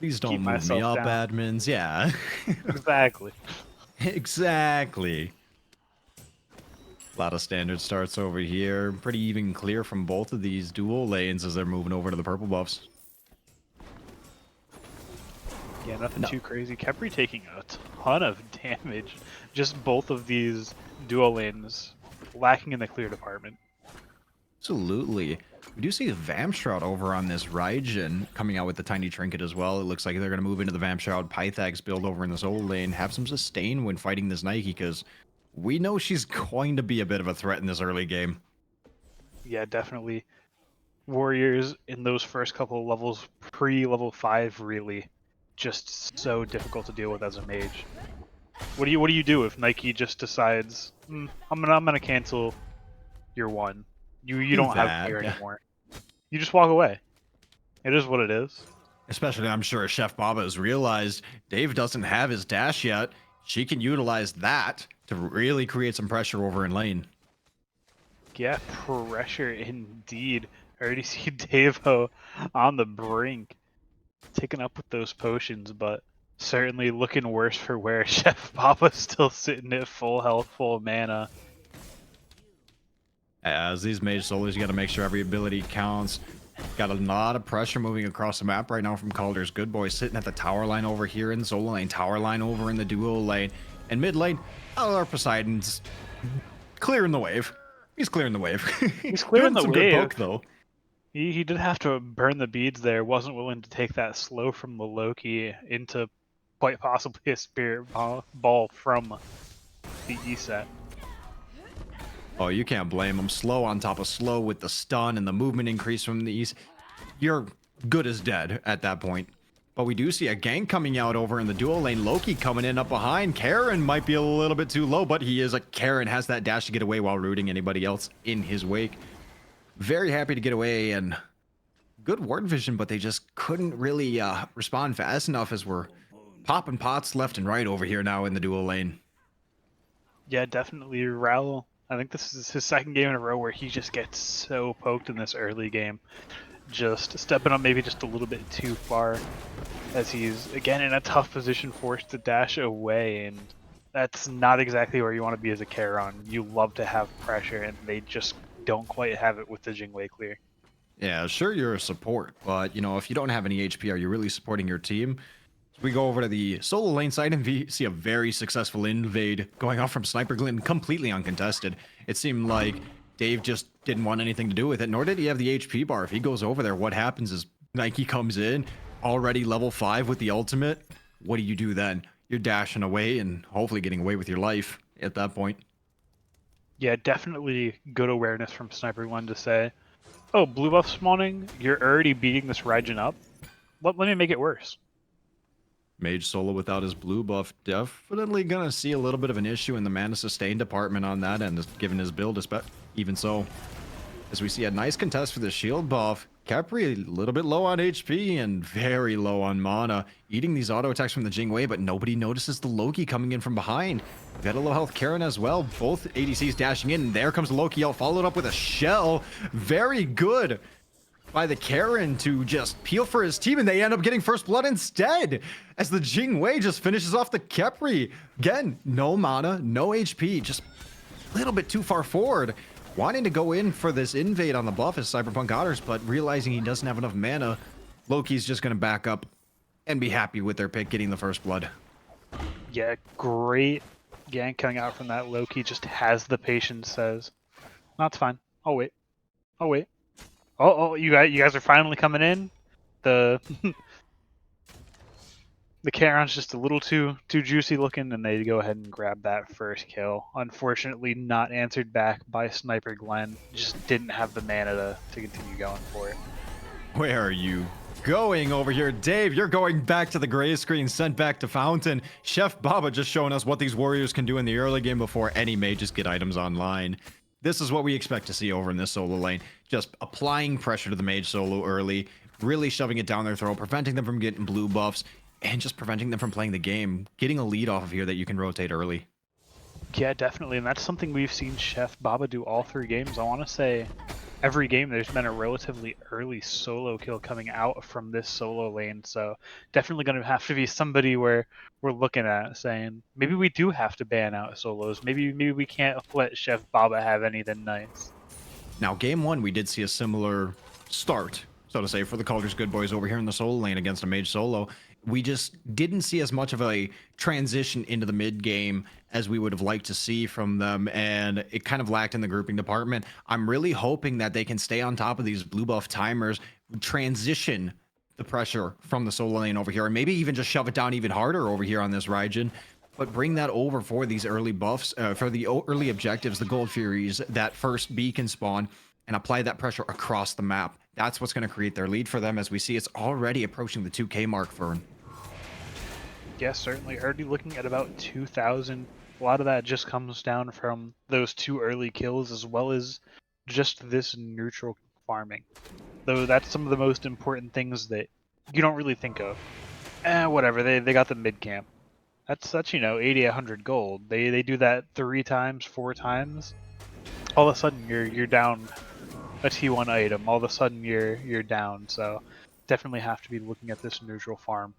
Please don't move me up, down. admins." Yeah. Exactly. Exactly. A lot of standard starts over here. Pretty even clear from both of these dual lanes as they're moving over to the purple buffs. Yeah, nothing too crazy. Khepri taking a ton of damage. Just both of these dual lanes lacking in the clear department. Absolutely. We do see the Vamp Shroud over on this Raijin coming out with the tiny trinket as well. It looks like they're going to move into the Vamp Shroud Pythax build over in this old lane. Have some sustain when fighting this Nike because we know she's going to be a bit of a threat in this early game. Yeah, definitely. Warriors in those first couple of levels, pre-level 5, really just so difficult to deal with as a mage. What do you do if Nike just decides, I'm gonna cancel your 1? You don't have clear anymore. You just walk away. It is what it is. Especially, I'm sure Chef Baba has realized Dave doesn't have his dash yet. She can utilize that to really create some pressure over in lane. Yeah, pressure indeed. I already see Davo on the brink, taking up with those potions, but certainly looking worse for wear. Chef Baba's still sitting at full health, full mana. As these mage solos, you got to make sure every ability counts. Got a lot of pressure moving across the map right now from Kaldr's Good Boys, sitting at the tower line over here in the solo lane, tower line over in the duo lane. And mid lane, our Poseidon's clearing the wave. He's clearing the wave. He's clearing Doing the some wave. good poke, though. He did have to burn the beads there. Wasn't willing to take that slow from the Loki into quite possibly a spirit ball from the E set. Oh, you can't blame him. Slow on top of slow with the stun and the movement increase from the East. You're good as dead at that point. But we do see a gank coming out over in the dual lane. Loki coming in up behind. Karen might be a little bit too low, but he is a Karen, has that dash to get away while rooting anybody else in his wake. Very happy to get away, and good ward vision, but they just couldn't really respond fast enough as we're popping pots left and right over here now in the dual lane. Yeah, definitely Raul. I think this is his second game in a row where he just gets so poked in this early game. Just stepping up maybe just a little bit too far as he's, again, in a tough position, forced to dash away, and that's not exactly where you want to be as a Charon. You love to have pressure, and they just don't quite have it with the Jingwei clear. Yeah, sure, you're a support, but, you know, if you don't have any HP, are you really supporting your team? We go over to the solo lane side and we see a very successful invade going off from Sniper Glenn, completely uncontested. It seemed like Dave just didn't want anything to do with it, nor did he have the HP bar. If he goes over there, what happens is Nike comes in, already level 5 with the ultimate. What do you do then? You're dashing away and hopefully getting away with your life at that point. Yeah, definitely good awareness from Sniper Glenn to say, oh, blue buff spawning, you're already beating this Raijin up. Let me make it worse. Mage solo without his blue buff, definitely gonna see a little bit of an issue in the mana sustain department on that end, given his build, even so. As we see a nice contest for the shield buff, Capri a little bit low on HP and very low on mana, eating these auto attacks from the Jingwei, but nobody notices the Loki coming in from behind. We've got a low health Karen as well, both ADCs dashing in, and there comes Loki out, followed up with a shell. Very good by the Karen to just peel for his team, and they end up getting first blood instead as the Jingwei just finishes off the Kepri. Again, no mana, no HP, just a little bit too far forward. Wanting to go in for this invade on the buff as Cyberpunk Otters, but realizing he doesn't have enough mana, Loki's just going to back up and be happy with their pick getting the first blood. Yeah, great gank coming out from that. Loki just has the patience, says, "That's fine. I'll wait. I'll wait." Oh, you guys are finally coming in. The the Charon's just a little too juicy looking, and they go ahead and grab that first kill. Unfortunately, not answered back by Sniper Glenn. Just didn't have the mana to continue going for it. Where are you going over here? Dave, you're going back to the gray screen, sent back to Fountain. Chef Baba just showing us what these warriors can do in the early game before any mages get items online. This is what we expect to see over in this solo lane. Just applying pressure to the mage solo early, really shoving it down their throat, preventing them from getting blue buffs, and just preventing them from playing the game. Getting a lead off of here that you can rotate early. Yeah, definitely, and that's something we've seen Chef Baba do all 3 games. I want to say every game there's been a relatively early solo kill coming out from this solo lane, so definitely going to have to be somebody where we're looking at saying, maybe we do have to ban out solos. Maybe we can't let Chef Baba have anything nice. Now, game 1, we did see a similar start, so to say, for the Kaldr's good boys over here in the solo lane against a mage solo. We just didn't see as much of a transition into the mid game as we would have liked to see from them, and it kind of lacked in the grouping department. I'm really hoping that they can stay on top of these blue buff timers, transition the pressure from the solo lane over here, and maybe even just shove it down even harder over here on this Raijin, but bring that over for these early buffs, for the early objectives, the Gold Furies, that first beacon spawn, and apply that pressure across the map. That's what's going to create their lead for them, as we see it's already approaching the 2K mark, Fern. Yes, certainly. Already looking at about 2,000. A lot of that just comes down from those 2 early kills, as well as just this neutral farming. Though that's some of the most important things that you don't really think of. Whatever, they got the mid camp. That's 80, 100 gold. They do that 3 times, 4 times. All of a sudden you're down a T1 item. All of a sudden you're down. So definitely have to be looking at this neutral farm.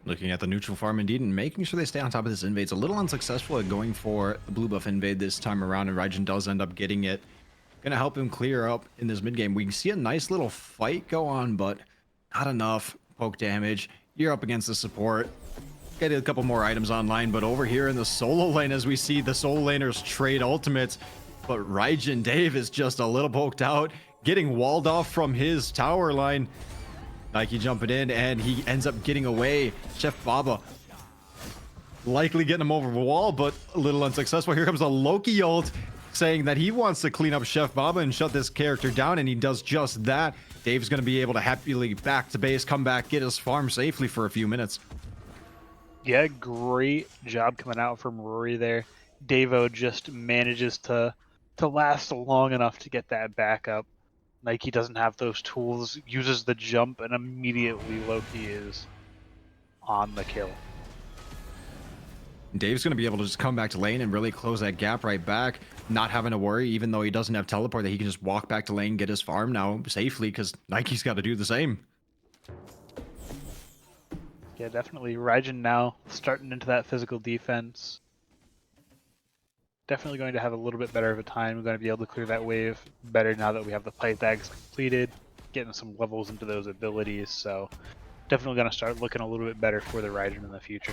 Looking at the neutral farm indeed, and making sure they stay on top of this invade. It's a little unsuccessful at going for the blue buff invade this time around, and Raijin does end up getting it. Gonna help him clear up in this mid game. We can see a nice little fight go on, but not enough poke damage. You're up against the support. get a couple more items online, but over here in the solo lane, as we see the solo laners trade ultimates, but Raijin Dave is just a little poked out, getting walled off from his tower line. Nike jumping in, and he ends up getting away. Chef Baba likely getting him over the wall, but a little unsuccessful. Here comes a Loki ult, saying that he wants to clean up Chef Baba and shut this character down, and he does just that. Dave's going to be able to happily back to base, come back, get his farm safely for a few minutes. Yeah, great job coming out from Rory there. Davo just manages to last long enough to get that backup. Nike doesn't have those tools, uses the jump, and immediately Loki is on the kill. Dave's going to be able to just come back to lane and really close that gap right back, not having to worry, even though he doesn't have teleport, that he can just walk back to lane, get his farm now safely, because Nike's got to do the same. Yeah, definitely. Raijin now starting into that physical defense. Definitely going to have a little bit better of a time. We're going to be able to clear that wave better now that we have the pipe bags completed, getting some levels into those abilities. So definitely going to start looking a little bit better for the Raijin in the future.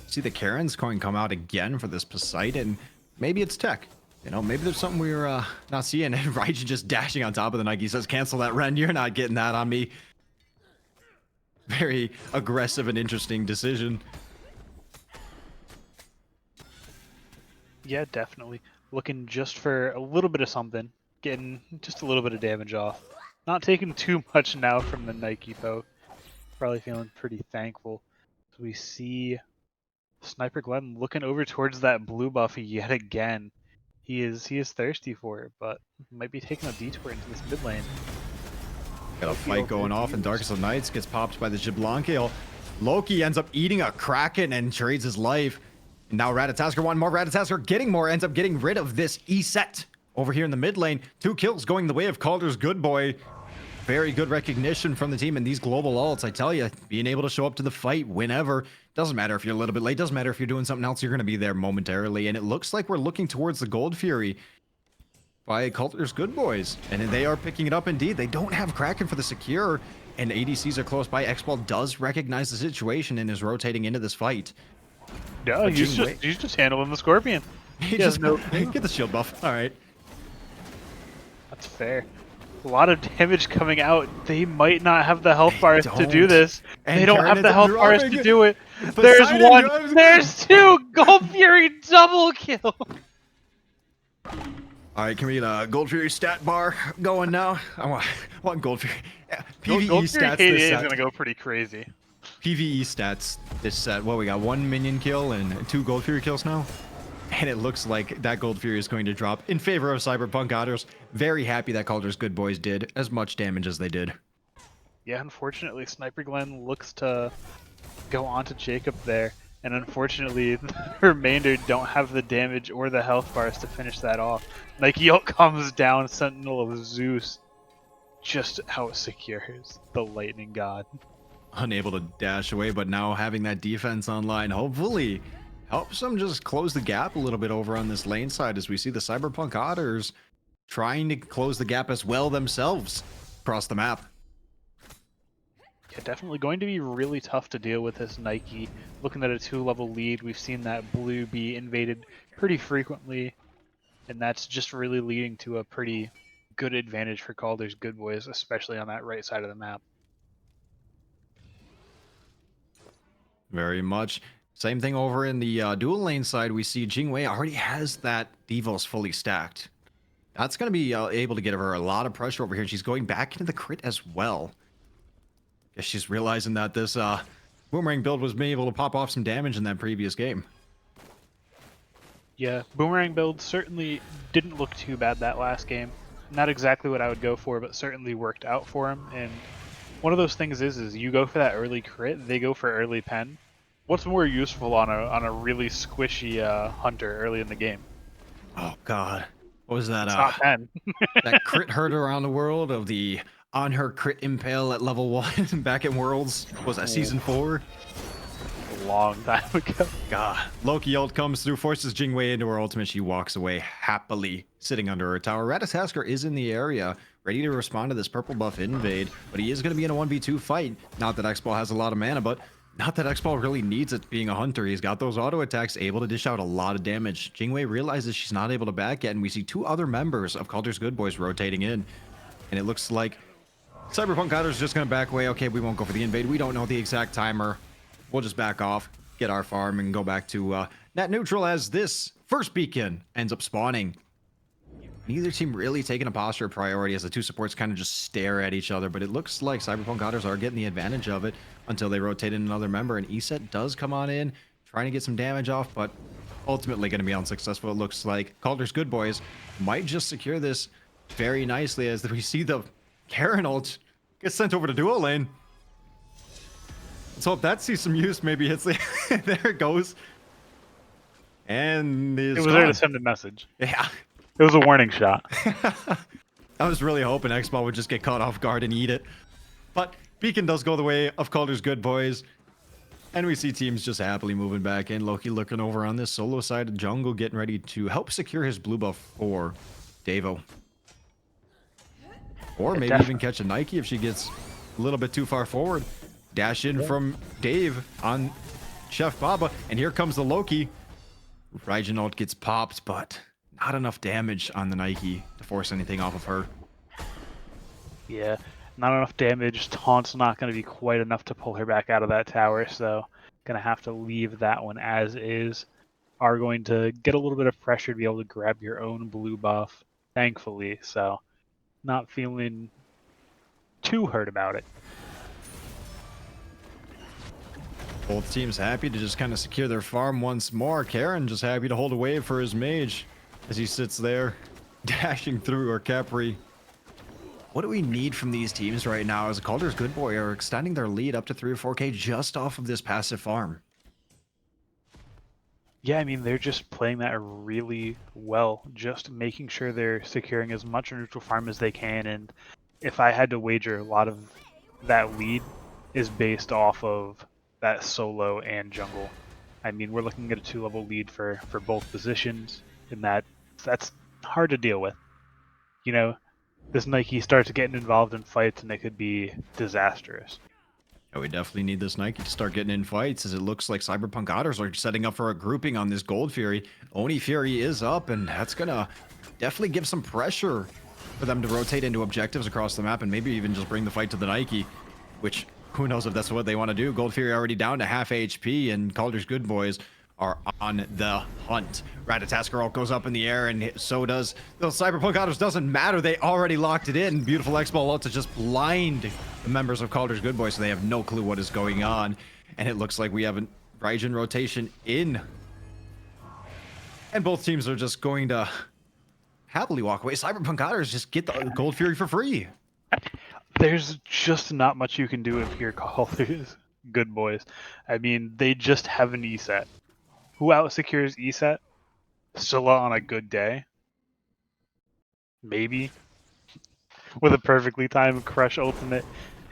See the Karen's coin come out again for this Poseidon. Maybe it's tech. You know, maybe there's something we're not seeing. And Raijin just dashing on top of the Nike, says, cancel that, Ren. You're not getting that on me. Very aggressive and interesting decision. Yeah, definitely. Looking just for a little bit of something. Getting just a little bit of damage off. Not taking too much now from the Nike, though. Probably feeling pretty thankful. So we see Sniper Glenn looking over towards that blue buff yet again. He is thirsty for it, but might be taking a detour into this mid lane. Got a fight going off, and Darkest of Nights gets popped by the Xbalanque. Loki ends up eating a Kraken and trades his life. And now Ratatasker wanting more. Ratatasker getting more, ends up getting rid of this E-set over here in the mid lane. 2 kills going the way of Kaldr's good boy. Very good recognition from the team, and these global ults, I tell you, being able to show up to the fight whenever. Doesn't matter if you're a little bit late, doesn't matter if you're doing something else, you're going to be there momentarily. And it looks like we're looking towards the Gold Fury by Kaldr's good boys, and they are picking it up indeed. They don't have Kraken for the secure, and ADCs are close by. Xball does recognize the situation and is rotating into this fight. Yeah, he's just handling the Scorpion. He just get the shield buff. All right. That's fair. A lot of damage coming out. They might not have the health bars to do this. And they don't Karen have the health bars to do it. There's There's one. There's 2. Gold Fury double kill. All right, can we get a Gold Fury stat bar going now? I want Gold Fury. PvE Gold stats Fury this is set. gonna go pretty crazy. PvE stats this set. Well, we got 1 minion kill and 2 Gold Fury kills now. And it looks like that Gold Fury is going to drop in favor of Cyberpunk Otters. Very happy that Kaldr's good boys did as much damage as they did. Yeah, unfortunately, Sniper Glenn looks to go on to Jacob there. And unfortunately, the remainder don't have the damage or the health bars to finish that off. Nike ult comes down, Sentinel of Zeus just out secures the Lightning God. Unable to dash away, but now having that defense online hopefully helps them just close the gap a little bit over on this lane side, as we see the Cyberpunk Otters trying to close the gap as well themselves across the map. Yeah, definitely going to be really tough to deal with this Nike. Looking at a 2-level lead, we've seen that blue be invaded pretty frequently, and that's just really leading to a pretty good advantage for Kaldr's good boys, especially on that right side of the map. Very much. Same thing over in the dual lane side. We see Jingwei already has that Devos fully stacked. That's going to be able to give her a lot of pressure over here. She's going back into the crit as well. Guess she's realizing that this Boomerang build was being able to pop off some damage in that previous game. Yeah, Boomerang build certainly didn't look too bad that last game. Not exactly what I would go for, but certainly worked out for him. And one of those things is you go for that early crit, they go for early pen. What's more useful on a really squishy hunter early in the game? Oh God, what was that? Top 10. That crit hurt around the world of the on her crit impale at level 1 back in Worlds. What was that season 4? A long time ago. God, Loki ult comes through, forces Jingwei into her ultimate. She walks away happily, sitting under her tower. Ratatasker is in the area, ready to respond to this purple buff invade, but he is going to be in a 1v2 fight. Not that X-Ball has a lot of mana, but Not that X-Ball really needs it being a hunter. He's got those auto attacks, able to dish out a lot of damage. Jingwei realizes she's not able to back yet, and we see two other members of Kaldr's Good Boys rotating in. And it looks like Cyberpunk Otter's just going to back away. Okay, we won't go for the invade. We don't know the exact timer. We'll just back off, get our farm, and go back to net neutral as this first beacon ends up spawning. Neither team really taking a posture of priority as the two supports kind of just stare at each other, but it looks like Cyberpunk Otters are getting the advantage of it until they rotate in another member, and ESET does come on in, trying to get some damage off, but ultimately going to be unsuccessful. It looks like Kaldr's Good Boys might just secure this very nicely as we see the Karen ult get sent over to duo lane. Let's hope that sees some use, maybe hits the... there it goes. And it was there to send a message. Yeah. It was a warning shot. I was really hoping X-Ball would just get caught off guard and eat it. But Beacon does go the way of Kaldr's Good Boys. And we see teams just happily moving back in. Loki looking over on this solo side of jungle, getting ready to help secure his blue buff for Devo. Or maybe even catch a Nike if she gets a little bit too far forward. Dash in from Dave on Chef Baba. And here comes the Loki. Reginald gets popped, but... not enough damage on the Nike to force anything off of her. Yeah, not enough damage. Taunt's not going to be quite enough to pull her back out of that tower, so going to have to leave that one as is. Are going to get a little bit of pressure to be able to grab your own blue buff, thankfully, so not feeling too hurt about it. Both teams happy to just kind of secure their farm once more. Karen just happy to hold a wave for his mage as he sits there, dashing through our Capri. What do we need from these teams right now as Kaldr's Good Boy are extending their lead up to 3 or 4K just off of this passive farm? Yeah, I mean, they're just playing that really well, just making sure they're securing as much neutral farm as they can. And if I had to wager, a lot of that lead is based off of that solo and jungle. I mean, we're looking at a 2-level lead for both positions, and that's hard to deal with. You know, this Nike starts getting involved in fights and it could be disastrous. Yeah, we definitely need this Nike to start getting in fights as it looks like Cyberpunk Otters are setting up for a grouping on this Gold Fury. Oni Fury is up, and that's gonna definitely give some pressure for them to rotate into objectives across the map and maybe even just bring the fight to the Nike, which who knows if that's what they want to do. Gold Fury already down to half HP, and Kaldr's Good Boys are on the hunt. Ratatasker goes up in the air, and so does the Cyberpunk Otters. Doesn't matter, they already locked it in. Beautiful X-Ball ult to just blind the members of Kaldr's Good Boys, so they have no clue what is going on. And it looks like we have a Raijin rotation in. And both teams are just going to happily walk away. Cyberpunk Otters just get the Gold Fury for free. There's just not much you can do if you're Kaldr's Good Boys. I mean, they just have an ESET. Who out-secures ESET? Scylla on a good day? Maybe. With a perfectly timed Crush ultimate.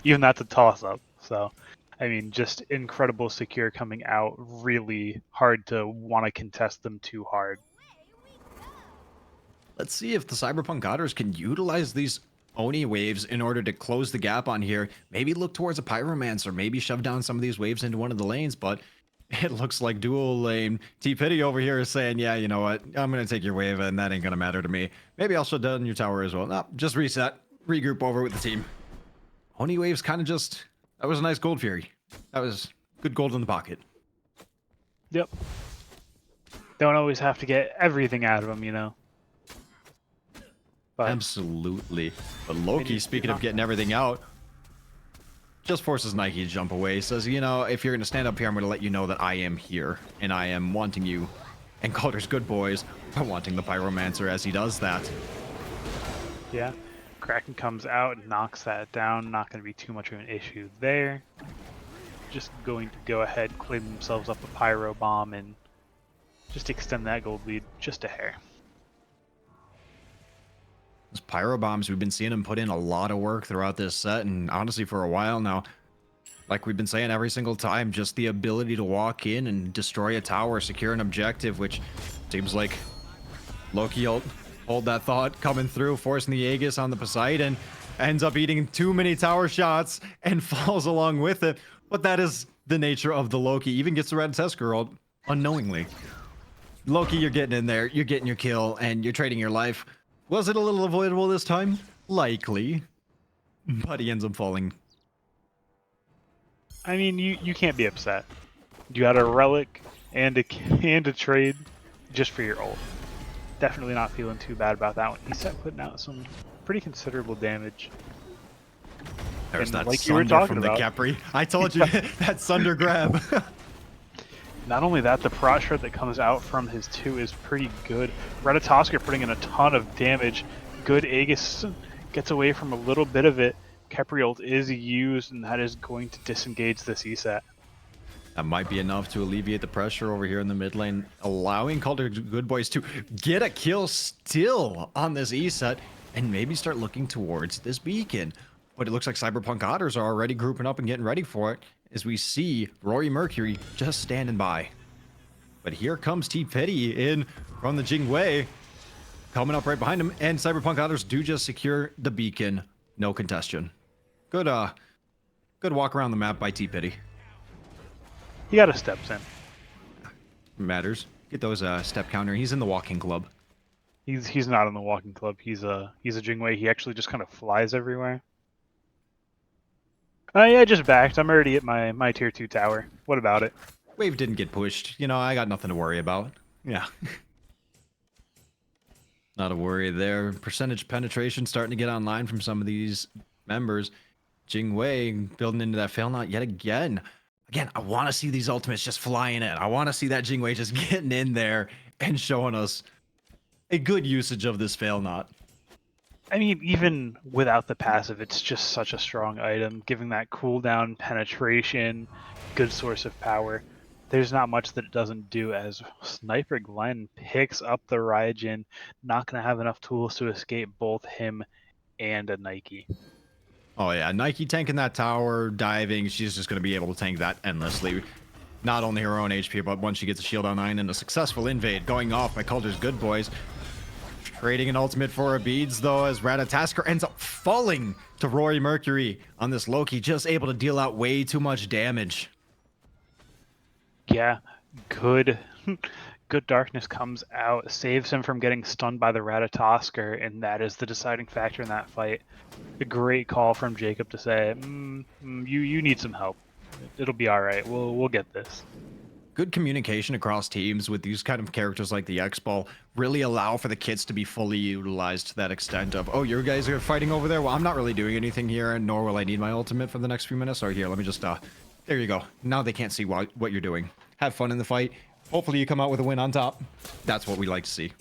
Even that's a toss-up. So, I mean, just incredible secure coming out. Really hard to want to contest them too hard. Let's see if the Cyberpunk Otters can utilize these Oni waves in order to close the gap on here. Maybe look towards a Pyromancer. Maybe shove down some of these waves into one of the lanes, but... it looks like dual lane. T-Pity over here is saying, yeah, you know what? I'm going to take your wave, and that ain't going to matter to me. Maybe I'll shut down your tower as well. No, just reset. Regroup over with the team. Oni waves kind of just... that was a nice Gold Fury. That was good gold in the pocket. Yep. Don't always have to get everything out of them, you know? But absolutely. But Loki, speaking of getting everything out, just forces Nike to jump away. Says, you know, if you're going to stand up here, I'm going to let you know that I am here. And I am wanting you. And Kaldr's Good Boys are wanting the Pyromancer as he does that. Yeah. Kraken comes out and knocks that down. Not going to be too much of an issue there. Just going to go ahead, claim themselves up a Pyro Bomb, and just extend that gold lead just a hair. Those Pyro Bombs, we've been seeing them put in a lot of work throughout this set, and honestly for a while now. Like we've been saying every single time, just the ability to walk in and destroy a tower, secure an objective, which seems like Loki hold that thought coming through, forcing the Aegis on the Poseidon, ends up eating too many tower shots and falls along with it. But that is the nature of the Loki. Even gets the Ratatosk girl unknowingly. Loki, you're getting in there, you're getting your kill, and you're trading your life. Was it a little avoidable this time? Likely. But he ends up falling. I mean, you can't be upset. You had a relic and a trade just for your ult. Definitely not feeling too bad about that one. He's putting out some pretty considerable damage. There's And that like you were Sunder talking from about. the Capri. I told you, that Sunder grab. Not only that, the Parrot Shred that comes out from his 2 is pretty good. Ratatosk putting in a ton of damage. Good Aegis gets away from a little bit of it. Capri ult is used, and that is going to disengage this ESET. That might be enough to alleviate the pressure over here in the mid lane, allowing Kaldr Good Boys to get a kill still on this ESET and maybe start looking towards this beacon. But it looks like Cyberpunk Otters are already grouping up and getting ready for it as we see Rory Mercury just standing by. But here comes T Petty in from the Jingwei, coming up right behind him, and Cyberpunk Otters do just secure the beacon. No contestation. Good walk around the map by T Petty. He got his steps in. Matters. Get those step counter. He's in the walking club. He's not in the walking club. He's a Jingwei. He actually just kind of flies everywhere. Yeah, I just backed. I'm already at my tier 2 tower. What about it? Wave didn't get pushed. You know, I got nothing to worry about. Yeah. Not a worry there. Percentage penetration starting to get online from some of these members. Jingwei building into that fail knot yet again. Again, I want to see these ultimates just flying in. I want to see that Jingwei just getting in there and showing us a good usage of this fail knot. I mean, even without the passive, it's just such a strong item, giving that cooldown, penetration, good source of power. There's not much that it doesn't do, as Sniper Glenn picks up the Raijin, not going to have enough tools to escape both him and a Nike. Oh yeah, Nike tanking that tower, diving, she's just going to be able to tank that endlessly. Not only her own HP, but once she gets a shield on 9 and a successful invade going off by Kaldr's Good Boys. Trading an ultimate for her beads, though, as Ratatosk ends up falling to Rory Mercury on this Loki, just able to deal out way too much damage. Yeah, good darkness comes out, saves him from getting stunned by the Ratatosker, and that is the deciding factor in that fight. A great call from Jacob to say, you need some help. It'll be all right. We'll get this. Good communication across teams with these kind of characters like the X-Ball really allow for the kits to be fully utilized to that extent of, oh, you guys are fighting over there? Well, I'm not really doing anything here, and nor will I need my ultimate for the next few minutes. Or here, let me just, there you go. Now they can't see what you're doing. Have fun in the fight. Hopefully you come out with a win on top. That's what we like to see.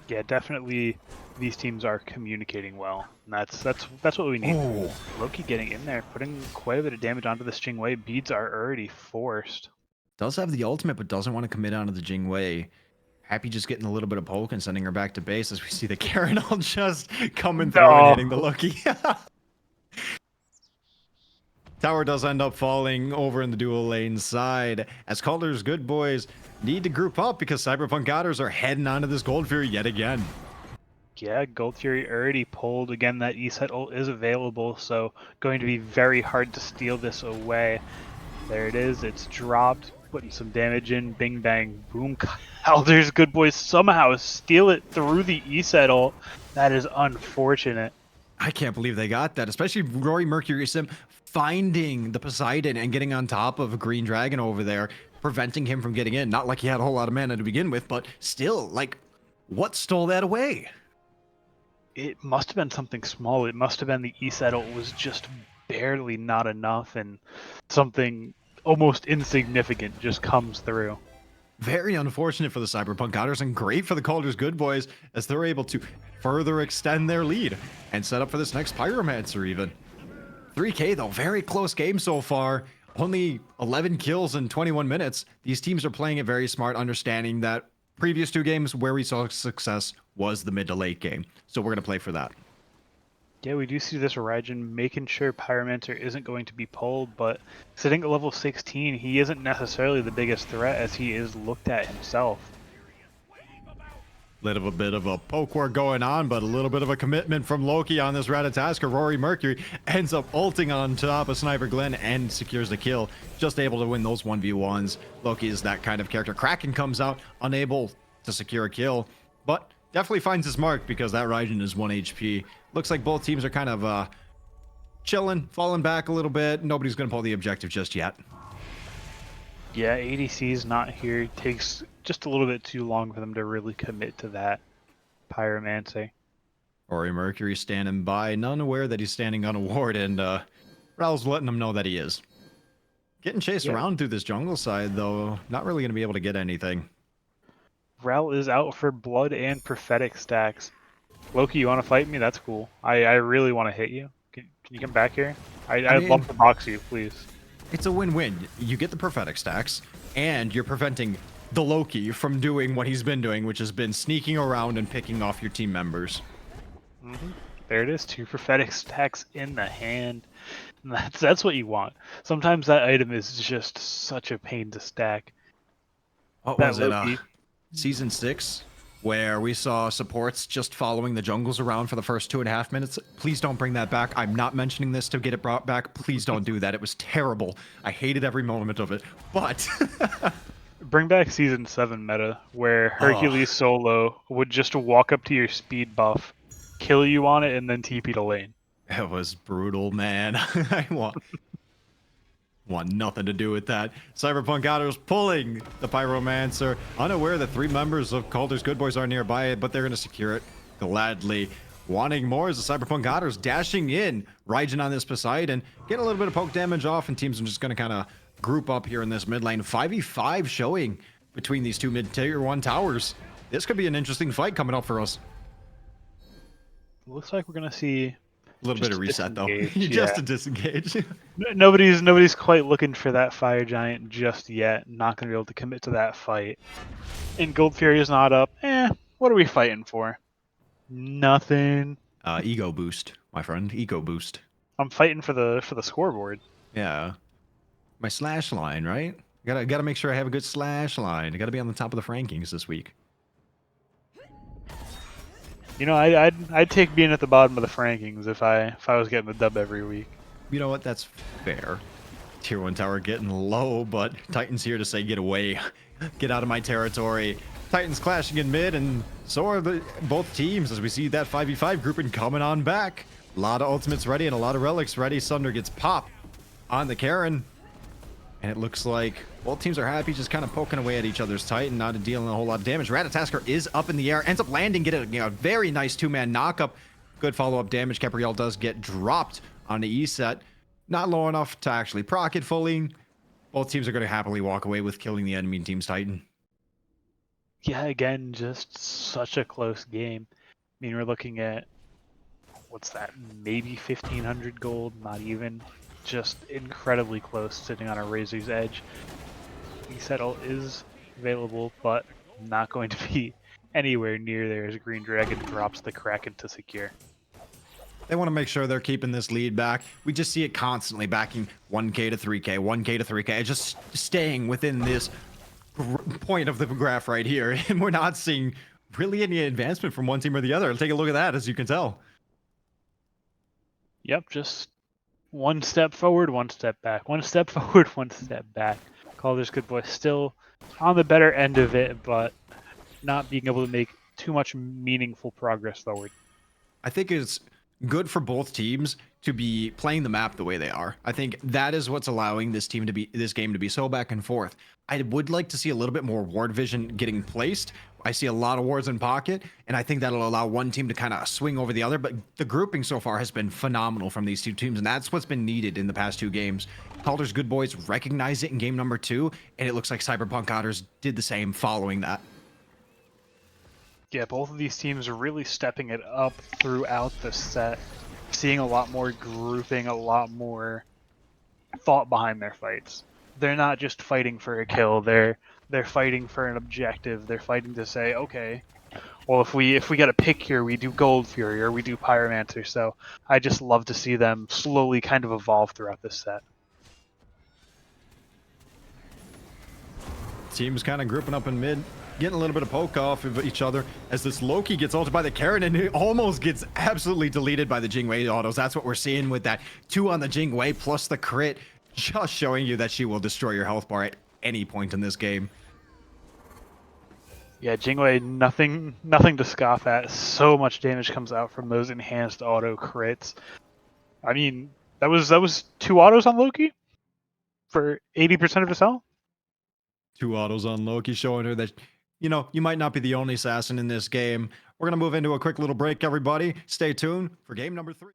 Yeah, definitely these teams are communicating well. And that's what we need. Oh. Loki getting in there, putting quite a bit of damage onto this Jingwei. Beads are already forced. Does have the ultimate, but doesn't want to commit onto the Jingwei. Happy just getting a little bit of poke and sending her back to base as we see the Karen all just coming through and hitting the Loki. Tower does end up falling over in the dual lane side as Kaldr's Good Boys need to group up because Cyberpunk Otters are heading onto this Gold Fury yet again. Yeah, Gold Fury already pulled. Again, that ESET ult is available, so going to be very hard to steal this away. There it is. It's dropped. Putting some damage in. Bing, bang, boom. Kaldr's Good Boys somehow steal it through the ESET ult. That is unfortunate. I can't believe they got that, especially Rory Mercury Sim finding the Poseidon and getting on top of a Green Dragon over there, preventing him from getting in. Not like he had a whole lot of mana to begin with, but still, like, what stole that away? It must have been something small. It must have been the ESET ult was just barely not enough, and something almost insignificant just comes through. Very unfortunate for the Cyberpunk Otters and great for the Kaldr's Good Boys as they're able to further extend their lead and set up for this next Pyromancer even. 3K though, very close game so far. Only 11 kills in 21 minutes. These teams are playing it very smart, understanding that previous 2 games where we saw success was the mid to late game. So we're going to play for that. Yeah, we do see this Raijin making sure Pyromancer isn't going to be pulled, but sitting at level 16, he isn't necessarily the biggest threat as he is looked at himself. Little bit of a poke war going on, but a little bit of a commitment from Loki on this Ratatasker. Rory Mercury ends up ulting on top of Sniper Glenn and secures the kill. Just able to win those 1v1s. Loki is that kind of character. Kraken comes out, unable to secure a kill, but definitely finds his mark because that Raijin is 1 HP. Looks like both teams are kind of chilling, falling back a little bit. Nobody's going to pull the objective just yet. Yeah, ADC's not here. It takes just a little bit too long for them to really commit to that pyromancy. Rory Mercury standing by, none aware that he's standing on a ward, and Raul's letting him know that he is. Getting chased around through this jungle side, though, not really going to be able to get anything. Raul is out for blood and prophetic stacks. Loki, you want to fight me? That's cool. I really want to hit you. Can you come back here? I'd love to box you, please. It's a win-win. You get the prophetic stacks, and you're preventing the Loki from doing what he's been doing, which has been sneaking around and picking off your team members. There it is, 2 prophetic stacks in the hand. And that's what you want. Sometimes that item is just such a pain to stack. What was it? Season 6, where we saw supports just following the jungles around for the first 2.5 minutes. Please don't bring that back. I'm not mentioning this to get it brought back. Please don't do that. It was terrible. I hated every moment of it. But bring back Season 7 meta, where Hercules solo would just walk up to your speed buff, kill you on it, and then TP to lane. It was brutal, man. I want nothing to do with that. Cyberpunk Otters pulling the Pyromancer, unaware that 3 members of Kaldr's Good Boys are nearby, but they're going to secure it gladly. Wanting more is the Cyberpunk Otters dashing in, Raijin on this Poseidon, getting a little bit of poke damage off, and teams are just going to kind of group up here in this mid lane. 5v5 showing between these 2 mid-tier 1 towers. This could be an interesting fight coming up for us. Looks like we're going to see a little bit of reset, though. Yeah. Just to disengage. Nobody's quite looking for that fire giant just yet. Not going to be able to commit to that fight. And Gold Fury is not up. What are we fighting for? Nothing. Ego boost, my friend. Ego boost. I'm fighting for the scoreboard. Yeah. My slash line, right? Gotta make sure I have a good slash line. I gotta be on the top of the rankings this week. You know, I'd take being at the bottom of the rankings if I was getting the dub every week. You know what? That's fair. Tier 1 tower getting low, but Titan's here to say get away. Get out of my territory. Titans clashing in mid, and so are both teams as we see that 5v5 grouping coming on back. A lot of ultimates ready and a lot of relics ready. Sunder gets popped on the Karen. And it looks like both teams are happy, just kind of poking away at each other's Titan, not dealing a whole lot of damage. Ratatasker is up in the air, ends up landing, getting a very nice 2-man knockup. Good follow-up damage. Capriel does get dropped on the E set. Not low enough to actually proc it fully. Both teams are going to happily walk away with killing the enemy team's Titan. Yeah, again, just such a close game. I mean, we're looking at, what's that, maybe 1,500 gold, not even. Just incredibly close, sitting on a razor's edge. E-Settle is available, but not going to be anywhere near there as Green Dragon drops the Kraken to secure. They want to make sure they're keeping this lead back. We just see it constantly backing 1k to 3k, 1k to 3k, just staying within this point of the graph right here. And we're not seeing really any advancement from one team or the other. Take a look at that, as you can tell. Yep, just one step forward, one step back. One step forward, one step back. Kaldr's Good Boy still on the better end of it, but not being able to make too much meaningful progress forward. I think it's good for both teams to be playing the map the way they are. I think that is what's allowing this game to be so back and forth. I would like to see a little bit more ward vision getting placed. I see a lot of wards in pocket, and I think that'll allow one team to kind of swing over the other. But the grouping so far has been phenomenal from these 2 teams, and that's what's been needed in the past 2 games. Kaldr's Good Boys recognized it in game number 2, and it looks like Cyberpunk Otters did the same following that. Yeah, both of these teams are really stepping it up throughout the set. Seeing a lot more grouping, a lot more thought behind their fights. They're not just fighting for a kill, they're fighting for an objective. They're fighting to say, okay, well, if we get a pick here, we do Gold Fury or we do Pyromancer. So I just love to see them slowly kind of evolve throughout this set. Teams kind of grouping up in mid. getting a little bit of poke off of each other as this Loki gets ulted by the Karen and it almost gets absolutely deleted by the Jingwei autos. That's what we're seeing with that 2 on the Jingwei plus the crit, just showing you that she will destroy your health bar at any point in this game. Yeah, Jingwei, nothing to scoff at. So much damage comes out from those enhanced auto crits. I mean, that was 2 autos on Loki for 80% of his health. 2 autos on Loki, showing her that, you know, you might not be the only assassin in this game. We're going to move into a quick little break, everybody. Stay tuned for game number 3.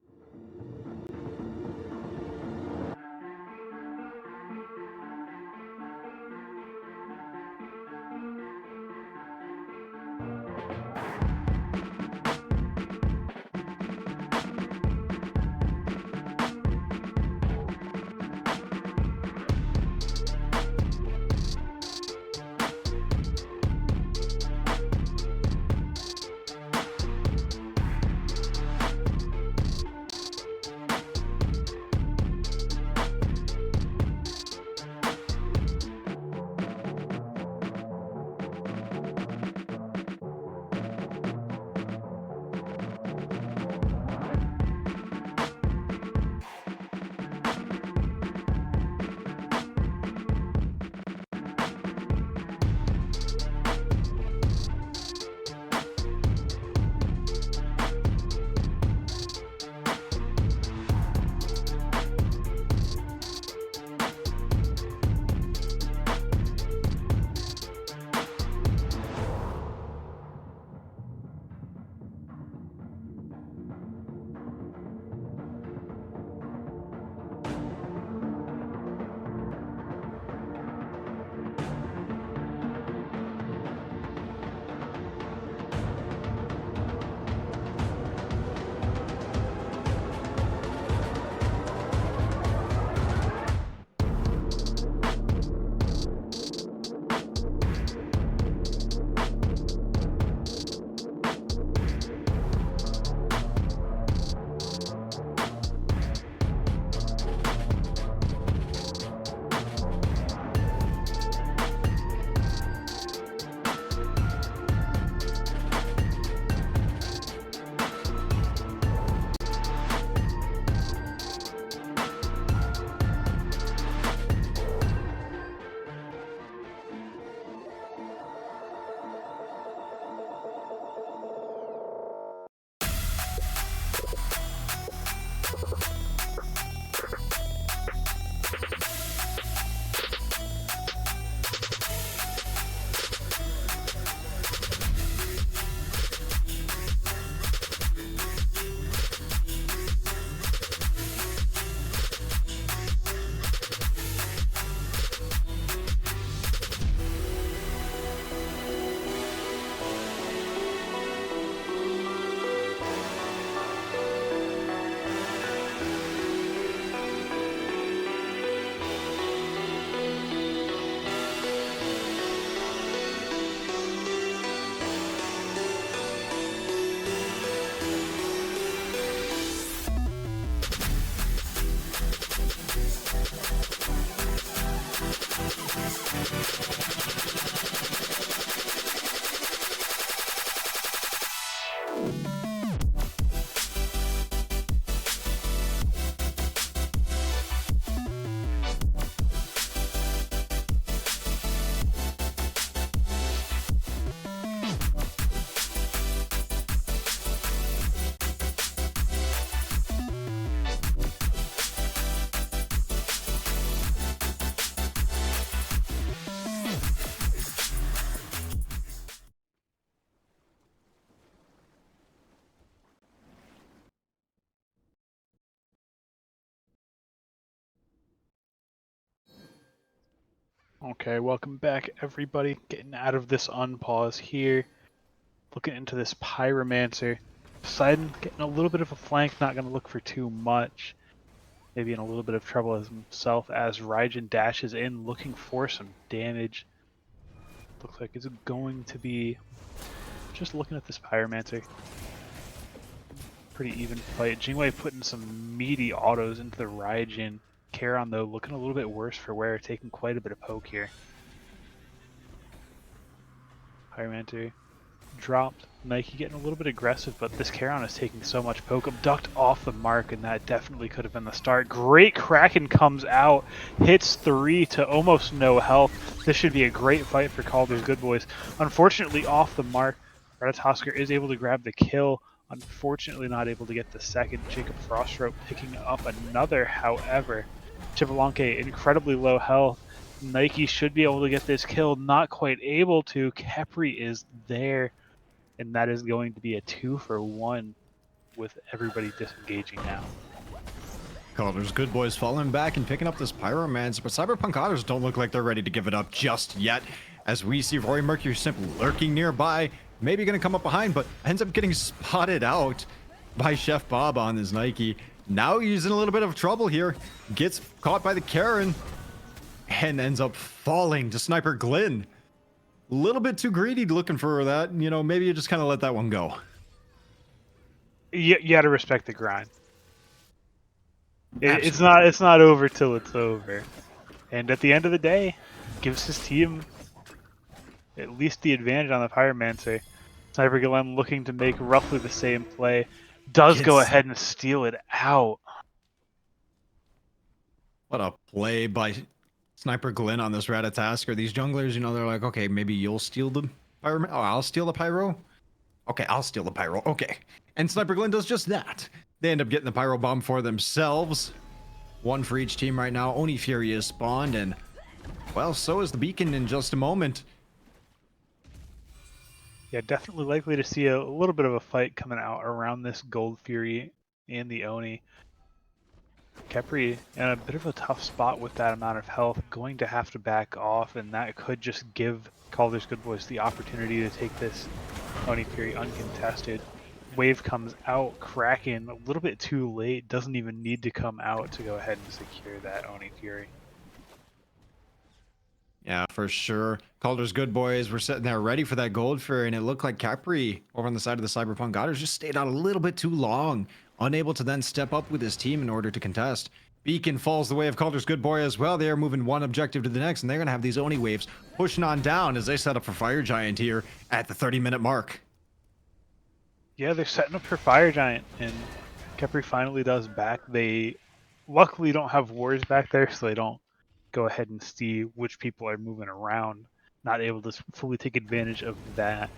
Okay, welcome back, everybody. Getting out of this unpause here. Looking into this Pyromancer. Poseidon getting a little bit of a flank, not going to look for too much. Maybe in a little bit of trouble as himself as Raijin dashes in, looking for some damage. Looks like it's going to be just looking at this Pyromancer. Pretty even fight. Jingwei putting some meaty autos into the Raijin. Charon, though, looking a little bit worse for wear, taking quite a bit of poke here. Pyromancer dropped. Nike getting a little bit aggressive, but this Charon is taking so much poke. Abduct off the mark, and that definitely could have been the start. Great Kraken comes out, hits 3 to almost no health. This should be a great fight for Kaldr's Good Boys. Unfortunately, off the mark, Ratatosker is able to grab the kill. Unfortunately, not able to get the second. Jacob Frostrope picking up another, however. Chivalonke, incredibly low health. Nike should be able to get this kill, not quite able to. Kepri is there, and that is going to be a 2-for-1 with everybody disengaging now. Kaldr's Good Boys falling back and picking up this Pyromancer, but Cyberpunk Otters don't look like they're ready to give it up just yet, as we see Roy Mercury simply lurking nearby, maybe going to come up behind, but ends up getting spotted out by Chef Bob on his Nike. Now he's in a little bit of trouble here, gets caught by the Karen, and ends up falling to Sniper Glenn. A little bit too greedy looking for that. You know, maybe you just kind of let that one go. You got to respect the grind. It's not over till it's over. And at the end of the day, gives his team at least the advantage on the Pyromancer. Sniper Glenn looking to make roughly the same play. Does go ahead and steal it out. What a play by Sniper Glenn on this Ratatasker. These junglers, you know, they're like, okay, maybe you'll steal the pyro. Oh, I'll steal the pyro. Okay, I'll steal the pyro. Okay. And Sniper Glenn does just that. They end up getting the pyro bomb for themselves. One for each team right now. Oni Fury is spawned, and well, so is the beacon in just a moment. Yeah, definitely likely to see a little bit of a fight coming out around this Gold Fury and the Oni. Kepri in a bit of a tough spot with that amount of health, going to have to back off, and that could just give Kaldr's Good Boys the opportunity to take this Oni Fury uncontested. Wave comes out, Kraken a little bit too late, doesn't even need to come out to go ahead and secure that Oni Fury. Yeah, for sure. Kaldr's Good Boys were sitting there ready for that Gold Fury, and it looked like Capri over on the side of the Cyberpunk Otters just stayed out a little bit too long, unable to then step up with his team in order to contest. Beacon falls the way of Kaldr's Good Boy as well. They are moving one objective to the next, and they're going to have these Oni waves pushing on down as they set up for Fire Giant here at the 30-minute mark. Yeah, they're setting up for Fire Giant, and Kepri finally does back. They luckily don't have wars back there, so they don't go ahead and see which people are moving around. Not able to fully take advantage of that,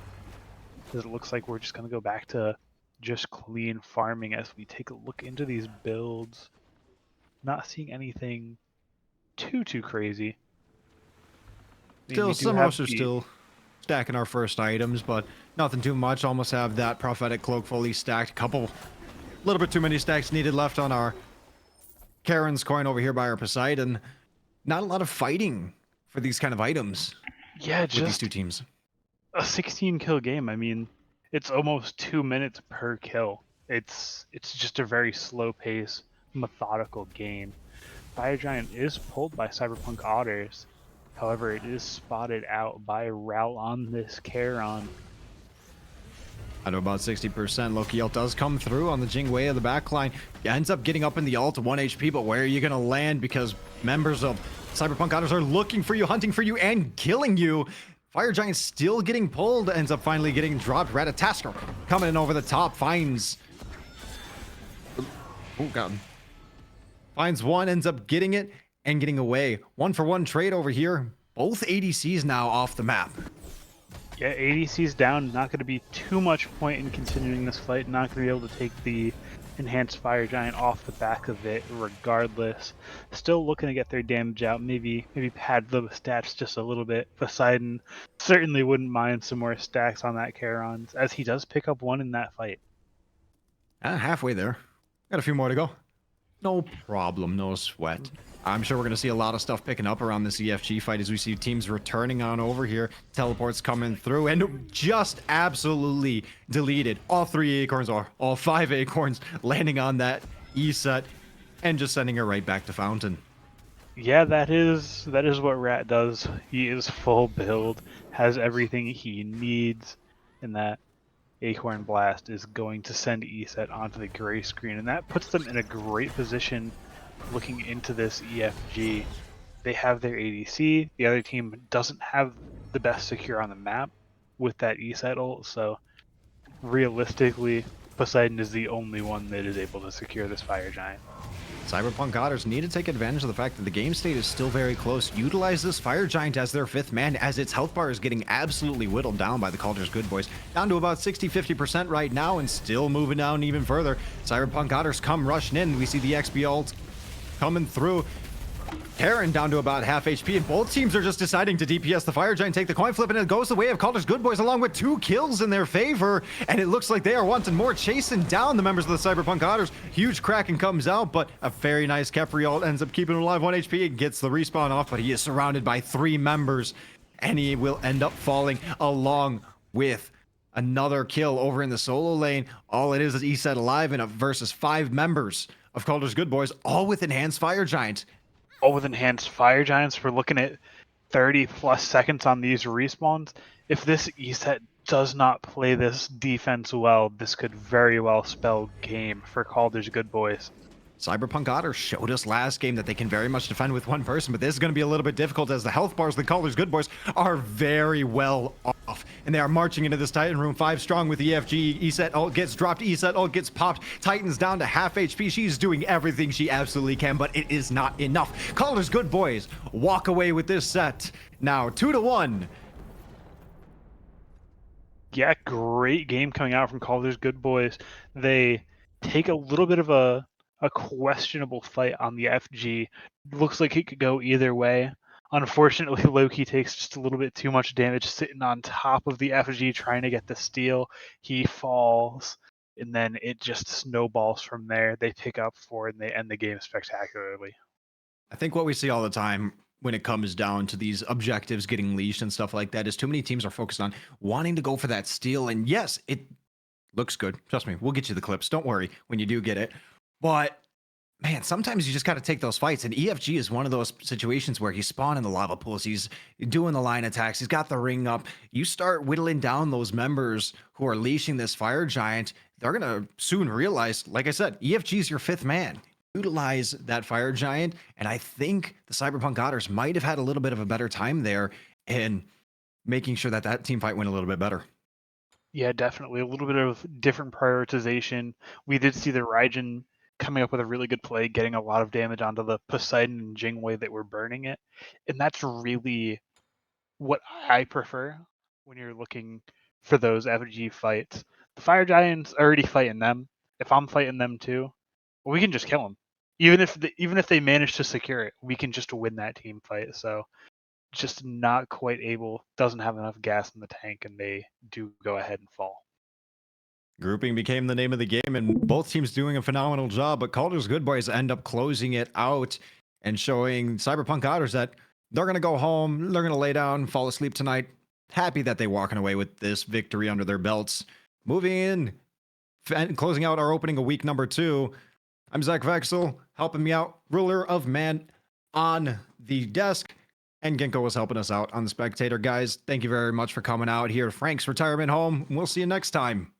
because it looks like we're just going to go back to just clean farming as we take a look into these builds. Not seeing anything too crazy. Still, some of us are still stacking our first items, but nothing too much. Almost have that prophetic cloak fully stacked. A little bit too many stacks needed left on our Karen's coin over here by our Poseidon. Not a lot of fighting for these kind of items. Yeah, with these two teams. A 16-kill game. I mean, it's almost 2 minutes per kill. It's just a very slow pace, methodical game. Fire Giant is pulled by Cyberpunk Otters. However, it is spotted out by Ral on this Charon. At about 60%, Loki ult does come through on the Jingwei of the backline. He ends up getting up in the ult to 1 HP, but where are you going to land? Because members of Cyberpunk Otters are looking for you, hunting for you, and killing you. Fire Giant still getting pulled, ends up finally getting dropped. Ratatasker coming in over the top, finds... Oh, God. Finds one, ends up getting it, and getting away. 1-for-1 trade over here. Both ADCs now off the map. Yeah, ADC's down. Not going to be too much point in continuing this fight. Not going to be able to take the enhanced Fire Giant off the back of it regardless. Still looking to get their damage out. Maybe pad the stats just a little bit. Poseidon certainly wouldn't mind some more stacks on that Charon, as he does pick up one in that fight. Halfway there. Got a few more to go. No problem, no sweat. I'm sure we're going to see a lot of stuff picking up around this EFG fight as we see teams returning on over here. Teleports coming through and just absolutely deleted. All 3 acorns, or all 5 acorns, landing on that E set and just sending her right back to Fountain. Yeah, that is what Rat does. He is full build, has everything he needs, and that Acorn Blast is going to send ESET onto the gray screen, and that puts them in a great position looking into this EFG. They have their ADC, the other team doesn't have the best secure on the map, with that ESET ult, so realistically, Poseidon is the only one that is able to secure this Fire Giant. Cyberpunk Otters need to take advantage of the fact that the game state is still very close. Utilize this Fire Giant as their 5th man, as its health bar is getting absolutely whittled down by the Kaldr's Good Boys. Down to about 60-50% right now, and still moving down even further. Cyberpunk Otters come rushing in. We see the XP ult coming through. Terran down to about half HP, and both teams are just deciding to DPS the Fire Giant, take the coin flip, and it goes the way of Kaldr's Good Boys along with 2 kills in their favor, and it looks like they are wanting more, chasing down the members of the Cyberpunk Otters. Huge Kraken comes out, but a very nice Kefri ult ends up keeping him alive, 1 HP, and gets the respawn off, but he is surrounded by 3 members, and he will end up falling along with another kill over in the solo lane. All it is ESET alive and versus 5 members of Kaldr's Good Boys, all with enhanced Fire Giant. All with enhanced Fire Giants. We're looking at 30 plus seconds on these respawns. If this ESET does not play this defense well, this could very well spell game for Kaldr's Good Boys. Cyberpunk Otters showed us last game that they can very much defend with 1 person, but this is going to be a little bit difficult as the health bars of the Kaldr's Good Boys are very well off, and they are marching into this Titan room 5 strong with the EFG. ESET ult gets dropped, ESET ult gets popped. Titan's down to half HP. She's doing everything she absolutely can, but it is not enough. Kaldr's Good Boys walk away with this set. Now 2-1. Yeah, great game coming out from Kaldr's Good Boys. They take a little bit of a questionable fight on the FG. Looks like it could go either way. Unfortunately, Loki takes just a little bit too much damage sitting on top of the FG trying to get the steal. He falls, and then it just snowballs from there. They pick up 4, and they end the game spectacularly. I think what we see all the time when it comes down to these objectives getting leashed and stuff like that is too many teams are focused on wanting to go for that steal. And yes, it looks good. Trust me, we'll get you the clips. Don't worry when you do get it. But man, sometimes you just got to take those fights. And EFG is one of those situations where he's spawning the lava pools. He's doing the line attacks. He's got the ring up. You start whittling down those members who are leashing this Fire Giant. They're going to soon realize, like I said, EFG is your 5th man. Utilize that Fire Giant. And I think the Cyberpunk Otters might have had a little bit of a better time there in making sure that that team fight went a little bit better. Yeah, definitely. A little bit of different prioritization. We did see the Raijin coming up with a really good play, getting a lot of damage onto the Poseidon and Jingwei that were burning it. And that's really what I prefer when you're looking for those FG fights. The Fire Giants are already fighting them. If I'm fighting them too, we can just kill them. Even if they manage to secure it, we can just win that team fight. So just not quite able, doesn't have enough gas in the tank, and they do go ahead and fall. Grouping became the name of the game, and both teams doing a phenomenal job, but Kaldr's Good Boys end up closing it out and showing Cyberpunk Otters that they're going to go home, they're going to lay down, fall asleep tonight. Happy that they're walking away with this victory under their belts. Moving in and closing out our opening of week number 2. I'm Zach Vexel, helping me out, ruler of man on the desk. And Ginkgo was helping us out on the spectator. Guys, thank you very much for coming out here. Frank's retirement home. We'll see you next time.